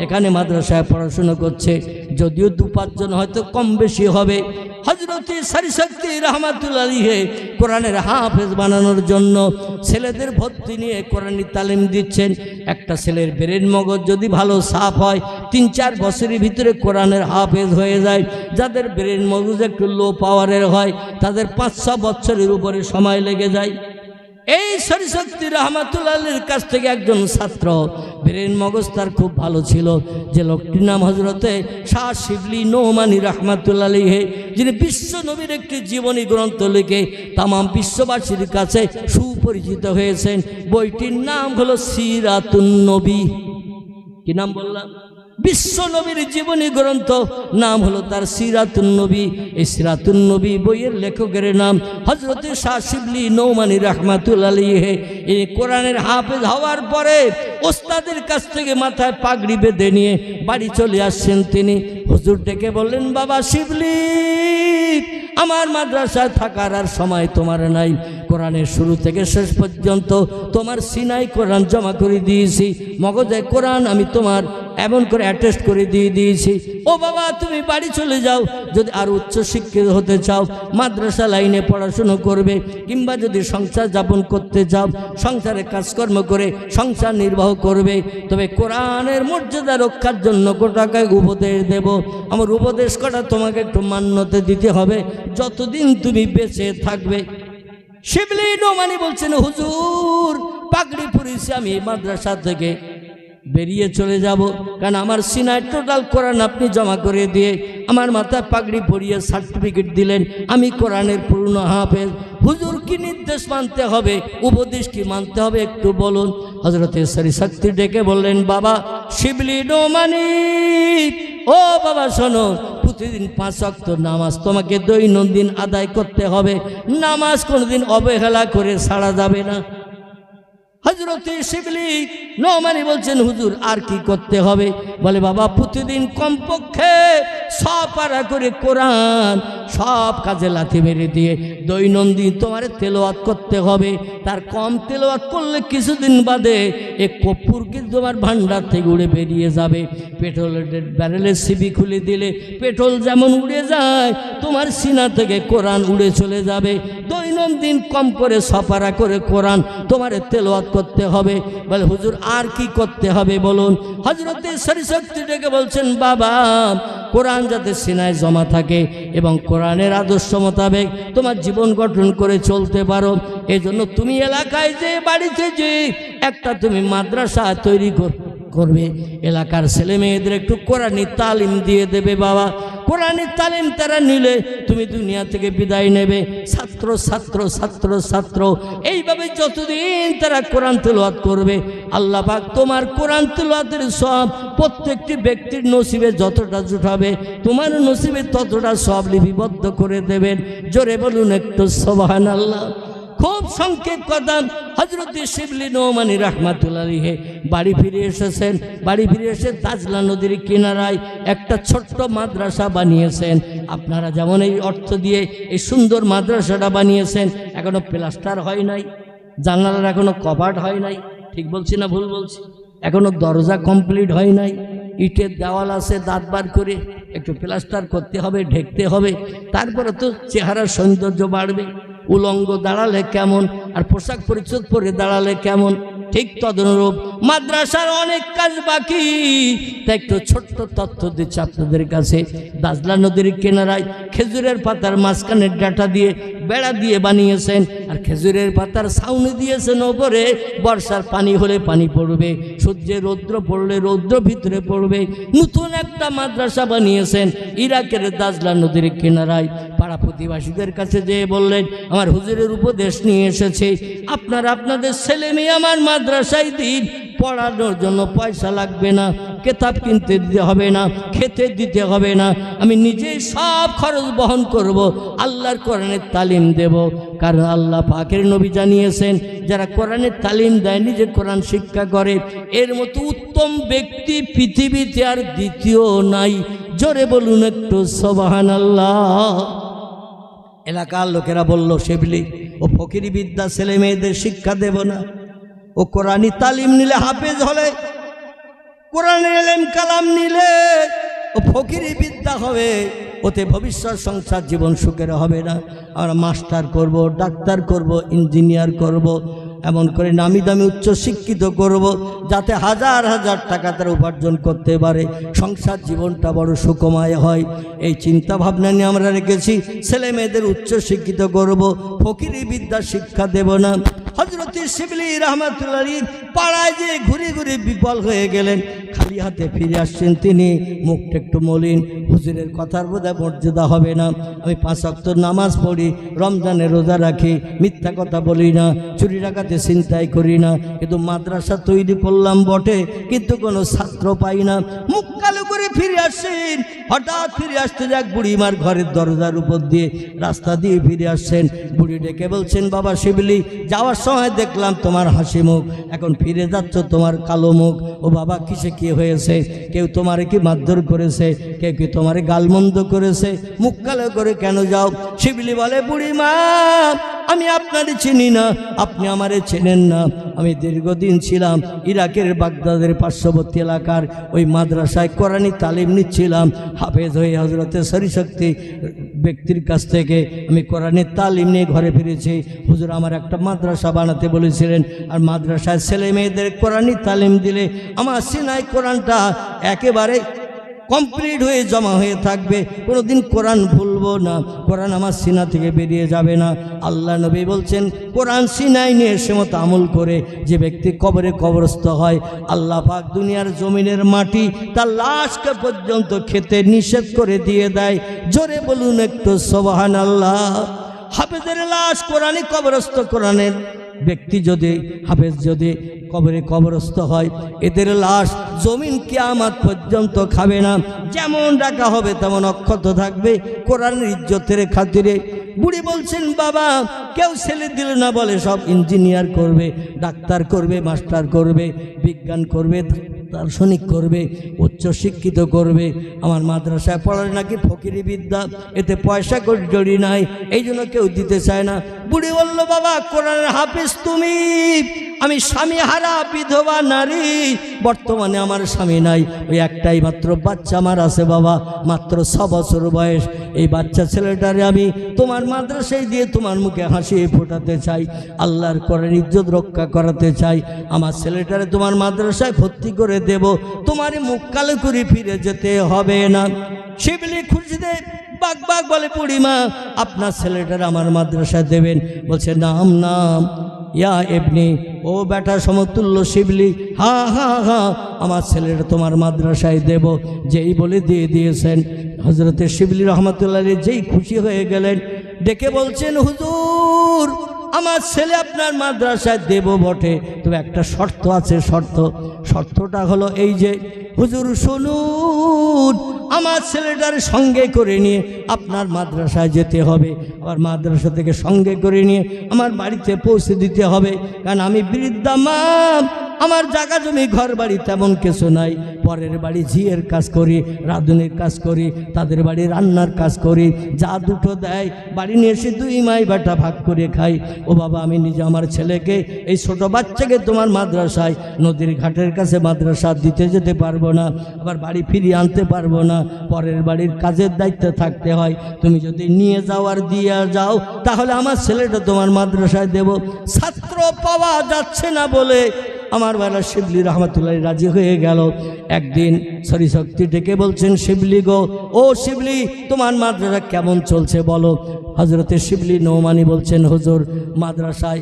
এখানে মাদ্রাসায় পড়াশোনা করছে, যদিও 2-5 জন হয়তো কম বেশি হবে। হযরত সরিশক্তি রহমাতুল্লাহ আলাইহি কোরআনের হাফেজ বানানোর জন্য ছেলেদের ভর্তি নিয়ে কোরআনি তালিম দিচ্ছেন। একটা ছেলের ব্রেন মগজ যদি ভালো সাফ হয়, 3-4 বছরের ভিতরে কোরআনের হাফেজ হয়ে যায়। যাদের ব্রেন মগজ একটু লো পাওয়ারের হয়, তাদের 5-6 বছরের উপরে সময় লেগে যায়। এই সরিশক্তি রহমাতুল্লাহ আলাইহির কাছ থেকে একজন ছাত্র, ব্রেন মগজ তার খুব ভালো ছিল, যে লোকটির নাম হযরতে শাহ শিবলি নোমানী রহমাতুল্লাহ আলাইহি, যিনি বিশ্ব নবীর একটি জীবনী গ্রন্থ লিখে তাম বিশ্ববাসীর কাছে সুপরিচিত হয়েছেন। বইটির নাম হলো সিরাতুন নবী। কি নাম বললাম? বিশ্ব নবীর জীবনী গ্রন্থ, নাম হলো তার সিরাতুন নবী। এই সিরাতুন নবী বইয়ের লেখকের নাম হযরতে শাহ শিবলি নোমানী রহমাতুল্লাহ আলাইহি। এই কোরআনের হাফেজ হওয়ার পরে ওস্তাদের কাছ থেকে মাথায় পাগড়ি বেঁধে নিয়ে বাড়ি চলে আসছেন তিনি। হুজুর ডেকে বললেন, বাবা শিবলি, আমার মাদ্রাসায় থাকার আর সময় তোমার নাই। কোরআনের শুরু থেকে শেষ পর্যন্ত তোমার সিনাই কোরআন জমা করে দিয়েছি, মগজে কোরআন আমি তোমার এমন করে অ্যাটেস্ট করে দিয়েছি। ও বাবা, তুমি বাড়ি চলে যাও। যদি আর উচ্চ শিক্ষিত হতে চাও, মাদ্রাসা লাইনে পড়াশুনো করবে, কিংবা যদি সংসার যাপন করতে চাও, সংসারে কাজকর্ম করে সংসার নির্বাহ করবে, তবে কোরআনের মর্যাদা রক্ষার জন্য গোটাকায় উপদেশ দেব। আমার উপদেশ কটা তোমাকে একটু মান্যতা দিতে হবে যতদিন তুমি বেঁচে থাকবে। শিবলি নোমানী বলছেন, হুজুর, পাগড়ি পরেছি আমি মাদ্রাসা থেকে বেরিয়ে চলে যাব, কারণ আমার সিনায় টোটাল কোরআন আপনি জমা করে দিয়ে আমার মাথায় পাগড়ি পরিয়ে সার্টিফিকেট দিলেন, আমি কোরআনের পূর্ণ হাফেজ। হুজুর, কি নির্দেশ মানতে হবে, উপদেশ কি মানতে হবে একটু বলুন। হযরতে সরিশক্তি ডেকে বললেন, বাবা শিবলি নোমানী, ও বাবা শোনো, প্রতিদিন 5 ওয়াক্ত নামাজ তোমাকে দৈনন্দিন আদায় করতে হবে। নামাজ কোনোদিন অবহেলা করে ছাড়া যাবে না। হযরতে শিবলি নোমানী বলছেন, হুজুর আর কি করতে হবে? বলে, বাবা প্রতিদিন কমপক্ষে 100 পারা করে কোরআন সব কাজে লাথি মেরে দিয়ে দৈনন্দিন তোমার তেলাওয়াত করতে হবে। তার কম তেলাওয়াত করলে কিছুদিন বাদে এক কর্পূর কিন্তু তোমার ভান্ডার থেকে উড়ে বেরিয়ে যাবে। পেট্রোলের ব্যারেলের সিবি খুলে দিলে পেট্রোল যেমন উড়ে যায়, তোমার সিনা থেকে কোরআন উড়ে চলে যাবে। দৈনন্দিন কম করে 100 পারা করে কোরআন তোমার তেলাওয়াত করতে হবে। বলে, হুজুর আর কি করতে হবে বলুন। হযরতে সরিশক্তি ডেকে বলছেন, বাবা কোরআন যাতে সিনায় জমা থাকে এবং কোরআনের আদর্শ মোতাবেক তোমার জীবন গঠন করে চলতে পারো, এজন্য তুমি এলাকায় যে বাড়িতে যে একটা তুমি মাদ্রাসা তৈরি করবে, এলাকার ছেলে মেয়েদের একটু কোরআনি তালিম দিয়ে দেবে। বাবা কোরআনি তালিম তারা নিলে তুমি দুনিয়া থেকে বিদায় নেবে। ছাত্র ছাত্র ছাত্র ছাত্র এইভাবে যতদিন তারা কোরআন তেলাওয়াত করবে, আল্লাহ পাক তোমার কোরআন তেলাওয়াতের সব প্রত্যেকটি ব্যক্তির নসিবে যতটা জুটাবে, তোমার নসিবে ততটা সব লিপিবদ্ধ করে দেবেন। জোরে বলুন একটু সুবহানাল্লাহ। খুব সংক্ষেপ কথা, হযরত শিবলি নোমানী রাহমাতুল্লাহ আলাইহি বাড়ি ফিরে এসেছেন। বাড়ি ফিরে এসে দাজলা নদীর কিনারায় একটা ছোট্ট মাদ্রাসা বানিয়েছেন। আপনারা যেমন এই অর্থ দিয়ে এই সুন্দর মাদ্রাসাটা বানিয়েছেন, এখনো প্লাস্টার হয় নাই, জানালার এখনো কভার হয় নাই, ঠিক বলছি না ভুল বলছি? এখনো দরজা কমপ্লিট হয় নাই, ইটের দেওয়াল আছে, দাঁত বার করে একটু প্লাস্টার করতে হবে, ঢেকতে হবে, তারপরে তো চেহারার সৌন্দর্য বাড়বে। উলঙ্গ দাঁড়ালে কেমন, আর পোশাক পরিচ্ছদ পরে দাঁড়ালে কেমন, ঠিক তদনুরূপ মাদ্রাসার অনেক কাজ বাকি। তাই একটু ছোট্ট তথ্য দিচ্ছি আপনাদের কাছে। দাজলা নদীর কিনারায় খেজুরের পাতার মাঝখানে ডাটা দিয়ে বেড়া দিয়ে বানিয়েছেন, আর খেজুরের পাতার ছাউনি দিয়েছেন ওপরে। বর্ষার পানি হলে পানি পড়বে, সূর্যের রৌদ্র পড়লে রৌদ্র ভিতরে পড়বে। নতুন একটা মাদ্রাসা বানিয়েছেন ইরাকের দাজলা নদীর কিনারায়। পাড়া প্রতিবাসীদের কাছে যেয়ে বললেন, আমার হুজুরের উপদেশ নিয়ে এসেছে, আপনারা আপনাদের ছেলে মেয়ে আমার মাদ্রাসায় দিন, পড়ানোর জন্য পয়সা লাগবে না, কেতাব কিনতে দিতে হবে না, খেতে দিতে হবে না, আমি নিজেই সব খরচ বহন করব, আল্লাহর কোরআনের তালিম দেব। কারণ আল্লাহ পাকের নবী জানিয়েছেন, যারা কোরআনের তালিম দেয়, নিজে কোরআন শিক্ষা করে, এর মতো উত্তম ব্যক্তি পৃথিবীতে আর দ্বিতীয় নাই। জোরে বলুন একটু সুবহানাল্লাহ। এলাকার লোকেরা বলল, শিবলি ও ফকিরি বিদ্যা ছেলে মেয়েদের শিক্ষা দেব না, ও কোরআনি তালিম নিলে হাফেজ হলে, কোরআনের ইলম কালাম নিলে ও ফকিরি বিদ্যা হবে, ওতে ভবিষ্যৎ সংসার জীবন সুখের হবে না। আমরা মাস্টার করব, ডাক্তার করব, ইঞ্জিনিয়ার করব, এমন করে নামি দামি উচ্চ শিক্ষিত করব, যাতে হাজার হাজার টাকা তারা উপার্জন করতে পারে, সংসার জীবনটা বড় সুখময় হয়। এই চিন্তা ভাবনা নিয়ে আমরা রেখেছি, ছেলে মেয়েদের উচ্চ শিক্ষিত করব, ফকিরি বিদ্যা শিক্ষা দেব না। হযরত শিবলি রহমাতুল্লাহ আলাইহি পাড়ায় যে ঘুরে ঘুরে বিফল হয়ে গেলেন, খালি হাতে ফিরে আসছেন তিনি, মুখটা একটু মলিন। হুজুরের কথার বোধহয় মর্যাদা হবে না, আমি 5 ওয়াক্ত নামাজ পড়ি, রমজানে রোজা রাখি, মিথ্যা কথা বলি না, চুরি ডাকাতি চিন্তাই করি না, কিন্তু মাদ্রাসা তৈরি করলাম বটে, কিন্তু কোনো ছাত্র পাই না। মুখ কালো করে ফিরে আসছেন, হঠাৎ ফিরে আসতে যাক বুড়িমার ঘরের দরজার উপর দিয়ে রাস্তা দিয়ে ফিরে আসছেন। বুড়ি ডেকে বলছেন, বাবা শিবলি, যাওয়ার সময় দেখলাম তোমার হাসি মুখ, এখন ফিরে যাচ্ছ তোমার কালো মুখ। ও বাবা, কিসে কি হয়েছে? কেউ তোমারে কি মারধর করেছে? কেউ কি তোমারে গালমন্দ করেছে? মুখ কালো করে কেন যাও? শিবলি বলে, বুড়িমা, আমি আপনারে চিনি না, আপনি আমারে চেনেন না। আমি দীর্ঘদিন ছিলাম ইরাকের বাগদাদের পার্শ্ববর্তী এলাকার ওই মাদ্রাসায় কোরআনি তালিম নিচ্ছিলাম। হাফেজ হয়ে হযরতে সরিশক্তি ব্যক্তির কাছ থেকে আমি কোরআনের তালিম নিয়ে ঘরে ফিরেছি। হুজুর আমার একটা মাদ্রাসা বানাতে বলেছিলেন, আর মাদ্রাসায় ছেলে মেয়েদের কোরআনি তালিম দিলে আমার সিনায় কোরআনটা একেবারে কমপ্লিট হয়ে জমা হয়ে থাকবে, কোনোদিন কোরআন ভুলবো না, কোরআন আমার সিনা থেকে বেরিয়ে যাবে না। আল্লাহ নবী বলছেন, কোরআন সিনায় নিয়ে সে মতো আমল করে যে ব্যক্তি কবরে কবরস্থ হয়, আল্লাহ পাক দুনিয়ার জমিনের মাটি তার লাশকে পর্যন্ত খেতে নিষেধ করে দিয়ে দেয়। জোরে বলুন একটু সুবহানাল্লাহ। হাফেজের লাশ কোরআনে কবরস্থ, কোরআনের ব্যক্তি যদি হাফেজ যদি কবরে কবরস্থ হয়, এদের লাশ জমিন কিয়ামত পর্যন্ত খাবে না, যেমন রাখা হবে তেমন অক্ষত থাকবে কোরআনের ইজ্জতের খাতিরে। বুড়ি বলছেন, বাবা, কেউ ছেলে দিল না বলে সব ইঞ্জিনিয়ার করবে, ডাক্তার করবে, মাস্টার করবে, বিজ্ঞান করবে, দার্শনিক করবে, উচ্চ শিক্ষিত করবে। আমার মাদ্রাসায় পড়ালে নাকি ফকিরি বিদ্যা, এতে পয়সা কড়ি নাই, এই জন্য কেউ দিতে চায় না। বুড়ি বলল, বাবা, কোরআনের হাফেজ তুমি, আমি স্বামী হারা বিধবা নারী, বর্তমানে আমার স্বামী নাই, ওই একটাই মাত্র বাচ্চা আমার আছে বাবা, মাত্র 6 বছর বয়স। এই বাচ্চা ছেলেটারে আমি তোমার মাদ্রাসায় দিয়ে তোমার মুখে হাসি ফোটাতে চাই, আল্লাহর কোরআন ইজ্জত রক্ষা করাতে চাই। আমার ছেলেটারে তোমার মাদ্রাসায় ভর্তি করে দেব, তোমার মুখ কালো করে ফিরে যেতে হবে না। শিবলি খুশিতে বাগ বাগ বলে, বুড়িমা, আপনার ছেলেটার আমার মাদ্রাসায় দেবেন? বলছে, নাম নাম ইয়া এবনি, ও বেটা সমতুল্য শিবলি, হা হা হা, আমার ছেলেটা তোমার মাদ্রাসায় দেব। যেই বলে দিয়ে দিয়েছেন, হযরতে শিবলি রহমাতুল্লাহ আলাইহি যেই খুশি হয়ে গেলেন, ডেকে বলছেন, হুজুর, আমার ছেলে আপনার মাদ্রাসায় দেব বটে, তবে একটা শর্ত আছে। শর্তটা হলো এই যে, হুজুর শুনুন, আমার ছেলেটার সঙ্গে করে নিয়ে আপনার মাদ্রাসায় যেতে হবে, আবার মাদ্রাসা থেকে সঙ্গে করে নিয়ে আমার বাড়িতে পৌঁছে দিতে হবে। কারণ আমি বৃদ্ধা মা, আমার জায়গা জমি ঘর বাড়ি তেমন কিছু নাই, পরের বাড়ি ঝিয়ের কাজ করি, রাঁধুনির কাজ করি, তাদের বাড়ি রান্নার কাজ করি, যা দুটো দেয় বাড়ি নিয়ে এসে 2 মাই বাটা ভাগ করে খাই। ও বাবা, আমি নিজে আমার ছেলেকে, এই ছোট বাচ্চাকে তোমার মাদ্রাসায় নদীর ঘাটের কাছে মাদ্রাসা দিতে যেতে পারবো না, আবার বাড়ি ফিরিয়ে আনতে পারবো না, পরের বাড়ির কাজের দায়িত্বে থাকতে হয়। তুমি যদি নিয়ে যাও আর দিয়ে যাও, তাহলে আমার ছেলেটা তোমার মাদ্রাসায় দেব। ছাত্র পাওয়া যাচ্ছে না বলে আমার বেলা শিবলি রহমাতুল্লাহ রাজি হয়ে গেল। একদিন সরিশক্তি ডেকে বলছেন, শিবলি গো, ও শিবলি, তোমার মাদ্রাসা কেমন চলছে বলো। হযরতে শিবলি নৌমানি বলছেন, হুজুর, মাদ্রাসায়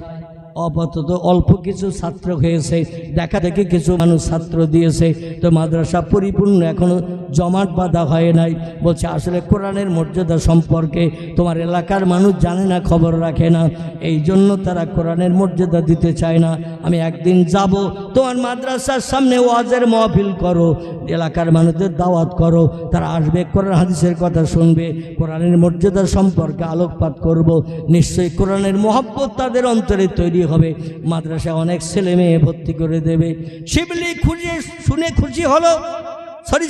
আপাতত অল্প কিছু ছাত্র হয়েছে, দেখা দেখি কিছু মানুষ ছাত্র দিয়েছে, তো মাদ্রাসা পরিপূর্ণ এখনো জমাট বাঁধা হয় নাই। বলছে আসলে কোরআনের মর্যাদা সম্পর্কে তোমার এলাকার মানুষ জানে না, খবর রাখে না, এই জন্য তারা কোরআনের মর্যাদা দিতে চায় না। আমি একদিন যাব, তোমার মাদ্রাসার সামনে ওয়াজের মাহফিল করো, এলাকার মানুষদের দাওয়াত করো, তারা আসবে, কোরআন হাদিসের কথা শুনবে, কোরআনের মর্যাদা সম্পর্কে আলোকপাত করব। নিশ্চয়ই কোরআনের মহব্বত তাদের অন্তরে তৈরি হবে, মাদ্রাসায় অনেক ছেলে মেয়ে ভর্তি করে দেবে। শিবলি খুঁজে শুনে খুশি হলো,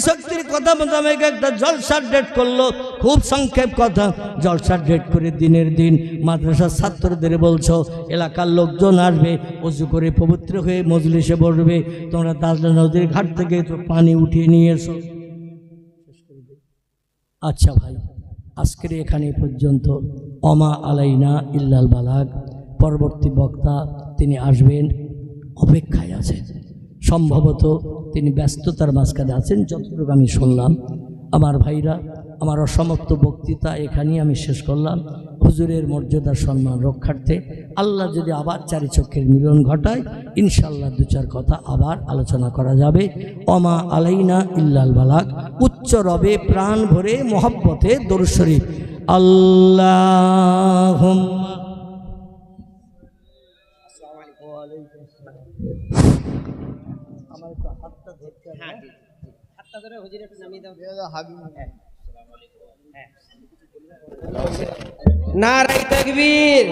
শক্তির কথা মোতাবেক একটা জলসার ডেট করলো, খুব সংক্ষেপ কথা, জলসার ডেট করে দিনের দিন মাদ্রাসার ছাত্রদের বলছো এলাকার লোকজন আসবে, অজু করে পবিত্র হয়ে মজলিসে বসবে, তোমরা দাজলা নদীর ঘাট থেকে তো পানি উঠিয়ে নিয়ে এসো। আচ্ছা ভাই, আজকের এখানে পর্যন্ত। অমা আলাইনা ইল্লাল বালাগ। পরবর্তী বক্তা তিনি আসবেন, অপেক্ষায় আছে, সম্ভবত তিনি ব্যস্ততার মাঝখানে আছেন যতটুকু আমি শুনলাম। আমার ভাইরা, আমার অসমাপ্ত বক্তৃতা এখানেই আমি শেষ করলাম। হুজুরের মর্যাদা সম্মান রক্ষার্থে আল্লাহ যদি আবার চারি চক্ষের মিলন ঘটায়, ইনশাল্লাহ দু চার কথা আবার আলোচনা করা যাবে। অমা আলাইনা ইল্লাল বালাগ। উচ্চ রবে প্রাণ ভরে মহব্বতে দরুদ শরীফ। আল্লাহুম্মা নারাই তাকবীর,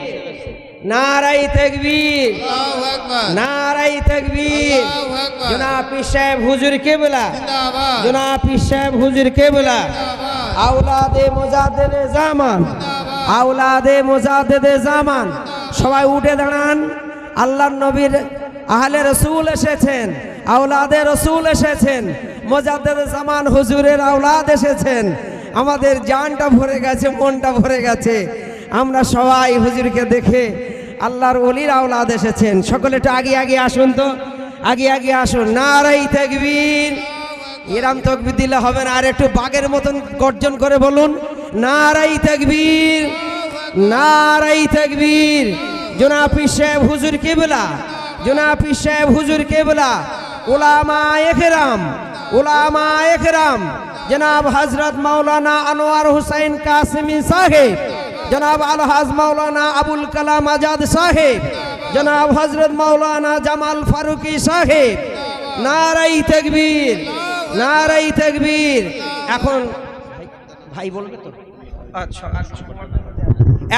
নারাই তাকবীর, নারাই তাকবীর। জনাব পীর সাহেব হুজুর কেবলা, জনাব পীর সাহেব হুজুর কেবলা, আওলাদে মুজাদ্দিদে জামান, আওলাদে মুজাদ্দিদে জামান। সবাই উঠে দাঁড়ান। আল্লাহর নবীর আহলে রসুল এসেছেন, আওলাদে রসুল এসেছেন, মুজাদ্দিদে জামান হুজুরের আওলাদ এসেছেন। আমাদের জানটা ভরে গেছে, মনটা ভরে গেছে। আমরা সবাই হুজুরকে দেখে আল্লাহর ওলির আওলাদ এসেছেন। সকলে একটু আগে আগে আসুন, তো আগে আগে আসুন। নারাই তাকবীর। এরম তাকবীর দিলে হবে না, আর একটু বাঘের মতন গর্জন করে বলুন, নারাই তাকবীর, নারাই তাকবীর। জনাব পীর সাহেব হুজুর কেবলা, জনাব পীর সাহেব হুজুর কেবলা, উলামায়ে কেরাম, উলামায়ে কেরাম, जनाब हजरत मौलाना अनवर हुसैन कासिमी साहेब, जनाब अलहाज मौलाना अबुल कलाम आजाद साहेब, जनाब हजरत मौलाना जमाल फारूकी साहेब। नाराई तकबीर, नाराई तकबीर। এখন ভাই বলবে তো? আচ্ছা,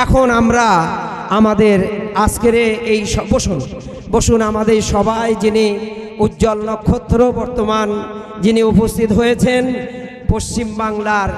এখন আমরা আমাদের আজকের এই বসুন, বসুন। আমাদের সবাই যিনি উজ্জ্বল নক্ষত্র বর্তমান যিনি উপস্থিত হয়েছেন, পশ্চিম বাংলার